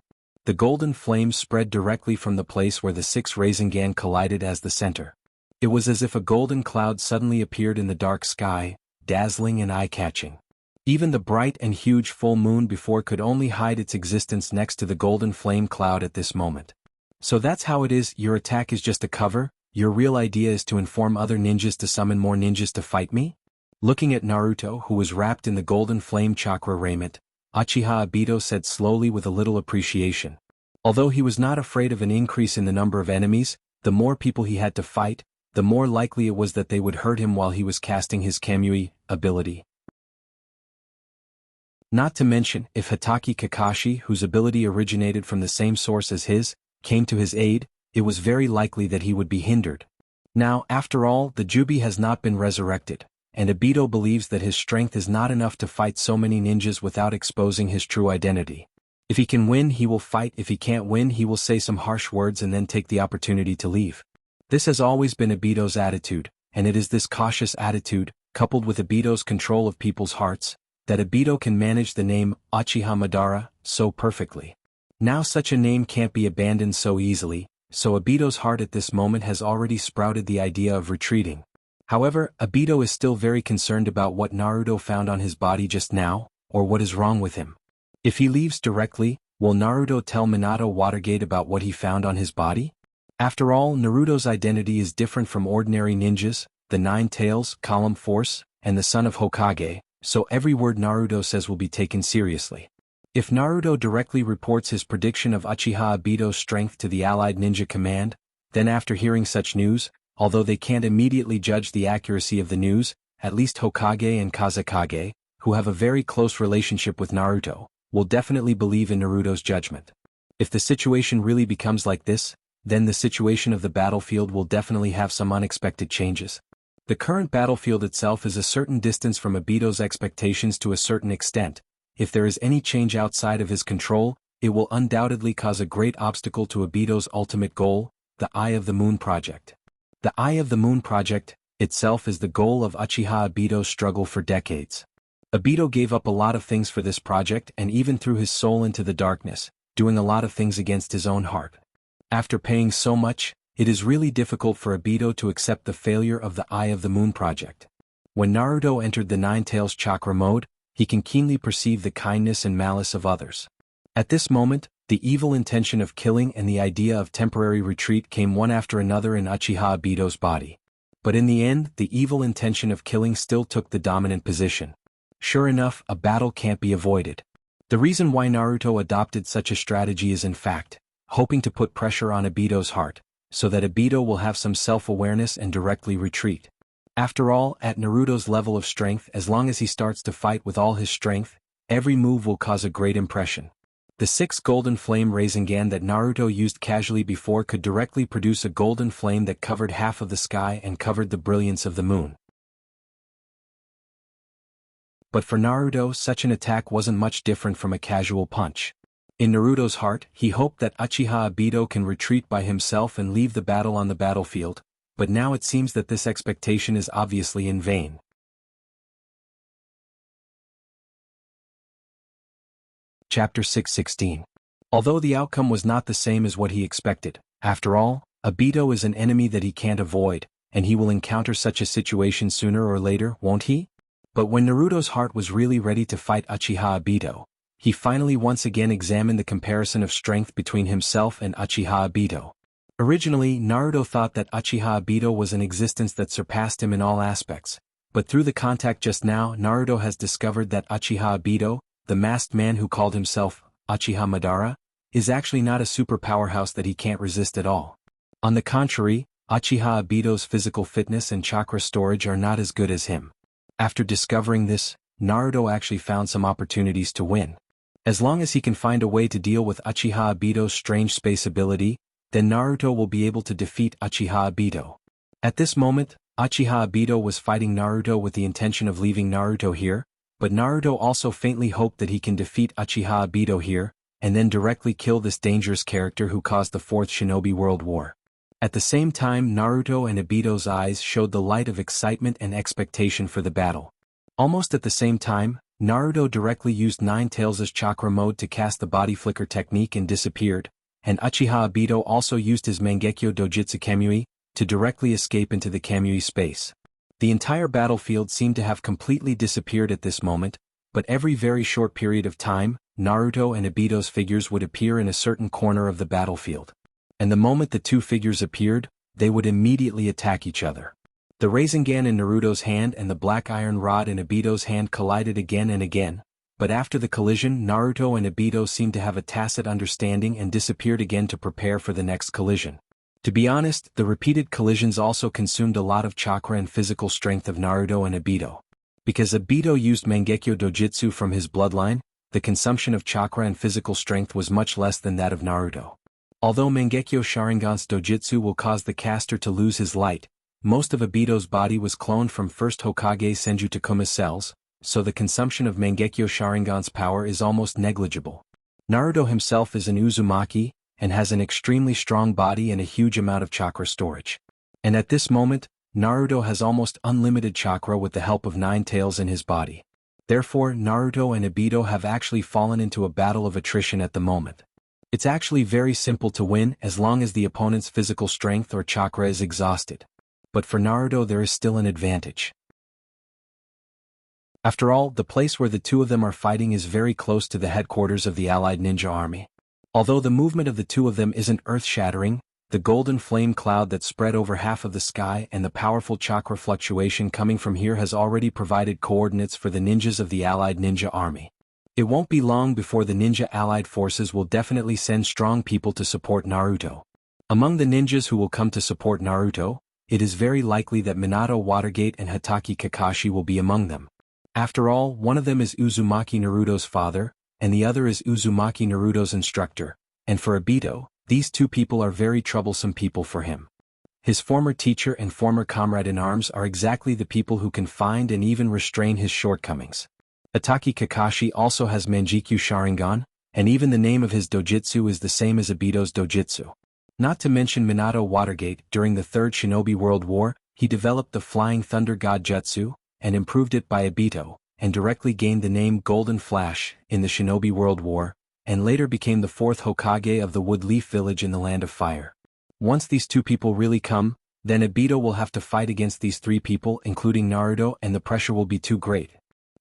The golden flames spread directly from the place where the 6 Rasengan collided as the center. It was as if a golden cloud suddenly appeared in the dark sky, dazzling and eye-catching. Even the bright and huge full moon before could only hide its existence next to the golden flame cloud at this moment. So that's how it is, your attack is just a cover, your real idea is to inform other ninjas to summon more ninjas to fight me? Looking at Naruto who was wrapped in the golden flame chakra raiment, Uchiha Obito said slowly with a little appreciation. Although he was not afraid of an increase in the number of enemies, the more people he had to fight, the more likely it was that they would hurt him while he was casting his Kamui ability. Not to mention, if Hatake Kakashi, whose ability originated from the same source as his, came to his aid, it was very likely that he would be hindered. Now, after all, the Jubi has not been resurrected, and Obito believes that his strength is not enough to fight so many ninjas without exposing his true identity. If he can win, he will fight. If he can't win, he will say some harsh words and then take the opportunity to leave. This has always been Obito's attitude, and it is this cautious attitude, coupled with Obito's control of people's hearts, that Obito can manage the name Uchiha Madara so perfectly. Now such a name can't be abandoned so easily, so Obito's heart at this moment has already sprouted the idea of retreating. However, Obito is still very concerned about what Naruto found on his body just now, or what is wrong with him. If he leaves directly, will Naruto tell Minato Watergate about what he found on his body? After all, Naruto's identity is different from ordinary ninjas, the Nine Tails, Column Force, and the son of Hokage, so every word Naruto says will be taken seriously. If Naruto directly reports his prediction of Uchiha Obito's strength to the Allied Ninja Command, then after hearing such news, although they can't immediately judge the accuracy of the news, at least Hokage and Kazekage, who have a very close relationship with Naruto, will definitely believe in Naruto's judgment. If the situation really becomes like this, then the situation of the battlefield will definitely have some unexpected changes. The current battlefield itself is a certain distance from Obito's expectations to a certain extent. If there is any change outside of his control, it will undoubtedly cause a great obstacle to Obito's ultimate goal, the Eye of the Moon Project. The Eye of the Moon Project itself is the goal of Uchiha Obito's struggle for decades. Obito gave up a lot of things for this project and even threw his soul into the darkness, doing a lot of things against his own heart. After paying so much, it is really difficult for Obito to accept the failure of the Eye of the Moon Project. When Naruto entered the Nine Tails chakra mode, he can keenly perceive the kindness and malice of others. At this moment, the evil intention of killing and the idea of temporary retreat came one after another in Uchiha Obito's body. But in the end, the evil intention of killing still took the dominant position. Sure enough, a battle can't be avoided. The reason why Naruto adopted such a strategy is in fact, hoping to put pressure on Obito's heart, so that Obito will have some self-awareness and directly retreat. After all, at Naruto's level of strength, as long as he starts to fight with all his strength, every move will cause a great impression. The 6 golden flame Rasengan that Naruto used casually before could directly produce a golden flame that covered half of the sky and covered the brilliance of the moon. But for Naruto, such an attack wasn't much different from a casual punch. In Naruto's heart, he hoped that Uchiha Obito can retreat by himself and leave the battle on the battlefield, but now it seems that this expectation is obviously in vain. Chapter 616. Although the outcome was not the same as what he expected, after all, Obito is an enemy that he can't avoid, and he will encounter such a situation sooner or later, won't he? But when Naruto's heart was really ready to fight Uchiha Obito, he finally once again examined the comparison of strength between himself and Uchiha Obito. Originally, Naruto thought that Uchiha Obito was an existence that surpassed him in all aspects, but through the contact just now, Naruto has discovered that Uchiha Obito, the masked man who called himself Uchiha Madara, is actually not a super powerhouse that he can't resist at all. On the contrary, Uchiha Obito's physical fitness and chakra storage are not as good as him. After discovering this, Naruto actually found some opportunities to win. As long as he can find a way to deal with Uchiha Obito's strange space ability, then Naruto will be able to defeat Uchiha Obito. At this moment, Uchiha Obito was fighting Naruto with the intention of leaving Naruto here, but Naruto also faintly hoped that he can defeat Uchiha Obito here, and then directly kill this dangerous character who caused the Fourth Shinobi World War. At the same time, Naruto and Obito's eyes showed the light of excitement and expectation for the battle. Almost at the same time, Naruto directly used Nine Tails' chakra mode to cast the body flicker technique and disappeared, and Uchiha Obito also used his Mangekyo Dojutsu Kamui to directly escape into the Kamui space. The entire battlefield seemed to have completely disappeared at this moment, but every very short period of time, Naruto and Obito's figures would appear in a certain corner of the battlefield. And the moment the two figures appeared, they would immediately attack each other. The Rasengan in Naruto's hand and the black iron rod in Obito's hand collided again and again, but after the collision, Naruto and Obito seemed to have a tacit understanding and disappeared again to prepare for the next collision. To be honest, the repeated collisions also consumed a lot of chakra and physical strength of Naruto and Obito. Because Obito used Mangekyo Dojutsu from his bloodline, the consumption of chakra and physical strength was much less than that of Naruto. Although Mangekyo Sharingan's Dojutsu will cause the caster to lose his light, most of Obito's body was cloned from first Hokage Senju Takuma's cells, so the consumption of Mangekyo Sharingan's power is almost negligible. Naruto himself is an Uzumaki, and has an extremely strong body and a huge amount of chakra storage. And at this moment, Naruto has almost unlimited chakra with the help of Nine Tails in his body. Therefore, Naruto and Obito have actually fallen into a battle of attrition at the moment. It's actually very simple to win as long as the opponent's physical strength or chakra is exhausted. But for Naruto there is still an advantage. After all, the place where the two of them are fighting is very close to the headquarters of the Allied Ninja Army. Although the movement of the two of them isn't earth-shattering, the golden flame cloud that spread over half of the sky and the powerful chakra fluctuation coming from here has already provided coordinates for the ninjas of the Allied Ninja Army. It won't be long before the ninja allied forces will definitely send strong people to support Naruto. Among the ninjas who will come to support Naruto, it is very likely that Minato Watergate and Hatake Kakashi will be among them. After all, one of them is Uzumaki Naruto's father, and the other is Uzumaki Naruto's instructor, and for Obito, these two people are very troublesome people for him. His former teacher and former comrade in arms are exactly the people who can find and even restrain his shortcomings. Hatake Kakashi also has Manjikyu Sharingan, and even the name of his dojutsu is the same as Obito's dojutsu. Not to mention Minato Watergate, during the Third Shinobi World War, he developed the Flying Thunder God Jutsu, and improved it by Obito, and directly gained the name Golden Flash in the Shinobi World War, and later became the fourth Hokage of the Wood Leaf Village in the Land of Fire. Once these two people really come, then Obito will have to fight against these three people including Naruto, and the pressure will be too great.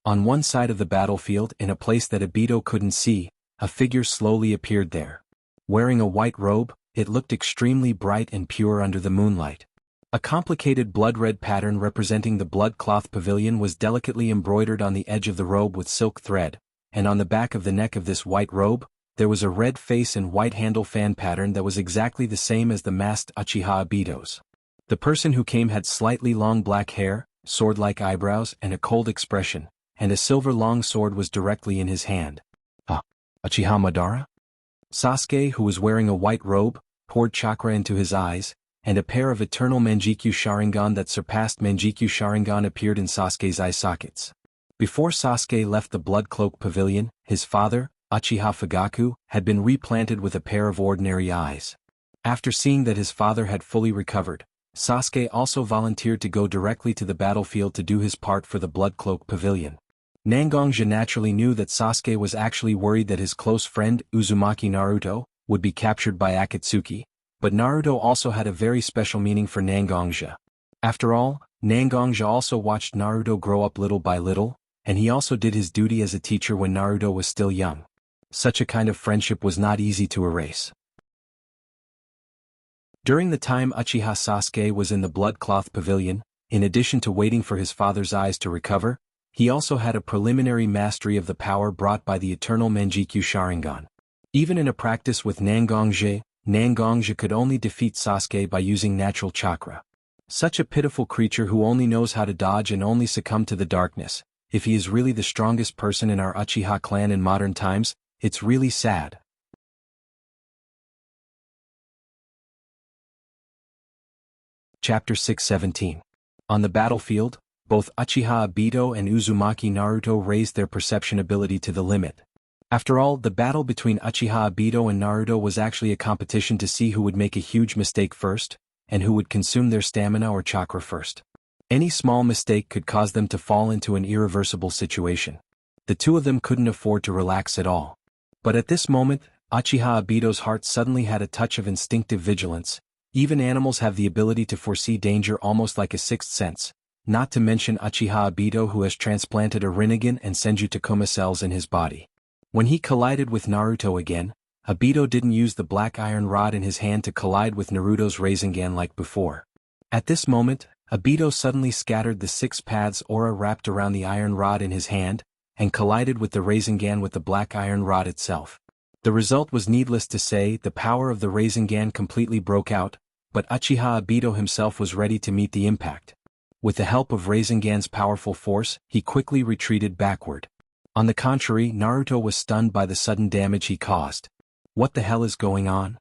On one side of the battlefield, in a place that Obito couldn't see, a figure slowly appeared there. Wearing a white robe, it looked extremely bright and pure under the moonlight. A complicated blood-red pattern representing the blood cloth pavilion was delicately embroidered on the edge of the robe with silk thread, and on the back of the neck of this white robe, there was a red face and white handle fan pattern that was exactly the same as the masked Uchiha Obito's. The person who came had slightly long black hair, sword-like eyebrows, and a cold expression, and a silver long sword was directly in his hand. Uchiha Madara? Sasuke, who was wearing a white robe, poured chakra into his eyes, and a pair of eternal Manjikyu Sharingan that surpassed Manjikyu Sharingan appeared in Sasuke's eye sockets. Before Sasuke left the Blood Cloak Pavilion, his father, Uchiha Fugaku, had been replanted with a pair of ordinary eyes. After seeing that his father had fully recovered, Sasuke also volunteered to go directly to the battlefield to do his part for the Blood Cloak Pavilion. Nangonja naturally knew that Sasuke was actually worried that his close friend, Uzumaki Naruto, would be captured by Akatsuki, but Naruto also had a very special meaning for Nangonja. After all, Nangonja also watched Naruto grow up little by little, and he also did his duty as a teacher when Naruto was still young. Such a kind of friendship was not easy to erase. During the time Uchiha Sasuke was in the Blood Cloth Pavilion, in addition to waiting for his father's eyes to recover, he also had a preliminary mastery of the power brought by the eternal Manjikyu Sharingan. Even in a practice with Nangonja, Nangonja could only defeat Sasuke by using natural chakra. Such a pitiful creature who only knows how to dodge and only succumb to the darkness. If he is really the strongest person in our Uchiha clan in modern times, it's really sad. Chapter 617. On the battlefield, both Uchiha Obito and Uzumaki Naruto raised their perception ability to the limit. After all, the battle between Uchiha Obito and Naruto was actually a competition to see who would make a huge mistake first, and who would consume their stamina or chakra first. Any small mistake could cause them to fall into an irreversible situation. The two of them couldn't afford to relax at all. But at this moment, Uchiha Obito's heart suddenly had a touch of instinctive vigilance. Even animals have the ability to foresee danger almost like a sixth sense, not to mention Uchiha Obito, who has transplanted a Rinnegan and Senju Takuma cells in his body. When he collided with Naruto again, Obito didn't use the black iron rod in his hand to collide with Naruto's Rasengan like before. At this moment, Obito suddenly scattered the 6 paths aura wrapped around the iron rod in his hand, and collided with the Rasengan with the black iron rod itself. The result was needless to say, the power of the Rasengan completely broke out, but Uchiha Obito himself was ready to meet the impact. With the help of Rasengan's powerful force, he quickly retreated backward. On the contrary, Naruto was stunned by the sudden damage he caused. What the hell is going on?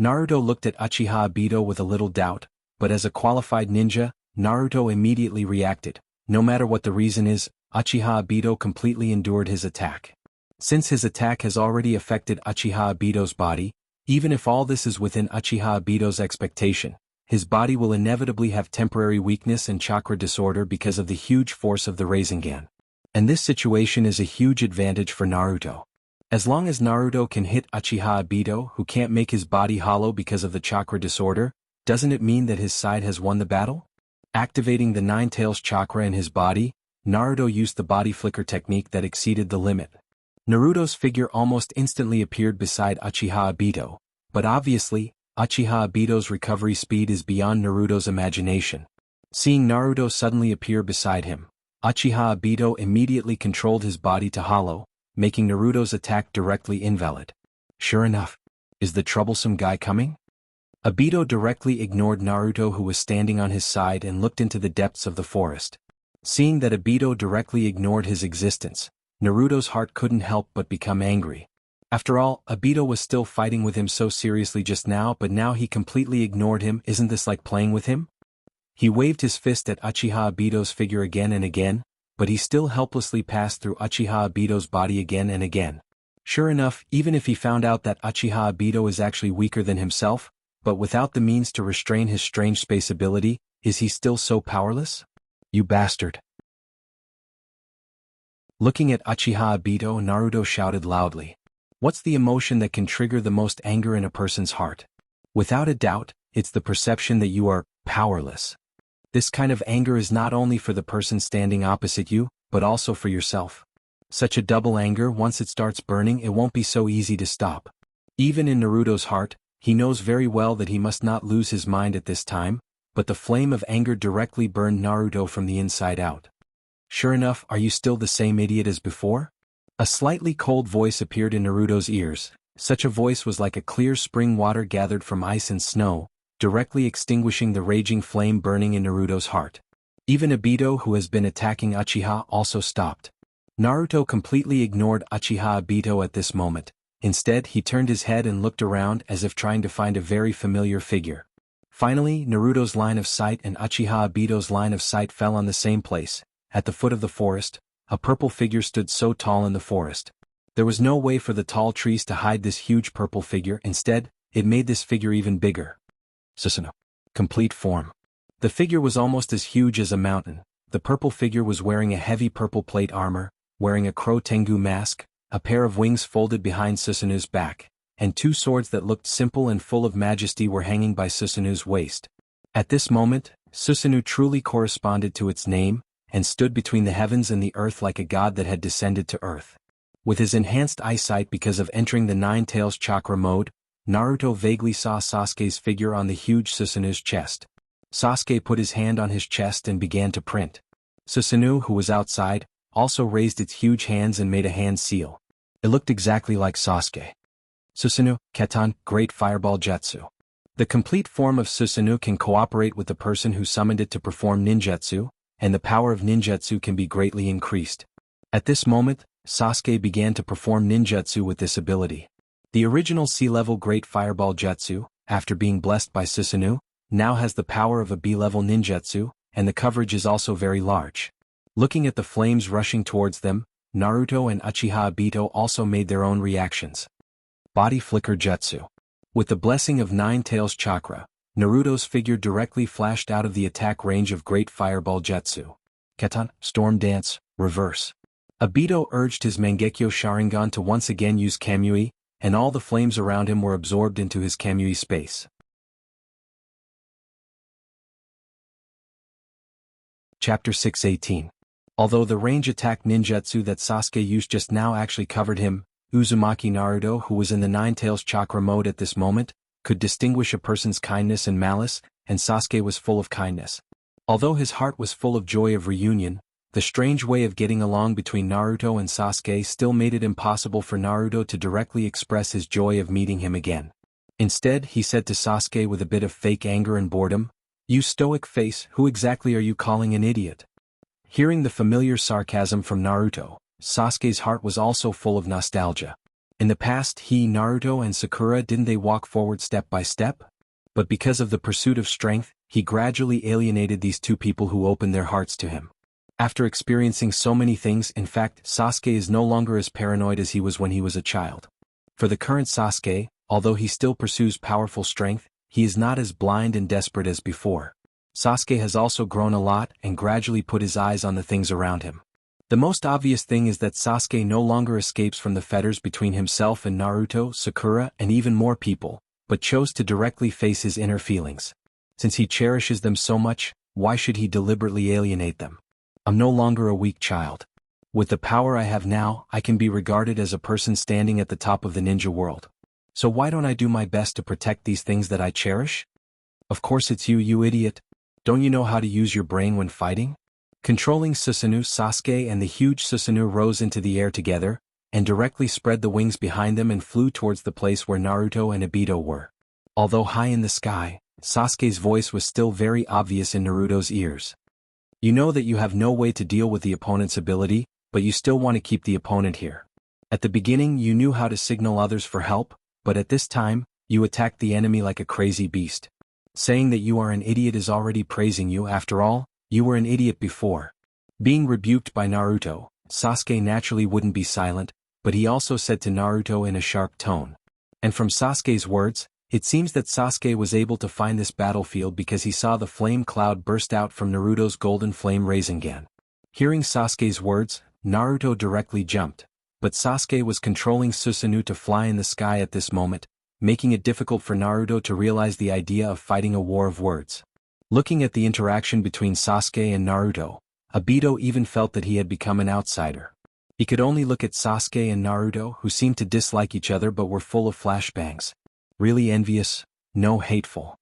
Naruto looked at Uchiha Obito with a little doubt, but as a qualified ninja, Naruto immediately reacted. No matter what the reason is, Uchiha Obito completely endured his attack. Since his attack has already affected Uchiha Obito's body, even if all this is within Uchiha Obito's expectation, his body will inevitably have temporary weakness and chakra disorder because of the huge force of the Rasengan. And this situation is a huge advantage for Naruto. As long as Naruto can hit Uchiha Obito, who can't make his body hollow because of the chakra disorder, doesn't it mean that his side has won the battle? Activating the Nine Tails chakra in his body, Naruto used the body flicker technique that exceeded the limit. Naruto's figure almost instantly appeared beside Uchiha Obito, but obviously, Uchiha Obito's recovery speed is beyond Naruto's imagination. Seeing Naruto suddenly appear beside him, Uchiha Obito immediately controlled his body to hollow, making Naruto's attack directly invalid. Sure enough, is the troublesome guy coming? Obito directly ignored Naruto, who was standing on his side, and looked into the depths of the forest. Seeing that Obito directly ignored his existence, Naruto's heart couldn't help but become angry. After all, Obito was still fighting with him so seriously just now, but now he completely ignored him. Isn't this like playing with him? He waved his fist at Uchiha Obito's figure again and again, but he still helplessly passed through Uchiha Obito's body again and again. Sure enough, even if he found out that Uchiha Obito is actually weaker than himself, but without the means to restrain his strange space ability, is he still so powerless? You bastard. Looking at Uchiha Obito, Naruto shouted loudly. What's the emotion that can trigger the most anger in a person's heart? Without a doubt, it's the perception that you are powerless. This kind of anger is not only for the person standing opposite you, but also for yourself. Such a double anger, once it starts burning, it won't be so easy to stop. Even in Naruto's heart, he knows very well that he must not lose his mind at this time, but the flame of anger directly burned Naruto from the inside out. Sure enough, are you still the same idiot as before? A slightly cold voice appeared in Naruto's ears. Such a voice was like a clear spring water gathered from ice and snow, directly extinguishing the raging flame burning in Naruto's heart. Even Obito, who has been attacking Uchiha, also stopped. Naruto completely ignored Uchiha Obito at this moment. Instead, he turned his head and looked around as if trying to find a very familiar figure. Finally, Naruto's line of sight and Uchiha Obito's line of sight fell on the same place. At the foot of the forest, a purple figure stood so tall in the forest. There was no way for the tall trees to hide this huge purple figure. Instead, it made this figure even bigger. Susanoo. Complete form. The figure was almost as huge as a mountain. The purple figure was wearing a heavy purple plate armor, wearing a crow tengu mask, a pair of wings folded behind Susanoo's back, and two swords that looked simple and full of majesty were hanging by Susanoo's waist. At this moment, Susanoo truly corresponded to its name, and stood between the heavens and the earth like a god that had descended to earth. With his enhanced eyesight because of entering the Nine Tails chakra mode, Naruto vaguely saw Sasuke's figure on the huge Susanoo's chest. Sasuke put his hand on his chest and began to print. Susanoo, who was outside, also raised its huge hands and made a hand seal. It looked exactly like Sasuke. Susanoo, Ketan, Great Fireball Jutsu. The complete form of Susanoo can cooperate with the person who summoned it to perform ninjutsu, and the power of ninjutsu can be greatly increased. At this moment, Sasuke began to perform ninjutsu with this ability. The original C-level Great Fireball Jutsu, after being blessed by Susanoo, now has the power of a B-level ninjutsu, and the coverage is also very large. Looking at the flames rushing towards them, Naruto and Uchiha Obito also made their own reactions. Body Flicker Jutsu. With the blessing of Nine Tails Chakra, Naruto's figure directly flashed out of the attack range of Great Fireball Jutsu. Ketan, Storm Dance, Reverse. Obito urged his Mangekyo Sharingan to once again use Kamui, and all the flames around him were absorbed into his Kamui space. Chapter 6:18. Although the range attack ninjutsu that Sasuke used just now actually covered him, Uzumaki Naruto, who was in the Nine Tails chakra mode at this moment, could distinguish a person's kindness and malice, and Sasuke was full of kindness. Although his heart was full of joy of reunion, the strange way of getting along between Naruto and Sasuke still made it impossible for Naruto to directly express his joy of meeting him again. Instead, he said to Sasuke with a bit of fake anger and boredom, "You stoic face, who exactly are you calling an idiot?" Hearing the familiar sarcasm from Naruto, Sasuke's heart was also full of nostalgia. In the past, he, Naruto, and Sakura, didn't they walk forward step by step? But because of the pursuit of strength, he gradually alienated these two people who opened their hearts to him. After experiencing so many things, in fact, Sasuke is no longer as paranoid as he was when he was a child. For the current Sasuke, although he still pursues powerful strength, he is not as blind and desperate as before. Sasuke has also grown a lot and gradually put his eyes on the things around him. The most obvious thing is that Sasuke no longer escapes from the fetters between himself and Naruto, Sakura, and even more people, but chose to directly face his inner feelings. Since he cherishes them so much, why should he deliberately alienate them? I'm no longer a weak child. With the power I have now, I can be regarded as a person standing at the top of the ninja world. So why don't I do my best to protect these things that I cherish? Of course it's you, you idiot. Don't you know how to use your brain when fighting? Controlling Susanoo, Sasuke and the huge Susanoo rose into the air together, and directly spread the wings behind them and flew towards the place where Naruto and Obito were. Although high in the sky, Sasuke's voice was still very obvious in Naruto's ears. You know that you have no way to deal with the opponent's ability, but you still want to keep the opponent here. At the beginning you knew how to signal others for help, but at this time, you attacked the enemy like a crazy beast. Saying that you are an idiot is already praising you. After all, you were an idiot before. Being rebuked by Naruto, Sasuke naturally wouldn't be silent, but he also said to Naruto in a sharp tone. And from Sasuke's words, it seems that Sasuke was able to find this battlefield because he saw the flame cloud burst out from Naruto's golden flame Rasengan. Hearing Sasuke's words, Naruto directly jumped, but Sasuke was controlling Susanoo to fly in the sky at this moment, making it difficult for Naruto to realize the idea of fighting a war of words. Looking at the interaction between Sasuke and Naruto, Obito even felt that he had become an outsider. He could only look at Sasuke and Naruto, who seemed to dislike each other but were full of flashbangs. Really envious, no hateful.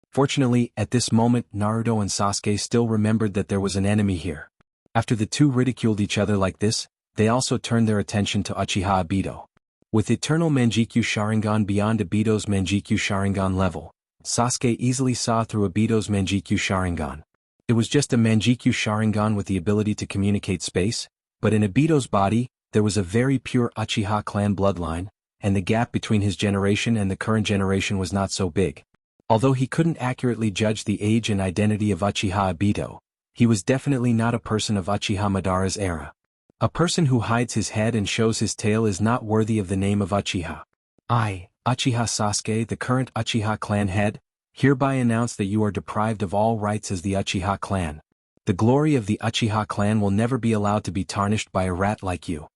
Fortunately, at this moment Naruto and Sasuke still remembered that there was an enemy here. After the two ridiculed each other like this, they also turned their attention to Uchiha Obito. With eternal Manjikyu Sharingan beyond Obito's Manjikyu Sharingan level, Sasuke easily saw through Obito's Manjikyu Sharingan. It was just a Manjikyu Sharingan with the ability to communicate space, but in Obito's body, there was a very pure Uchiha clan bloodline, and the gap between his generation and the current generation was not so big. Although he couldn't accurately judge the age and identity of Uchiha Obito, he was definitely not a person of Uchiha Madara's era. A person who hides his head and shows his tail is not worthy of the name of Uchiha. I, Uchiha Sasuke, the current Uchiha clan head, hereby announce that you are deprived of all rights as the Uchiha clan. The glory of the Uchiha clan will never be allowed to be tarnished by a rat like you.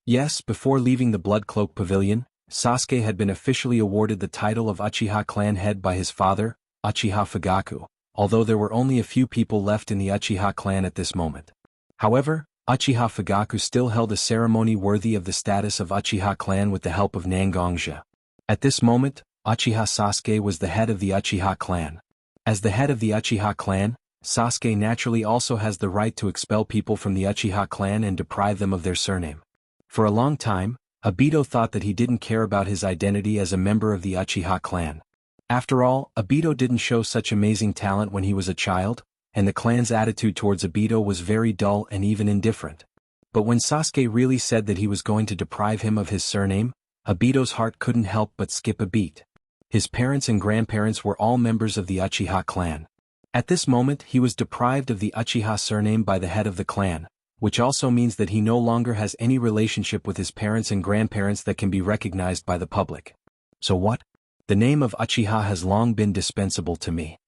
Yes, before leaving the Blood Cloak Pavilion, Sasuke had been officially awarded the title of Uchiha clan head by his father, Uchiha Fugaku, although there were only a few people left in the Uchiha clan at this moment. However, Uchiha Fugaku still held a ceremony worthy of the status of Uchiha clan with the help of Nangongja. At this moment, Uchiha Sasuke was the head of the Uchiha clan. As the head of the Uchiha clan, Sasuke naturally also has the right to expel people from the Uchiha clan and deprive them of their surname. For a long time, Obito thought that he didn't care about his identity as a member of the Uchiha clan. After all, Obito didn't show such amazing talent when he was a child, and the clan's attitude towards Obito was very dull and even indifferent. But when Sasuke really said that he was going to deprive him of his surname, Obito's heart couldn't help but skip a beat. His parents and grandparents were all members of the Uchiha clan. At this moment he was deprived of the Uchiha surname by the head of the clan, which also means that he no longer has any relationship with his parents and grandparents that can be recognized by the public. So what? The name of Uchiha has long been dispensable to me.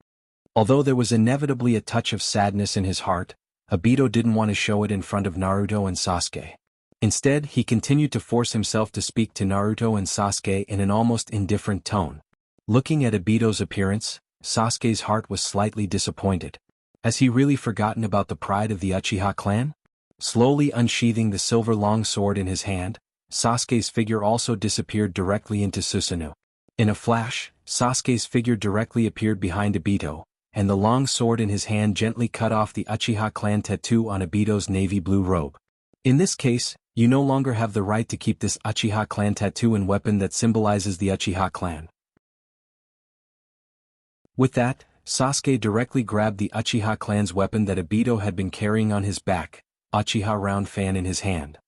Although there was inevitably a touch of sadness in his heart, Obito didn't want to show it in front of Naruto and Sasuke. Instead, he continued to force himself to speak to Naruto and Sasuke in an almost indifferent tone. Looking at Obito's appearance, Sasuke's heart was slightly disappointed. Has he really forgotten about the pride of the Uchiha clan? Slowly unsheathing the silver long sword in his hand, Sasuke's figure also disappeared directly into Susanoo. In a flash, Sasuke's figure directly appeared behind Obito, and the long sword in his hand gently cut off the Uchiha clan tattoo on Obito's navy blue robe. In this case, you no longer have the right to keep this Uchiha clan tattoo and weapon that symbolizes the Uchiha clan. With that, Sasuke directly grabbed the Uchiha clan's weapon that Obito had been carrying on his back, Uchiha round fan in his hand.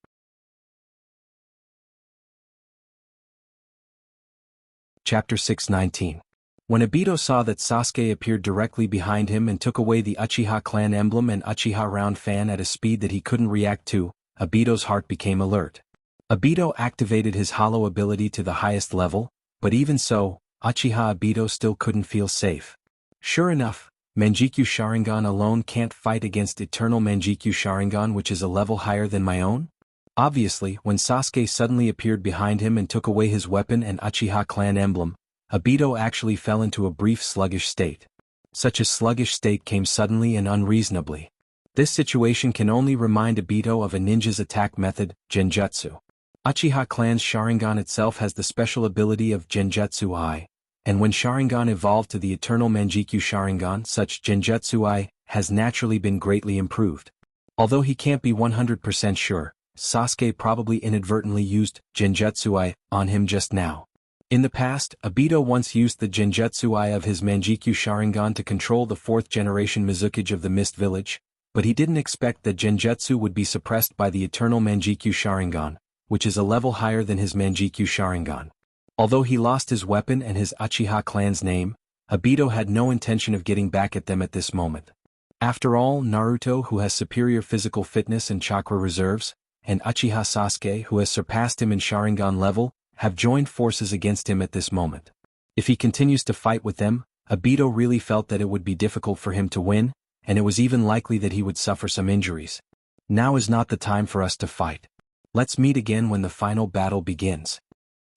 Chapter 619. When Obito saw that Sasuke appeared directly behind him and took away the Uchiha clan emblem and Uchiha round fan at a speed that he couldn't react to, Obito's heart became alert. Obito activated his hollow ability to the highest level, but even so, Uchiha Obito still couldn't feel safe. Sure enough, Manjikyu Sharingan alone can't fight against Eternal Manjikyu Sharingan, which is a level higher than my own? Obviously, when Sasuke suddenly appeared behind him and took away his weapon and Uchiha clan emblem, Obito actually fell into a brief sluggish state. Such a sluggish state came suddenly and unreasonably. This situation can only remind Obito of a ninja's attack method, Genjutsu. Uchiha clan's Sharingan itself has the special ability of Genjutsu I, and when Sharingan evolved to the Eternal Manjikyu Sharingan, such Genjutsu I has naturally been greatly improved. Although he can't be 100% sure, Sasuke probably inadvertently used Genjutsu I on him just now. In the past, Obito once used the Genjutsu I of his Manjikyu Sharingan to control the 4th generation Mizukage of the Mist Village, but he didn't expect that Genjutsu would be suppressed by the Eternal Manjikyu Sharingan, which is a level higher than his Manjikyu Sharingan. Although he lost his weapon and his Uchiha clan's name, Obito had no intention of getting back at them at this moment. After all, Naruto, who has superior physical fitness and chakra reserves, and Uchiha Sasuke, who has surpassed him in Sharingan level, have joined forces against him at this moment. If he continues to fight with them, Obito really felt that it would be difficult for him to win, and it was even likely that he would suffer some injuries. Now is not the time for us to fight. Let's meet again when the final battle begins.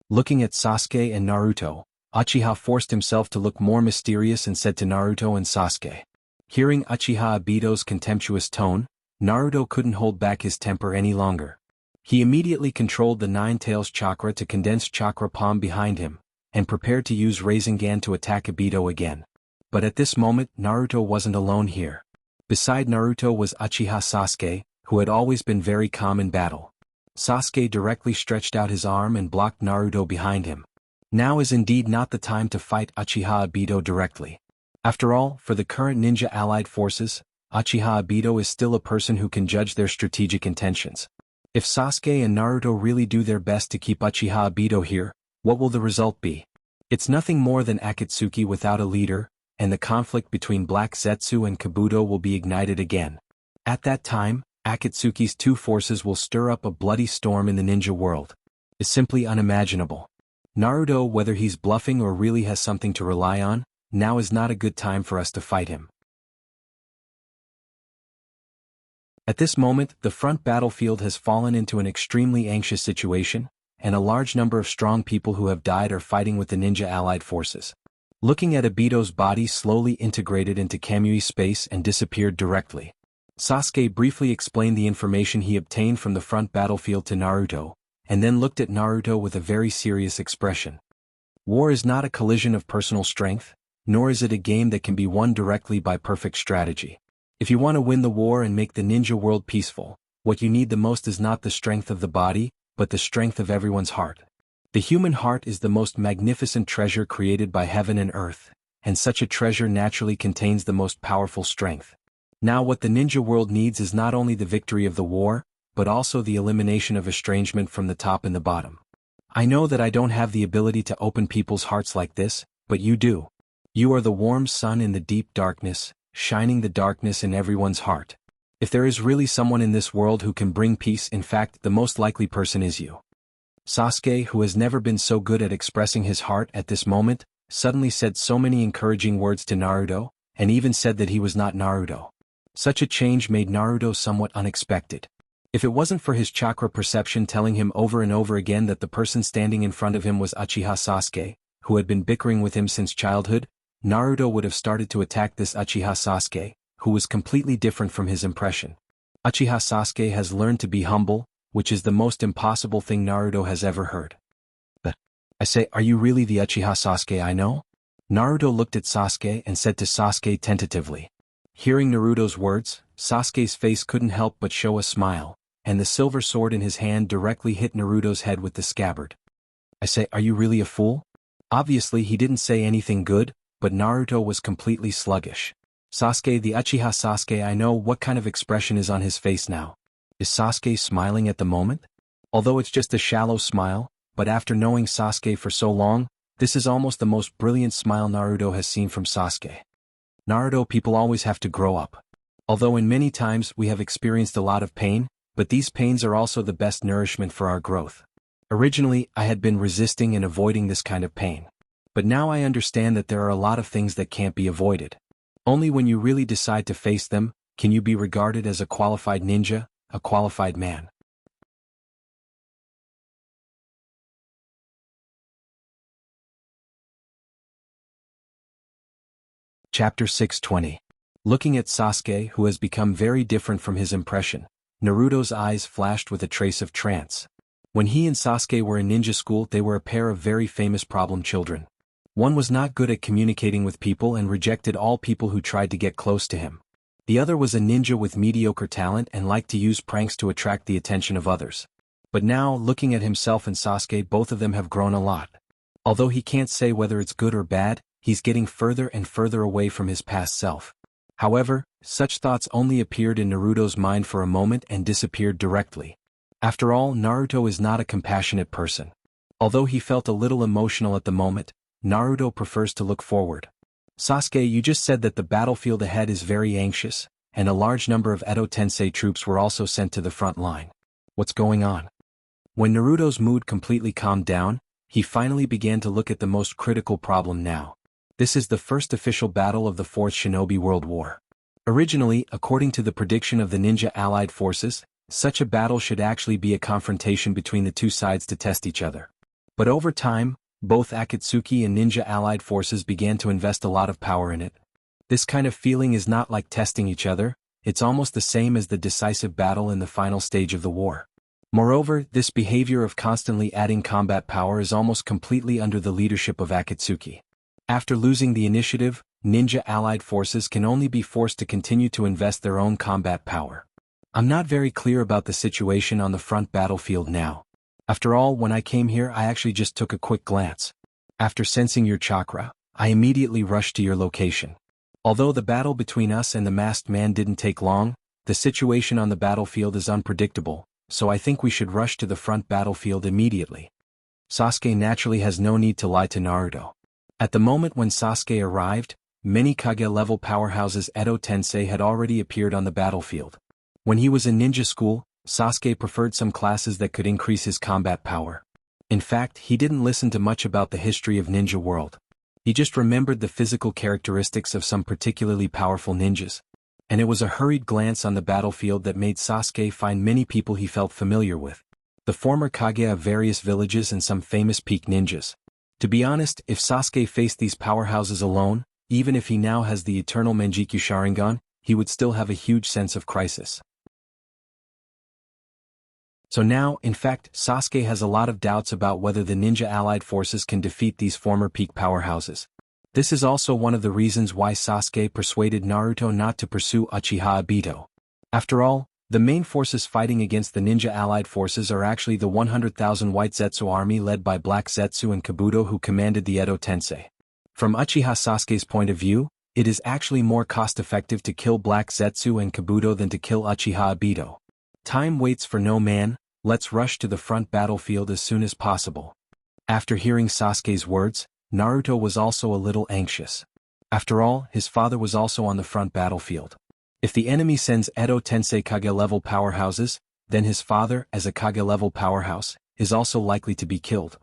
Looking at Sasuke and Naruto, Uchiha forced himself to look more mysterious and said to Naruto and Sasuke. Hearing Uchiha Obito's contemptuous tone, Naruto couldn't hold back his temper any longer. He immediately controlled the Nine Tails chakra to condense chakra palm behind him, and prepared to use Rasengan to attack Obito again. But at this moment, Naruto wasn't alone here. Beside Naruto was Uchiha Sasuke, who had always been very calm in battle. Sasuke directly stretched out his arm and blocked Naruto behind him. Now is indeed not the time to fight Uchiha Obito directly. After all, for the current ninja allied forces, Uchiha Obito is still a person who can judge their strategic intentions. If Sasuke and Naruto really do their best to keep Uchiha Obito here, what will the result be? It's nothing more than Akatsuki without a leader, and the conflict between Black Zetsu and Kabuto will be ignited again. At that time, Akatsuki's 2 forces will stir up a bloody storm in the ninja world. It's simply unimaginable. Naruto, whether he's bluffing or really has something to rely on, now is not a good time for us to fight him. At this moment, the front battlefield has fallen into an extremely anxious situation, and a large number of strong people who have died are fighting with the ninja allied forces. Looking at Obito's body slowly integrated into Kamui space and disappeared directly. Sasuke briefly explained the information he obtained from the front battlefield to Naruto, and then looked at Naruto with a very serious expression. War is not a collision of personal strength, nor is it a game that can be won directly by perfect strategy. If you want to win the war and make the ninja world peaceful, what you need the most is not the strength of the body, but the strength of everyone's heart. The human heart is the most magnificent treasure created by heaven and earth, and such a treasure naturally contains the most powerful strength. Now what the ninja world needs is not only the victory of the war, but also the elimination of estrangement from the top and the bottom. I know that I don't have the ability to open people's hearts like this, but you do. You are the warm sun in the deep darkness, shining the darkness in everyone's heart. If there is really someone in this world who can bring peace, in fact, the most likely person is you. Sasuke, who has never been so good at expressing his heart at this moment, suddenly said so many encouraging words to Naruto, and even said that he was not Naruto. Such a change made Naruto somewhat unexpected. If it wasn't for his chakra perception telling him over and over again that the person standing in front of him was Uchiha Sasuke, who had been bickering with him since childhood, Naruto would have started to attack this Uchiha Sasuke, who was completely different from his impression. Uchiha Sasuke has learned to be humble, which is the most impossible thing Naruto has ever heard. But, I say, are you really the Uchiha Sasuke I know? Naruto looked at Sasuke and said to Sasuke tentatively. Hearing Naruto's words, Sasuke's face couldn't help but show a smile, and the silver sword in his hand directly hit Naruto's head with the scabbard. I say, are you really a fool? Obviously he didn't say anything good, but Naruto was completely sluggish. Sasuke, the Uchiha Sasuke I know, what kind of expression is on his face now? Is Sasuke smiling at the moment? Although it's just a shallow smile, but after knowing Sasuke for so long, this is almost the most brilliant smile Naruto has seen from Sasuke. Naruto, people always have to grow up. Although in many times we have experienced a lot of pain, but these pains are also the best nourishment for our growth. Originally, I had been resisting and avoiding this kind of pain. But now I understand that there are a lot of things that can't be avoided. Only when you really decide to face them, can you be regarded as a qualified ninja, a qualified man. Chapter 620. Looking at Sasuke, who has become very different from his impression, Naruto's eyes flashed with a trace of trance. When he and Sasuke were in ninja school, they were a pair of very famous problem children. One was not good at communicating with people and rejected all people who tried to get close to him. The other was a ninja with mediocre talent and liked to use pranks to attract the attention of others. But now, looking at himself and Sasuke, both of them have grown a lot. Although he can't say whether it's good or bad, he's getting further and further away from his past self. However, such thoughts only appeared in Naruto's mind for a moment and disappeared directly. After all, Naruto is not a compassionate person. Although he felt a little emotional at the moment, Naruto prefers to look forward. Sasuke, you just said that the battlefield ahead is very anxious, and a large number of Edo Tensei troops were also sent to the front line. What's going on? When Naruto's mood completely calmed down, he finally began to look at the most critical problem now. This is the first official battle of the Fourth Shinobi World War. Originally, according to the prediction of the ninja allied forces, such a battle should actually be a confrontation between the two sides to test each other. But over time, both Akatsuki and ninja allied forces began to invest a lot of power in it. This kind of feeling is not like testing each other, it's almost the same as the decisive battle in the final stage of the war. Moreover, this behavior of constantly adding combat power is almost completely under the leadership of Akatsuki. After losing the initiative, ninja allied forces can only be forced to continue to invest their own combat power. I'm not very clear about the situation on the front battlefield now. After all, when I came here, I actually just took a quick glance. After sensing your chakra, I immediately rushed to your location. Although the battle between us and the masked man didn't take long, the situation on the battlefield is unpredictable, so I think we should rush to the front battlefield immediately. Sasuke naturally has no need to lie to Naruto. At the moment when Sasuke arrived, many Kage-level powerhouses Edo Tensei had already appeared on the battlefield. When he was in ninja school, Sasuke preferred some classes that could increase his combat power. In fact, he didn't listen to much about the history of ninja world. He just remembered the physical characteristics of some particularly powerful ninjas. And it was a hurried glance on the battlefield that made Sasuke find many people he felt familiar with. The former Kage of various villages and some famous peak ninjas. To be honest, if Sasuke faced these powerhouses alone, even if he now has the eternal Manjikyu Sharingan, he would still have a huge sense of crisis. So now, in fact, Sasuke has a lot of doubts about whether the ninja allied forces can defeat these former peak powerhouses. This is also one of the reasons why Sasuke persuaded Naruto not to pursue Uchiha Obito. After all, the main forces fighting against the ninja allied forces are actually the 100,000 White Zetsu army led by Black Zetsu and Kabuto, who commanded the Edo Tensei. From Uchiha Sasuke's point of view, it is actually more cost-effective to kill Black Zetsu and Kabuto than to kill Uchiha Obito. Time waits for no man, let's rush to the front battlefield as soon as possible. After hearing Sasuke's words, Naruto was also a little anxious. After all, his father was also on the front battlefield. If the enemy sends Edo Tensei Kage-level powerhouses, then his father, as a Kage-level powerhouse, is also likely to be killed.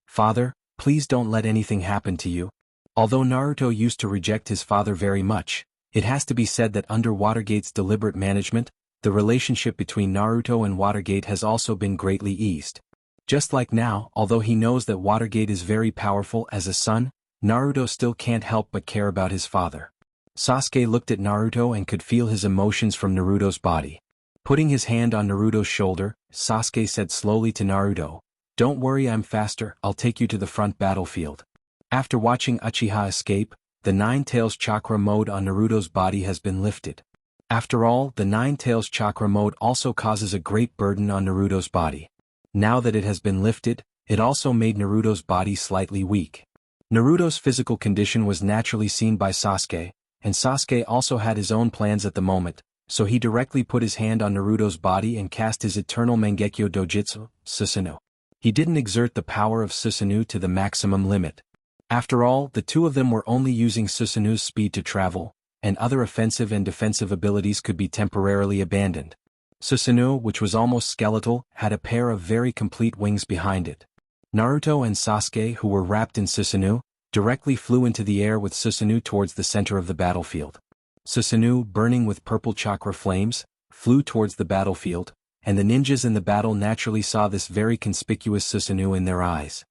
Father, please don't let anything happen to you. Although Naruto used to reject his father very much, it has to be said that under Watergate's deliberate management, the relationship between Naruto and Watergate has also been greatly eased. Just like now, although he knows that Watergate is very powerful as a son, Naruto still can't help but care about his father. Sasuke looked at Naruto and could feel his emotions from Naruto's body. Putting his hand on Naruto's shoulder, Sasuke said slowly to Naruto, "Don't worry, I'm faster, I'll take you to the front battlefield." After watching Uchiha escape, the Nine Tails Chakra mode on Naruto's body has been lifted. After all, the Nine Tails Chakra mode also causes a great burden on Naruto's body. Now that it has been lifted, it also made Naruto's body slightly weak. Naruto's physical condition was naturally seen by Sasuke, and Sasuke also had his own plans at the moment, so he directly put his hand on Naruto's body and cast his eternal Mangekyo Dojutsu, Susanoo. He didn't exert the power of Susanoo to the maximum limit. After all, the two of them were only using Susanoo's speed to travel, and other offensive and defensive abilities could be temporarily abandoned. Susanoo, which was almost skeletal, had a pair of very complete wings behind it. Naruto and Sasuke, who were wrapped in Susanoo, directly flew into the air with Susanoo towards the center of the battlefield. Susanoo, burning with purple chakra flames, flew towards the battlefield, and the ninjas in the battle naturally saw this very conspicuous Susanoo in their eyes.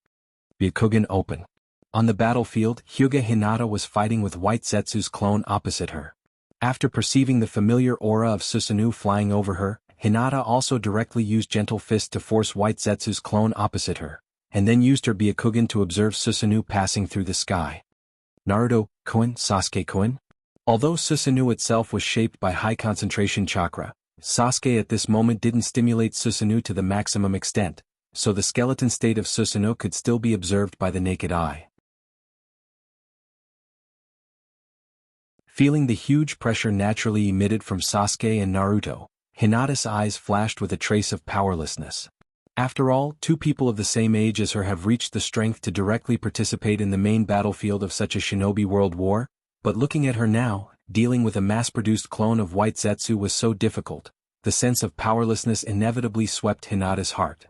Byakugan open. On the battlefield, Hyuga Hinata was fighting with White Zetsu's clone opposite her. After perceiving the familiar aura of Susanoo flying over her, Hinata also directly used Gentle Fist to force White Zetsu's clone opposite her, and then used her Byakugan to observe Susanoo passing through the sky. Naruto-kun, Sasuke-kun? Although Susanoo itself was shaped by high concentration chakra, Sasuke at this moment didn't stimulate Susanoo to the maximum extent, so the skeleton state of Susanoo could still be observed by the naked eye. Feeling the huge pressure naturally emitted from Sasuke and Naruto, Hinata's eyes flashed with a trace of powerlessness. After all, two people of the same age as her have reached the strength to directly participate in the main battlefield of such a shinobi world war, but looking at her now, dealing with a mass-produced clone of White Zetsu was so difficult, the sense of powerlessness inevitably swept Hinata's heart.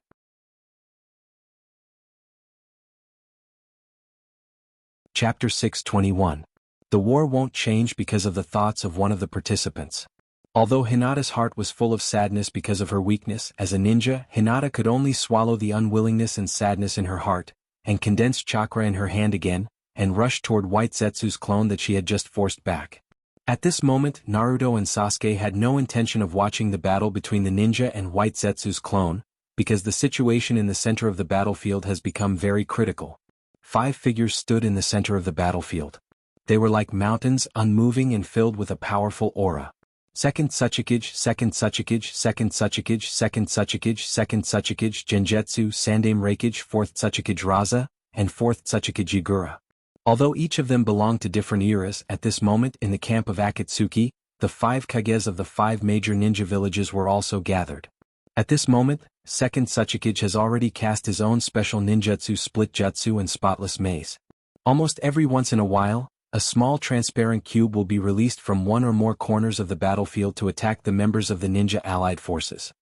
Chapter 621. The war won't change because of the thoughts of one of the participants. Although Hinata's heart was full of sadness because of her weakness as a ninja, Hinata could only swallow the unwillingness and sadness in her heart, and condense chakra in her hand again, and rush toward White Zetsu's clone that she had just forced back. At this moment, Naruto and Sasuke had no intention of watching the battle between the ninja and White Zetsu's clone, because the situation in the center of the battlefield has become very critical. 5 figures stood in the center of the battlefield. They were like mountains, unmoving and filled with a powerful aura. Second Tsuchikage, Second Tsuchikage, Second Tsuchikage, Second Tsuchikage, Second Tsuchikage Genjutsu Sandame Reikage, Fourth Tsuchikage Raza, and Fourth Tsuchikage Yagura. Although each of them belonged to different eras, at this moment in the camp of Akatsuki, the 5 kages of the 5 major ninja villages were also gathered. At this moment, Second Tsuchikage has already cast his own special ninjutsu Split Jutsu and Spotless Maze. Almost every once in a while, a small transparent cube will be released from one or more corners of the battlefield to attack the members of the ninja allied forces.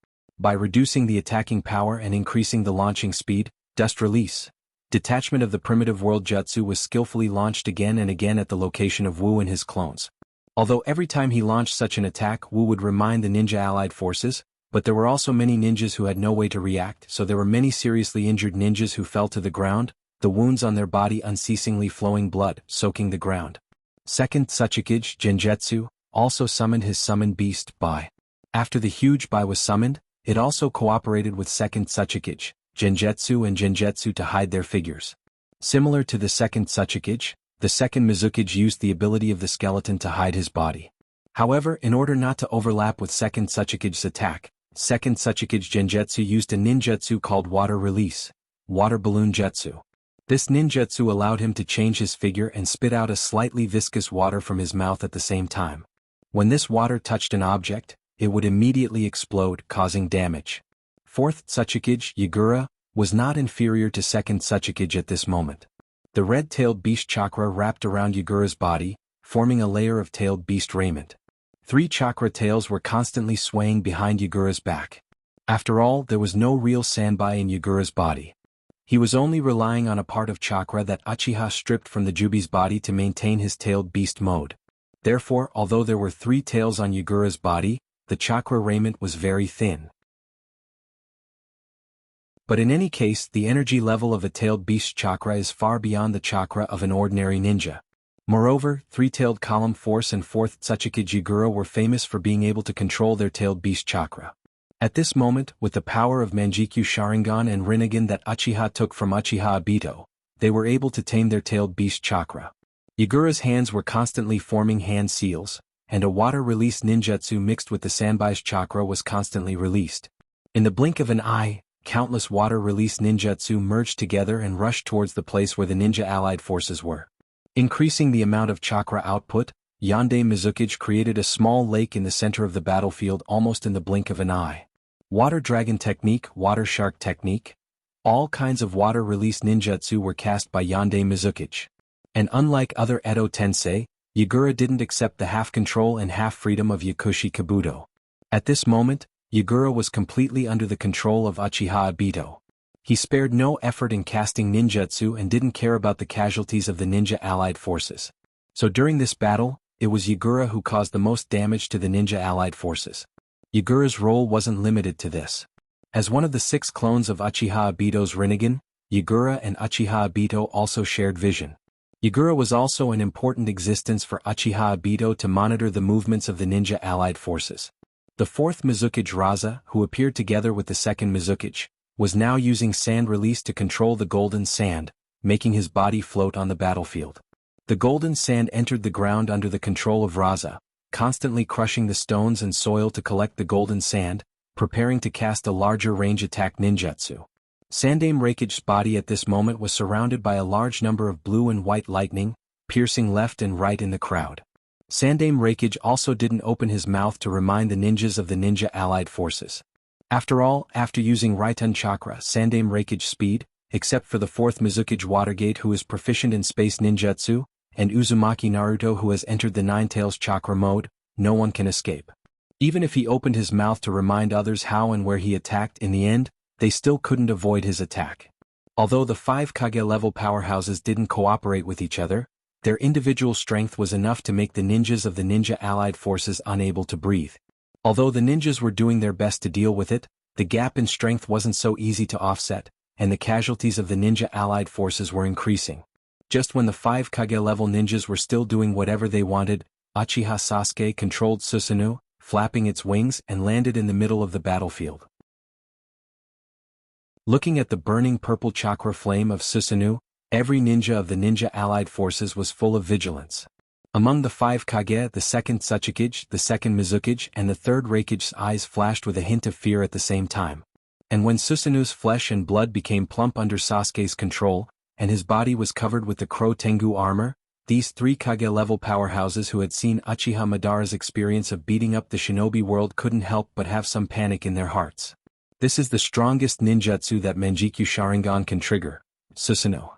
By reducing the attacking power and increasing the launching speed, Dust Release. Detachment of the primitive world jutsu was skillfully launched again and again at the location of Wu and his clones. Although every time he launched such an attack Wu would remind the ninja allied forces, but there were also many ninjas who had no way to react, so there were many seriously injured ninjas who fell to the ground, the wounds on their body unceasingly flowing blood, soaking the ground. Second Tsuchikage Genjutsu also summoned his summoned beast, Bai. After the huge Bai was summoned, it also cooperated with Second Tsuchikage Genjutsu and Genjutsu to hide their figures. Similar to the Second Tsuchikage, the Second Mizukage used the ability of the skeleton to hide his body. However, in order not to overlap with Second Tsuchikage's attack, Second Tsuchikage Genjutsu used a ninjutsu called Water Release, Water Balloon Jutsu. This ninjutsu allowed him to change his figure and spit out a slightly viscous water from his mouth at the same time. When this water touched an object, it would immediately explode, causing damage. Fourth Tsuchikage Yagura was not inferior to Second Tsuchikage at this moment. The red-tailed beast chakra wrapped around Yagura's body, forming a layer of tailed beast raiment. 3 chakra tails were constantly swaying behind Yagura's back. After all, there was no real Sanbai in Yagura's body. He was only relying on a part of chakra that Uchiha stripped from the Jubi's body to maintain his tailed beast mode. Therefore, although there were 3 tails on Yagura's body, the chakra raiment was very thin. But in any case, the energy level of a tailed beast chakra is far beyond the chakra of an ordinary ninja. Moreover, 3-tailed column force and 4th Tsuchikage Yagura were famous for being able to control their tailed beast chakra. At this moment, with the power of Manjikyu Sharingan and Rinnegan that Uchiha took from Uchiha Obito, they were able to tame their tailed beast chakra. Yagura's hands were constantly forming hand seals, and a water release ninjutsu mixed with the Sanbai's chakra was constantly released. In the blink of an eye, countless water release ninjutsu merged together and rushed towards the place where the ninja allied forces were. Increasing the amount of chakra output, Yonde Mizukage created a small lake in the center of the battlefield almost in the blink of an eye. Water Dragon Technique, Water Shark Technique. All kinds of water release ninjutsu were cast by Yonde Mizukage. And unlike other Edo Tensei, Yagura didn't accept the half-control and half-freedom of Yakushi Kabuto. At this moment, Yagura was completely under the control of Uchiha Obito. He spared no effort in casting ninjutsu and didn't care about the casualties of the ninja allied forces. So during this battle, it was Yagura who caused the most damage to the ninja allied forces. Yagura's role wasn't limited to this. As one of the 6 clones of Uchiha Obito's Rinnegan, Yagura and Uchiha Obito also shared vision. Yagura was also an important existence for Uchiha Obito to monitor the movements of the ninja allied forces. The 4th Mizukage Raza, who appeared together with the 2nd Mizukage, was now using sand release to control the golden sand, making his body float on the battlefield. The golden sand entered the ground under the control of Raza, constantly crushing the stones and soil to collect the golden sand, preparing to cast a larger range attack ninjutsu. Sandaime Raikage's body at this moment was surrounded by a large number of blue and white lightning, piercing left and right in the crowd. Sandaime Raikage also didn't open his mouth to remind the ninjas of the ninja allied forces. After all, after using Raiten Chakra, Sandaime Raikage's speed, except for the 4th Mizukage Watergate who is proficient in space ninjutsu, and Uzumaki Naruto who has entered the Ninetales Chakra mode, no one can escape. Even if he opened his mouth to remind others how and where he attacked, in the end, they still couldn't avoid his attack. Although the 5 Kage-level powerhouses didn't cooperate with each other, their individual strength was enough to make the ninjas of the ninja allied forces unable to breathe. Although the ninjas were doing their best to deal with it, the gap in strength wasn't so easy to offset, and the casualties of the ninja allied forces were increasing. Just when the 5 Kage-level ninjas were still doing whatever they wanted, Uchiha Sasuke controlled Susanoo, flapping its wings, and landed in the middle of the battlefield. Looking at the burning purple chakra flame of Susanoo, every ninja of the ninja allied forces was full of vigilance. Among the 5 Kage, the 2nd Tsuchikage, the 2nd Mizukage, and the 3rd Raikage's eyes flashed with a hint of fear at the same time. And when Susanoo's flesh and blood became plump under Sasuke's control, and his body was covered with the Crow Tengu armor, these 3 Kage-level powerhouses who had seen Uchiha Madara's experience of beating up the shinobi world couldn't help but have some panic in their hearts. This is the strongest ninjutsu that Manjikyu Sharingan can trigger, Susanoo.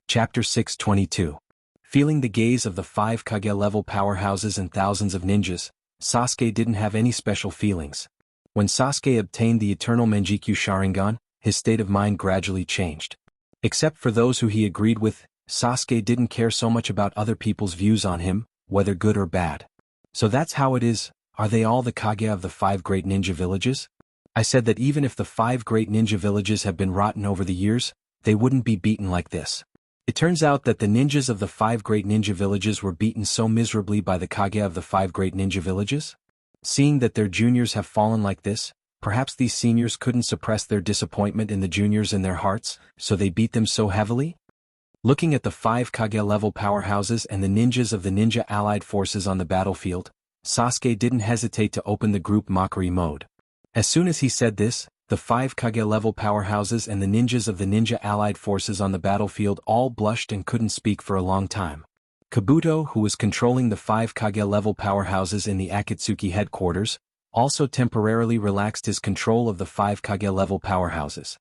Chapter 622. Feeling the gaze of the 5 Kage-level powerhouses and thousands of ninjas, Sasuke didn't have any special feelings. When Sasuke obtained the eternal Manjikyu Sharingan, his state of mind gradually changed. Except for those who he agreed with, Sasuke didn't care so much about other people's views on him, whether good or bad. So that's how it is. Are they all the Kage of the 5 great ninja villages? I said that even if the 5 great ninja villages have been rotten over the years, they wouldn't be beaten like this. It turns out that the ninjas of the 5 great ninja villages were beaten so miserably by the Kage of the 5 great ninja villages. Seeing that their juniors have fallen like this, perhaps these seniors couldn't suppress their disappointment in the juniors in their hearts, so they beat them so heavily? Looking at the 5 Kage-level powerhouses and the ninjas of the ninja allied forces on the battlefield, Sasuke didn't hesitate to open the group mockery mode. As soon as he said this, the 5 Kage-level powerhouses and the ninjas of the ninja allied forces on the battlefield all blushed and couldn't speak for a long time. Kabuto, who was controlling the 5 Kage-level powerhouses in the Akatsuki headquarters, also temporarily relaxed his control of the 5 Kage-level powerhouses.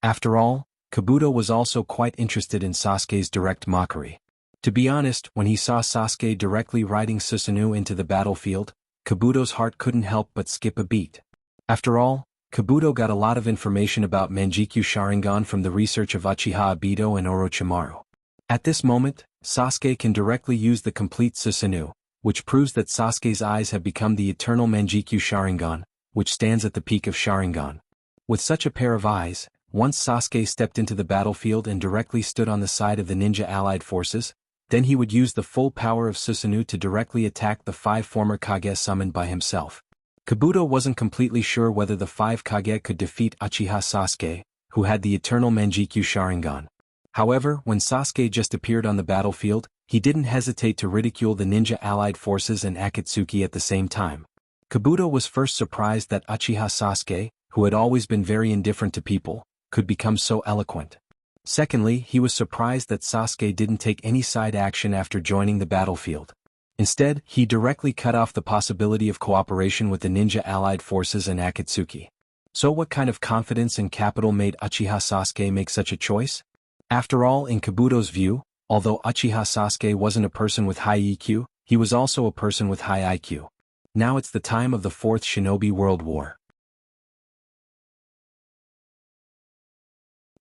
After all, Kabuto was also quite interested in Sasuke's direct mockery. To be honest, when he saw Sasuke directly riding Susanoo into the battlefield, Kabuto's heart couldn't help but skip a beat. After all, Kabuto got a lot of information about Manjikyu Sharingan from the research of Uchiha Obito and Orochimaru. At this moment, Sasuke can directly use the complete Susanoo, which proves that Sasuke's eyes have become the eternal Manjikyu Sharingan, which stands at the peak of Sharingan. With such a pair of eyes, once Sasuke stepped into the battlefield and directly stood on the side of the ninja allied forces, then he would use the full power of Susanoo to directly attack the 5 former Kage summoned by himself. Kabuto wasn't completely sure whether the 5 Kage could defeat Uchiha Sasuke, who had the eternal Manjikyu Sharingan. However, when Sasuke just appeared on the battlefield, he didn't hesitate to ridicule the ninja allied forces and Akatsuki at the same time. Kabuto was first surprised that Uchiha Sasuke, who had always been very indifferent to people, could become so eloquent. Secondly, he was surprised that Sasuke didn't take any side action after joining the battlefield. Instead, he directly cut off the possibility of cooperation with the ninja allied forces and Akatsuki. So what kind of confidence and capital made Uchiha Sasuke make such a choice? After all, in Kabuto's view, although Uchiha Sasuke wasn't a person with high EQ, he was also a person with high IQ. Now it's the time of the 4th Shinobi World War.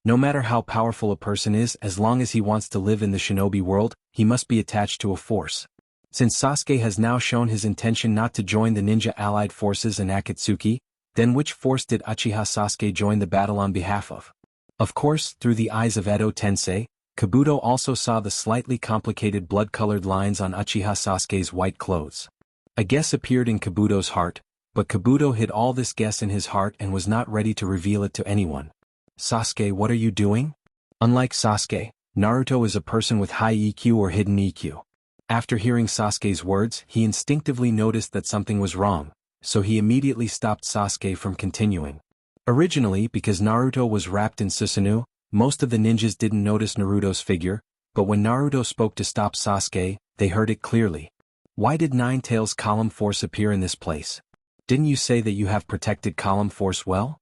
No matter how powerful a person is, as long as he wants to live in the shinobi world, he must be attached to a force. Since Sasuke has now shown his intention not to join the ninja allied forces and Akatsuki, then which force did Uchiha Sasuke join the battle on behalf of? Of course, through the eyes of Edo Tensei, Kabuto also saw the slightly complicated blood-colored lines on Uchiha Sasuke's white clothes. A guess appeared in Kabuto's heart, but Kabuto hid all this guess in his heart and was not ready to reveal it to anyone. Sasuke, what are you doing? Unlike Sasuke, Naruto is a person with high EQ or hidden EQ. After hearing Sasuke's words, he instinctively noticed that something was wrong, so he immediately stopped Sasuke from continuing. Originally, because Naruto was wrapped in Susanoo, most of the ninjas didn't notice Naruto's figure, but when Naruto spoke to stop Sasuke, they heard it clearly. Why did Nine Tails Column Force appear in this place? Didn't you say that you have protected Column Force well?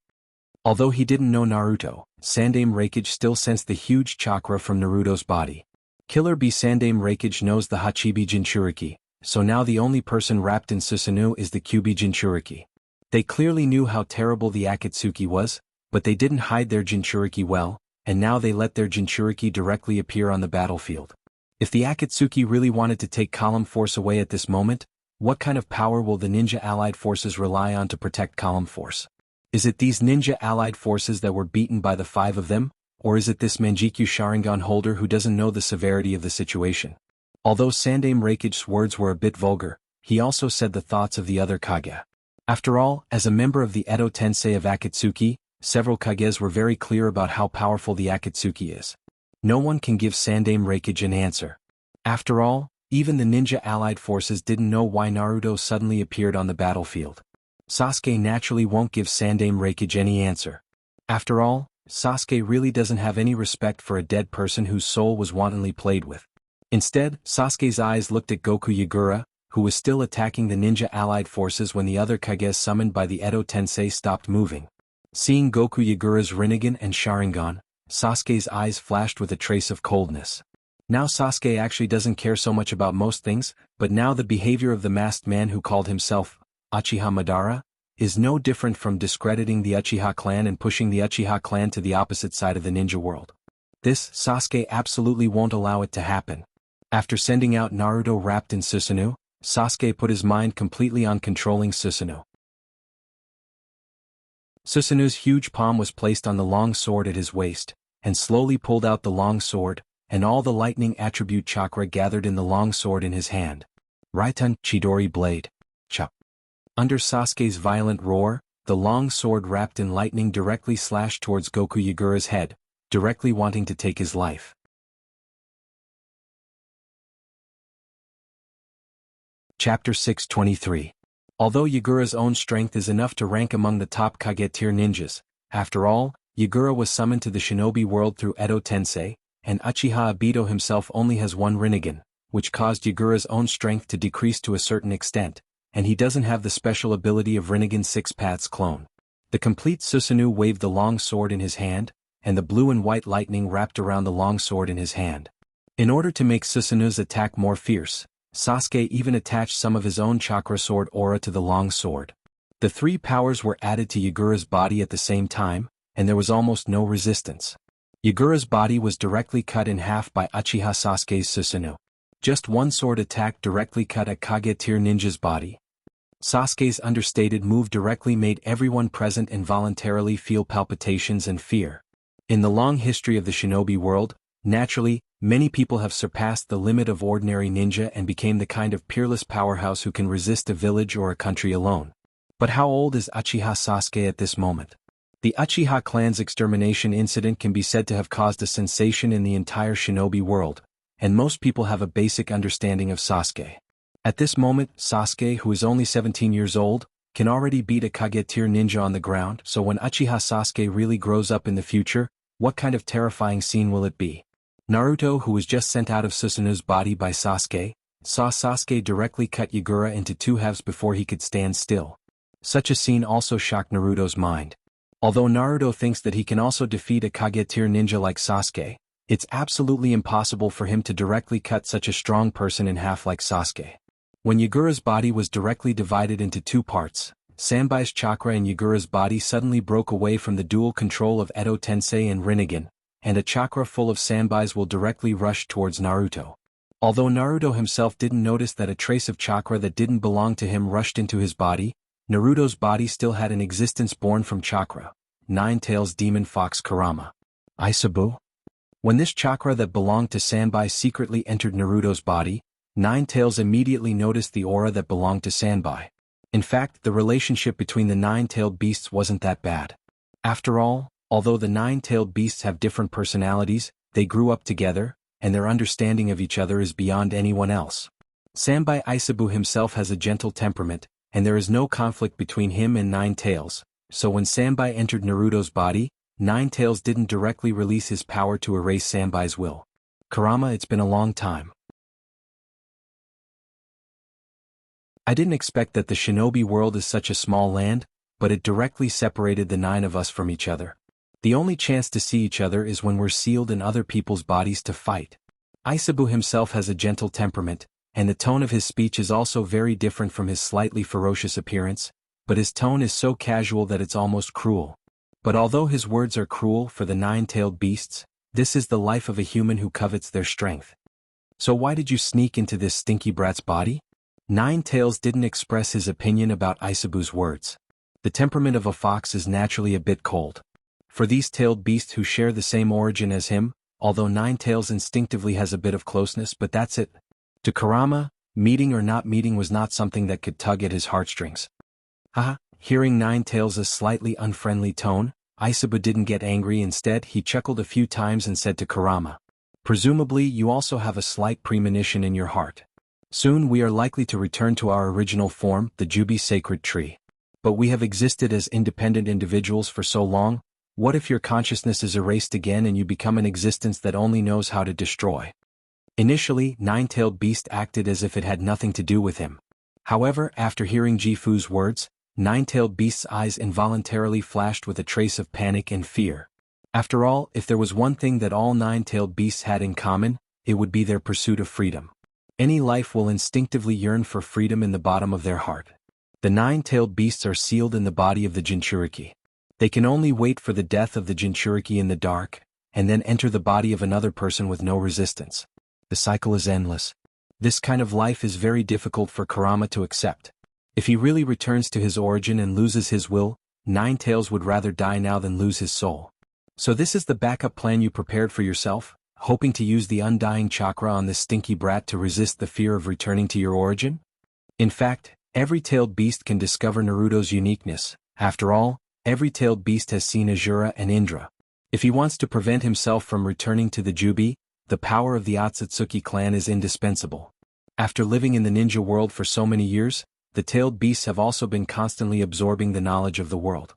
Although he didn't know Naruto, Sandaime Reikage still sensed the huge chakra from Naruto's body. Killer Bee Sandaime Reikage knows the Hachibi Jinchuriki, so now the only person wrapped in Susanoo is the Kyubi Jinchuriki. They clearly knew how terrible the Akatsuki was, but they didn't hide their Jinchuriki well, and now they let their Jinchuriki directly appear on the battlefield. If the Akatsuki really wanted to take Column Force away at this moment, what kind of power will the ninja allied forces rely on to protect Column Force? Is it these ninja allied forces that were beaten by the 5 of them, or is it this Manjikyu Sharingan holder who doesn't know the severity of the situation? Although Sandaime Reikage's words were a bit vulgar, he also said the thoughts of the other Kage. After all, as a member of the Edo Tensei of Akatsuki, several Kages were very clear about how powerful the Akatsuki is. No one can give Sandaime Reikage an answer. After all, even the ninja allied forces didn't know why Naruto suddenly appeared on the battlefield. Sasuke naturally won't give Sandaime Reikage any answer. After all, Sasuke really doesn't have any respect for a dead person whose soul was wantonly played with. Instead, Sasuke's eyes looked at Goku Yagura, who was still attacking the ninja allied forces when the other Kages summoned by the Edo Tensei stopped moving. Seeing Goku Yagura's Rinnegan and Sharingan, Sasuke's eyes flashed with a trace of coldness. Now Sasuke actually doesn't care so much about most things, but now the behavior of the masked man who called himself Uchiha Madara is no different from discrediting the Uchiha clan and pushing the Uchiha clan to the opposite side of the ninja world. This, Sasuke absolutely won't allow it to happen. After sending out Naruto wrapped in Susanoo, Sasuke put his mind completely on controlling Susanoo. Susanoo's huge palm was placed on the long sword at his waist, and slowly pulled out the long sword, and all the lightning attribute chakra gathered in the long sword in his hand. Raitun Chidori Blade. Chop. Under Sasuke's violent roar, the long sword wrapped in lightning directly slashed towards Goku Yagura's head, directly wanting to take his life. Chapter 623. Although Yagura's own strength is enough to rank among the top Kage tier ninjas, after all, Yagura was summoned to the shinobi world through Edo Tensei, and Uchiha Obito himself only has one Rinnegan, which caused Yagura's own strength to decrease to a certain extent, and he doesn't have the special ability of Rinnegan Six Paths clone. The complete Susanoo waved the long sword in his hand, and the blue and white lightning wrapped around the long sword in his hand. In order to make Susanoo's attack more fierce, Sasuke even attached some of his own chakra sword aura to the long sword. The 3 powers were added to Yagura's body at the same time, and there was almost no resistance. Yagura's body was directly cut in half by Uchiha Sasuke's Susanoo. Just one sword attack directly cut a Kage tier ninja's body. Sasuke's understated move directly made everyone present involuntarily feel palpitations and fear. In the long history of the shinobi world, naturally, many people have surpassed the limit of ordinary ninja and became the kind of peerless powerhouse who can resist a village or a country alone. But how old is Uchiha Sasuke at this moment? The Uchiha clan's extermination incident can be said to have caused a sensation in the entire shinobi world, and most people have a basic understanding of Sasuke. At this moment, Sasuke, who is only 17 years old, can already beat a Kage tier ninja on the ground, so when Uchiha Sasuke really grows up in the future, what kind of terrifying scene will it be? Naruto, who was just sent out of Susanoo's body by Sasuke, saw Sasuke directly cut Yagura into 2 halves before he could stand still. Such a scene also shocked Naruto's mind. Although Naruto thinks that he can also defeat a Kage tier ninja like Sasuke, it's absolutely impossible for him to directly cut such a strong person in half like Sasuke. When Yagura's body was directly divided into 2 parts, Sanbai's chakra in Yagura's body suddenly broke away from the dual control of Edo Tensei and Rinnegan, and a chakra full of sanbais will directly rush towards Naruto. Although Naruto himself didn't notice that a trace of chakra that didn't belong to him rushed into his body, Naruto's body still had an existence born from chakra. Nine-Tails Demon Fox Kurama. Aisabu? When this chakra that belonged to Sanbai secretly entered Naruto's body, Nine-Tails immediately noticed the aura that belonged to Sanbai. In fact, the relationship between the nine-tailed beasts wasn't that bad. After all, although the nine-tailed beasts have different personalities, they grew up together, and their understanding of each other is beyond anyone else. Sanbai Aisabu himself has a gentle temperament, and there is no conflict between him and Nine-Tails, so when Sanbai entered Naruto's body, Nine-Tails didn't directly release his power to erase Sanbai's will. Kurama, it's been a long time. I didn't expect that the shinobi world is such a small land, but it directly separated the 9 of us from each other. The only chance to see each other is when we're sealed in other people's bodies to fight. Aisabu himself has a gentle temperament, and the tone of his speech is also very different from his slightly ferocious appearance, but his tone is so casual that it's almost cruel. But although his words are cruel for the nine-tailed beasts, this is the life of a human who covets their strength. So why did you sneak into this stinky brat's body? Nine-Tails didn't express his opinion about Aisabu's words. The temperament of a fox is naturally a bit cold. For these tailed beasts who share the same origin as him, although Nine-Tails instinctively has a bit of closeness, but that's it. To Kurama, meeting or not meeting was not something that could tug at his heartstrings. Haha, hearing Nine-Tails' slightly unfriendly tone, Aisabu didn't get angry. Instead, he chuckled a few times and said to Kurama, "Presumably you also have a slight premonition in your heart. Soon we are likely to return to our original form, the Jubi sacred tree. But we have existed as independent individuals for so long, what if your consciousness is erased again and you become an existence that only knows how to destroy?" Initially, Nine-Tailed Beast acted as if it had nothing to do with him. However, after hearing Jifu's words, Nine-Tailed Beast's eyes involuntarily flashed with a trace of panic and fear. After all, if there was one thing that all nine-tailed beasts had in common, it would be their pursuit of freedom. Any life will instinctively yearn for freedom in the bottom of their heart. The nine-tailed beasts are sealed in the body of the Jinchuriki. They can only wait for the death of the Jinchuriki in the dark, and then enter the body of another person with no resistance. The cycle is endless. This kind of life is very difficult for Kurama to accept. If he really returns to his origin and loses his will, Nine-Tails would rather die now than lose his soul. So this is the backup plan you prepared for yourself, hoping to use the undying chakra on this stinky brat to resist the fear of returning to your origin? In fact, every tailed beast can discover Naruto's uniqueness. After all, every tailed beast has seen Azura and Indra. If he wants to prevent himself from returning to the Jubi, the power of the Otsutsuki clan is indispensable. After living in the ninja world for so many years, the tailed beasts have also been constantly absorbing the knowledge of the world.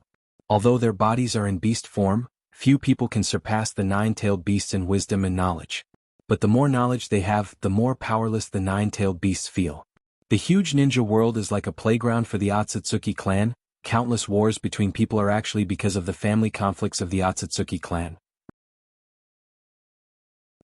Although their bodies are in beast form, few people can surpass the nine-tailed beasts in wisdom and knowledge. But the more knowledge they have, the more powerless the nine-tailed beasts feel. The huge ninja world is like a playground for the Otsutsuki clan. Countless wars between people are actually because of the family conflicts of the Otsutsuki clan.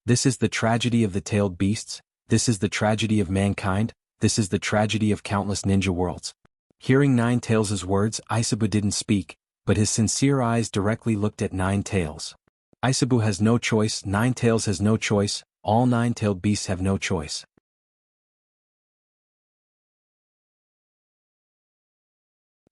This is the tragedy of the tailed beasts, this is the tragedy of mankind, this is the tragedy of countless ninja worlds. Hearing Nine-Tails' words, Aisabu didn't speak, but his sincere eyes directly looked at Nine-Tails. Aisabu has no choice, Nine-Tails has no choice, all nine-tailed beasts have no choice.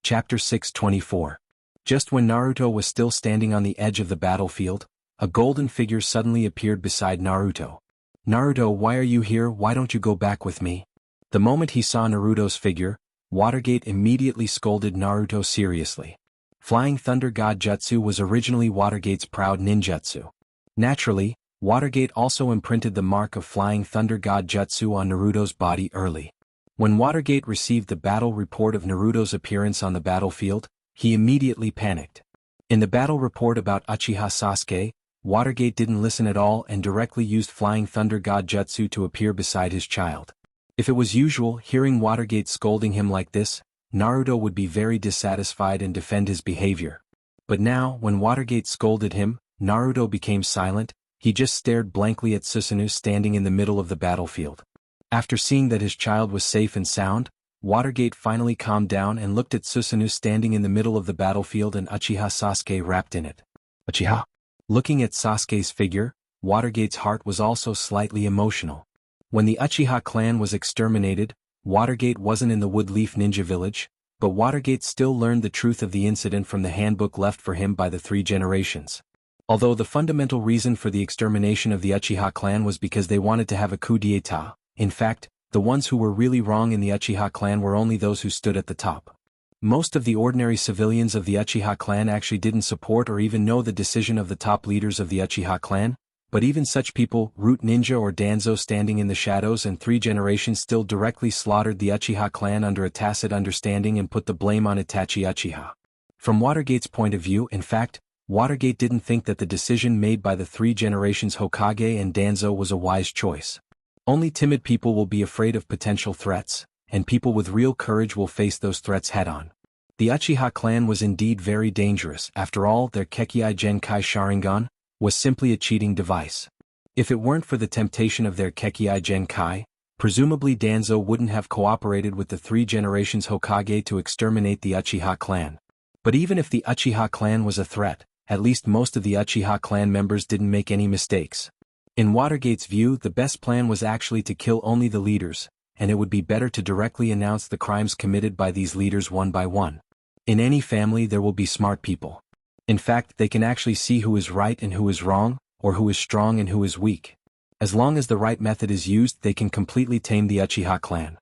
Chapter 624. Just when Naruto was still standing on the edge of the battlefield, a golden figure suddenly appeared beside Naruto. "Naruto, why are you here? Why don't you go back with me?" The moment he saw Naruto's figure, Watergate immediately scolded Naruto seriously. Flying Thunder God Jutsu was originally Watergate's proud ninjutsu. Naturally, Watergate also imprinted the mark of Flying Thunder God Jutsu on Naruto's body early. When Watergate received the battle report of Naruto's appearance on the battlefield, he immediately panicked. In the battle report about Uchiha Sasuke, Watergate didn't listen at all and directly used Flying Thunder God Jutsu to appear beside his child. If it was usual, hearing Watergate scolding him like this, Naruto would be very dissatisfied and defend his behavior. But now, when Watergate scolded him, Naruto became silent. He just stared blankly at Susanoo standing in the middle of the battlefield. After seeing that his child was safe and sound, Watergate finally calmed down and looked at Susanoo standing in the middle of the battlefield and Uchiha Sasuke wrapped in it. "Uchiha? Looking at Sasuke's figure, Watergate's heart was also slightly emotional. When the Uchiha clan was exterminated, Watergate wasn't in the Woodleaf Ninja Village, but Watergate still learned the truth of the incident from the handbook left for him by the 3 generations. Although the fundamental reason for the extermination of the Uchiha clan was because they wanted to have a coup d'état, in fact, the ones who were really wrong in the Uchiha clan were only those who stood at the top. Most of the ordinary civilians of the Uchiha clan actually didn't support or even know the decision of the top leaders of the Uchiha clan, but even such people, Root Ninja or Danzo standing in the shadows and 3 generations still directly slaughtered the Uchiha clan under a tacit understanding and put the blame on Itachi Uchiha. From Watergate's point of view, in fact, Watergate didn't think that the decision made by the 3 generations Hokage and Danzo was a wise choice. Only timid people will be afraid of potential threats, and people with real courage will face those threats head-on. The Uchiha clan was indeed very dangerous. After all, their Kekkei Genkai Sharingan was simply a cheating device. If it weren't for the temptation of their Kekkei Genkai, presumably Danzo wouldn't have cooperated with the 3 generations Hokage to exterminate the Uchiha clan. But even if the Uchiha clan was a threat, at least most of the Uchiha clan members didn't make any mistakes. In Watergate's view, the best plan was actually to kill only the leaders, and it would be better to directly announce the crimes committed by these leaders one by one. In any family there will be smart people. In fact, they can actually see who is right and who is wrong, or who is strong and who is weak. As long as the right method is used, they can completely tame the Uchiha clan.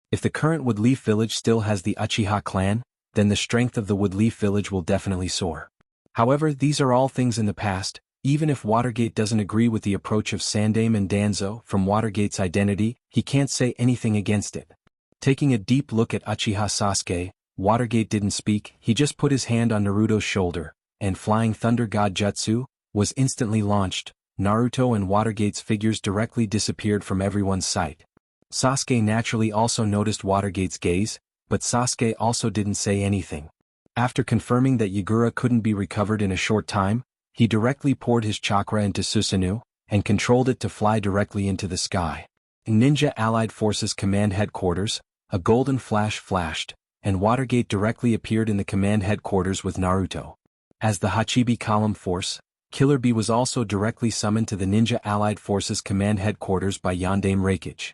If the current Woodleaf village still has the Uchiha clan, then the strength of the Woodleaf village will definitely soar. However, these are all things in the past. Even if Watergate doesn't agree with the approach of Sandaime and Danzo from Watergate's identity, he can't say anything against it. Taking a deep look at Uchiha Sasuke, Watergate didn't speak, he just put his hand on Naruto's shoulder, and Flying Thunder God Jutsu was instantly launched. Naruto and Watergate's figures directly disappeared from everyone's sight. Sasuke naturally also noticed Watergate's gaze, but Sasuke also didn't say anything. After confirming that Yagura couldn't be recovered in a short time, he directly poured his chakra into Susanoo, and controlled it to fly directly into the sky. In Ninja Allied Forces Command Headquarters, a golden flash flashed, and Watergate directly appeared in the command headquarters with Naruto. As the Hachibi Column Force, Killer Bee was also directly summoned to the Ninja Allied Forces Command Headquarters by Yondaime Reikage.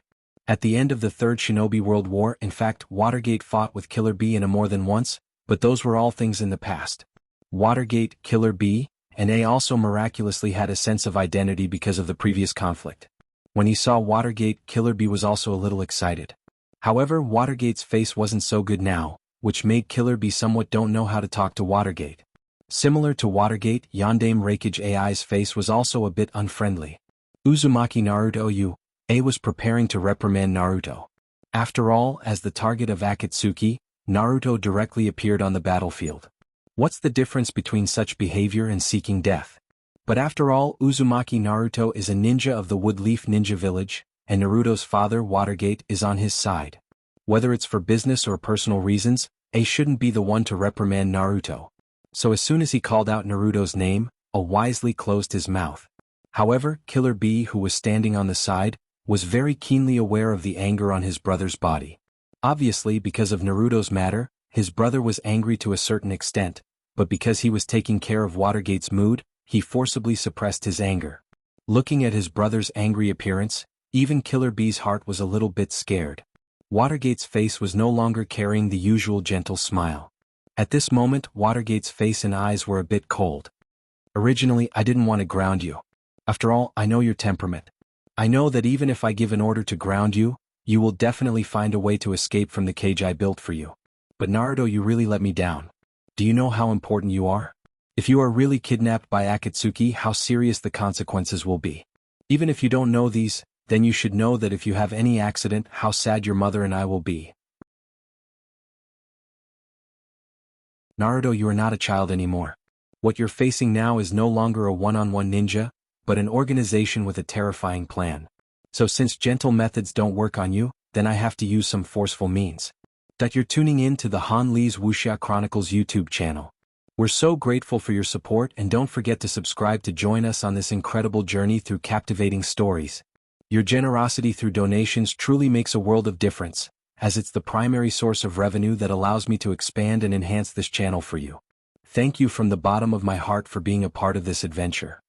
At the end of the Third Shinobi World War, in fact, Watergate fought with Killer Bee in a more than once, but those were all things in the past. Watergate, Killer Bee, and A also miraculously had a sense of identity because of the previous conflict. When he saw Watergate, Killer Bee was also a little excited. However, Watergate's face wasn't so good now, which made Killer Bee somewhat don't know how to talk to Watergate. Similar to Watergate, Yondaime Reikage AI's face was also a bit unfriendly. Uzumaki Naruto A was preparing to reprimand Naruto. After all, as the target of Akatsuki, Naruto directly appeared on the battlefield. What's the difference between such behavior and seeking death? But after all, Uzumaki Naruto is a ninja of the Woodleaf Ninja Village, and Naruto's father, Watergate, is on his side. Whether it's for business or personal reasons, A shouldn't be the one to reprimand Naruto. So as soon as he called out Naruto's name, A wisely closed his mouth. However, Killer Bee, who was standing on the side, was very keenly aware of the anger on his brother's body. Obviously, because of Naruto's matter, his brother was angry to a certain extent, but because he was taking care of Watergate's mood, he forcibly suppressed his anger. Looking at his brother's angry appearance, even Killer Bee's heart was a little bit scared. Watergate's face was no longer carrying the usual gentle smile. At this moment, Watergate's face and eyes were a bit cold. Originally, I didn't want to ground you. After all, I know your temperament. I know that even if I give an order to ground you, you will definitely find a way to escape from the cage I built for you. But Naruto, you really let me down. Do you know how important you are? If you are really kidnapped by Akatsuki, how serious the consequences will be. Even if you don't know these, then you should know that if you have any accident, how sad your mother and I will be. Naruto, you are not a child anymore. What you're facing now is no longer a one-on-one ninja, but an organization with a terrifying plan. So since gentle methods don't work on you, then I have to use some forceful means. That you're tuning in to the Han Lee's Wuxia Chronicles YouTube channel. We're so grateful for your support, and don't forget to subscribe to join us on this incredible journey through captivating stories. Your generosity through donations truly makes a world of difference, as it's the primary source of revenue that allows me to expand and enhance this channel for you. Thank you from the bottom of my heart for being a part of this adventure.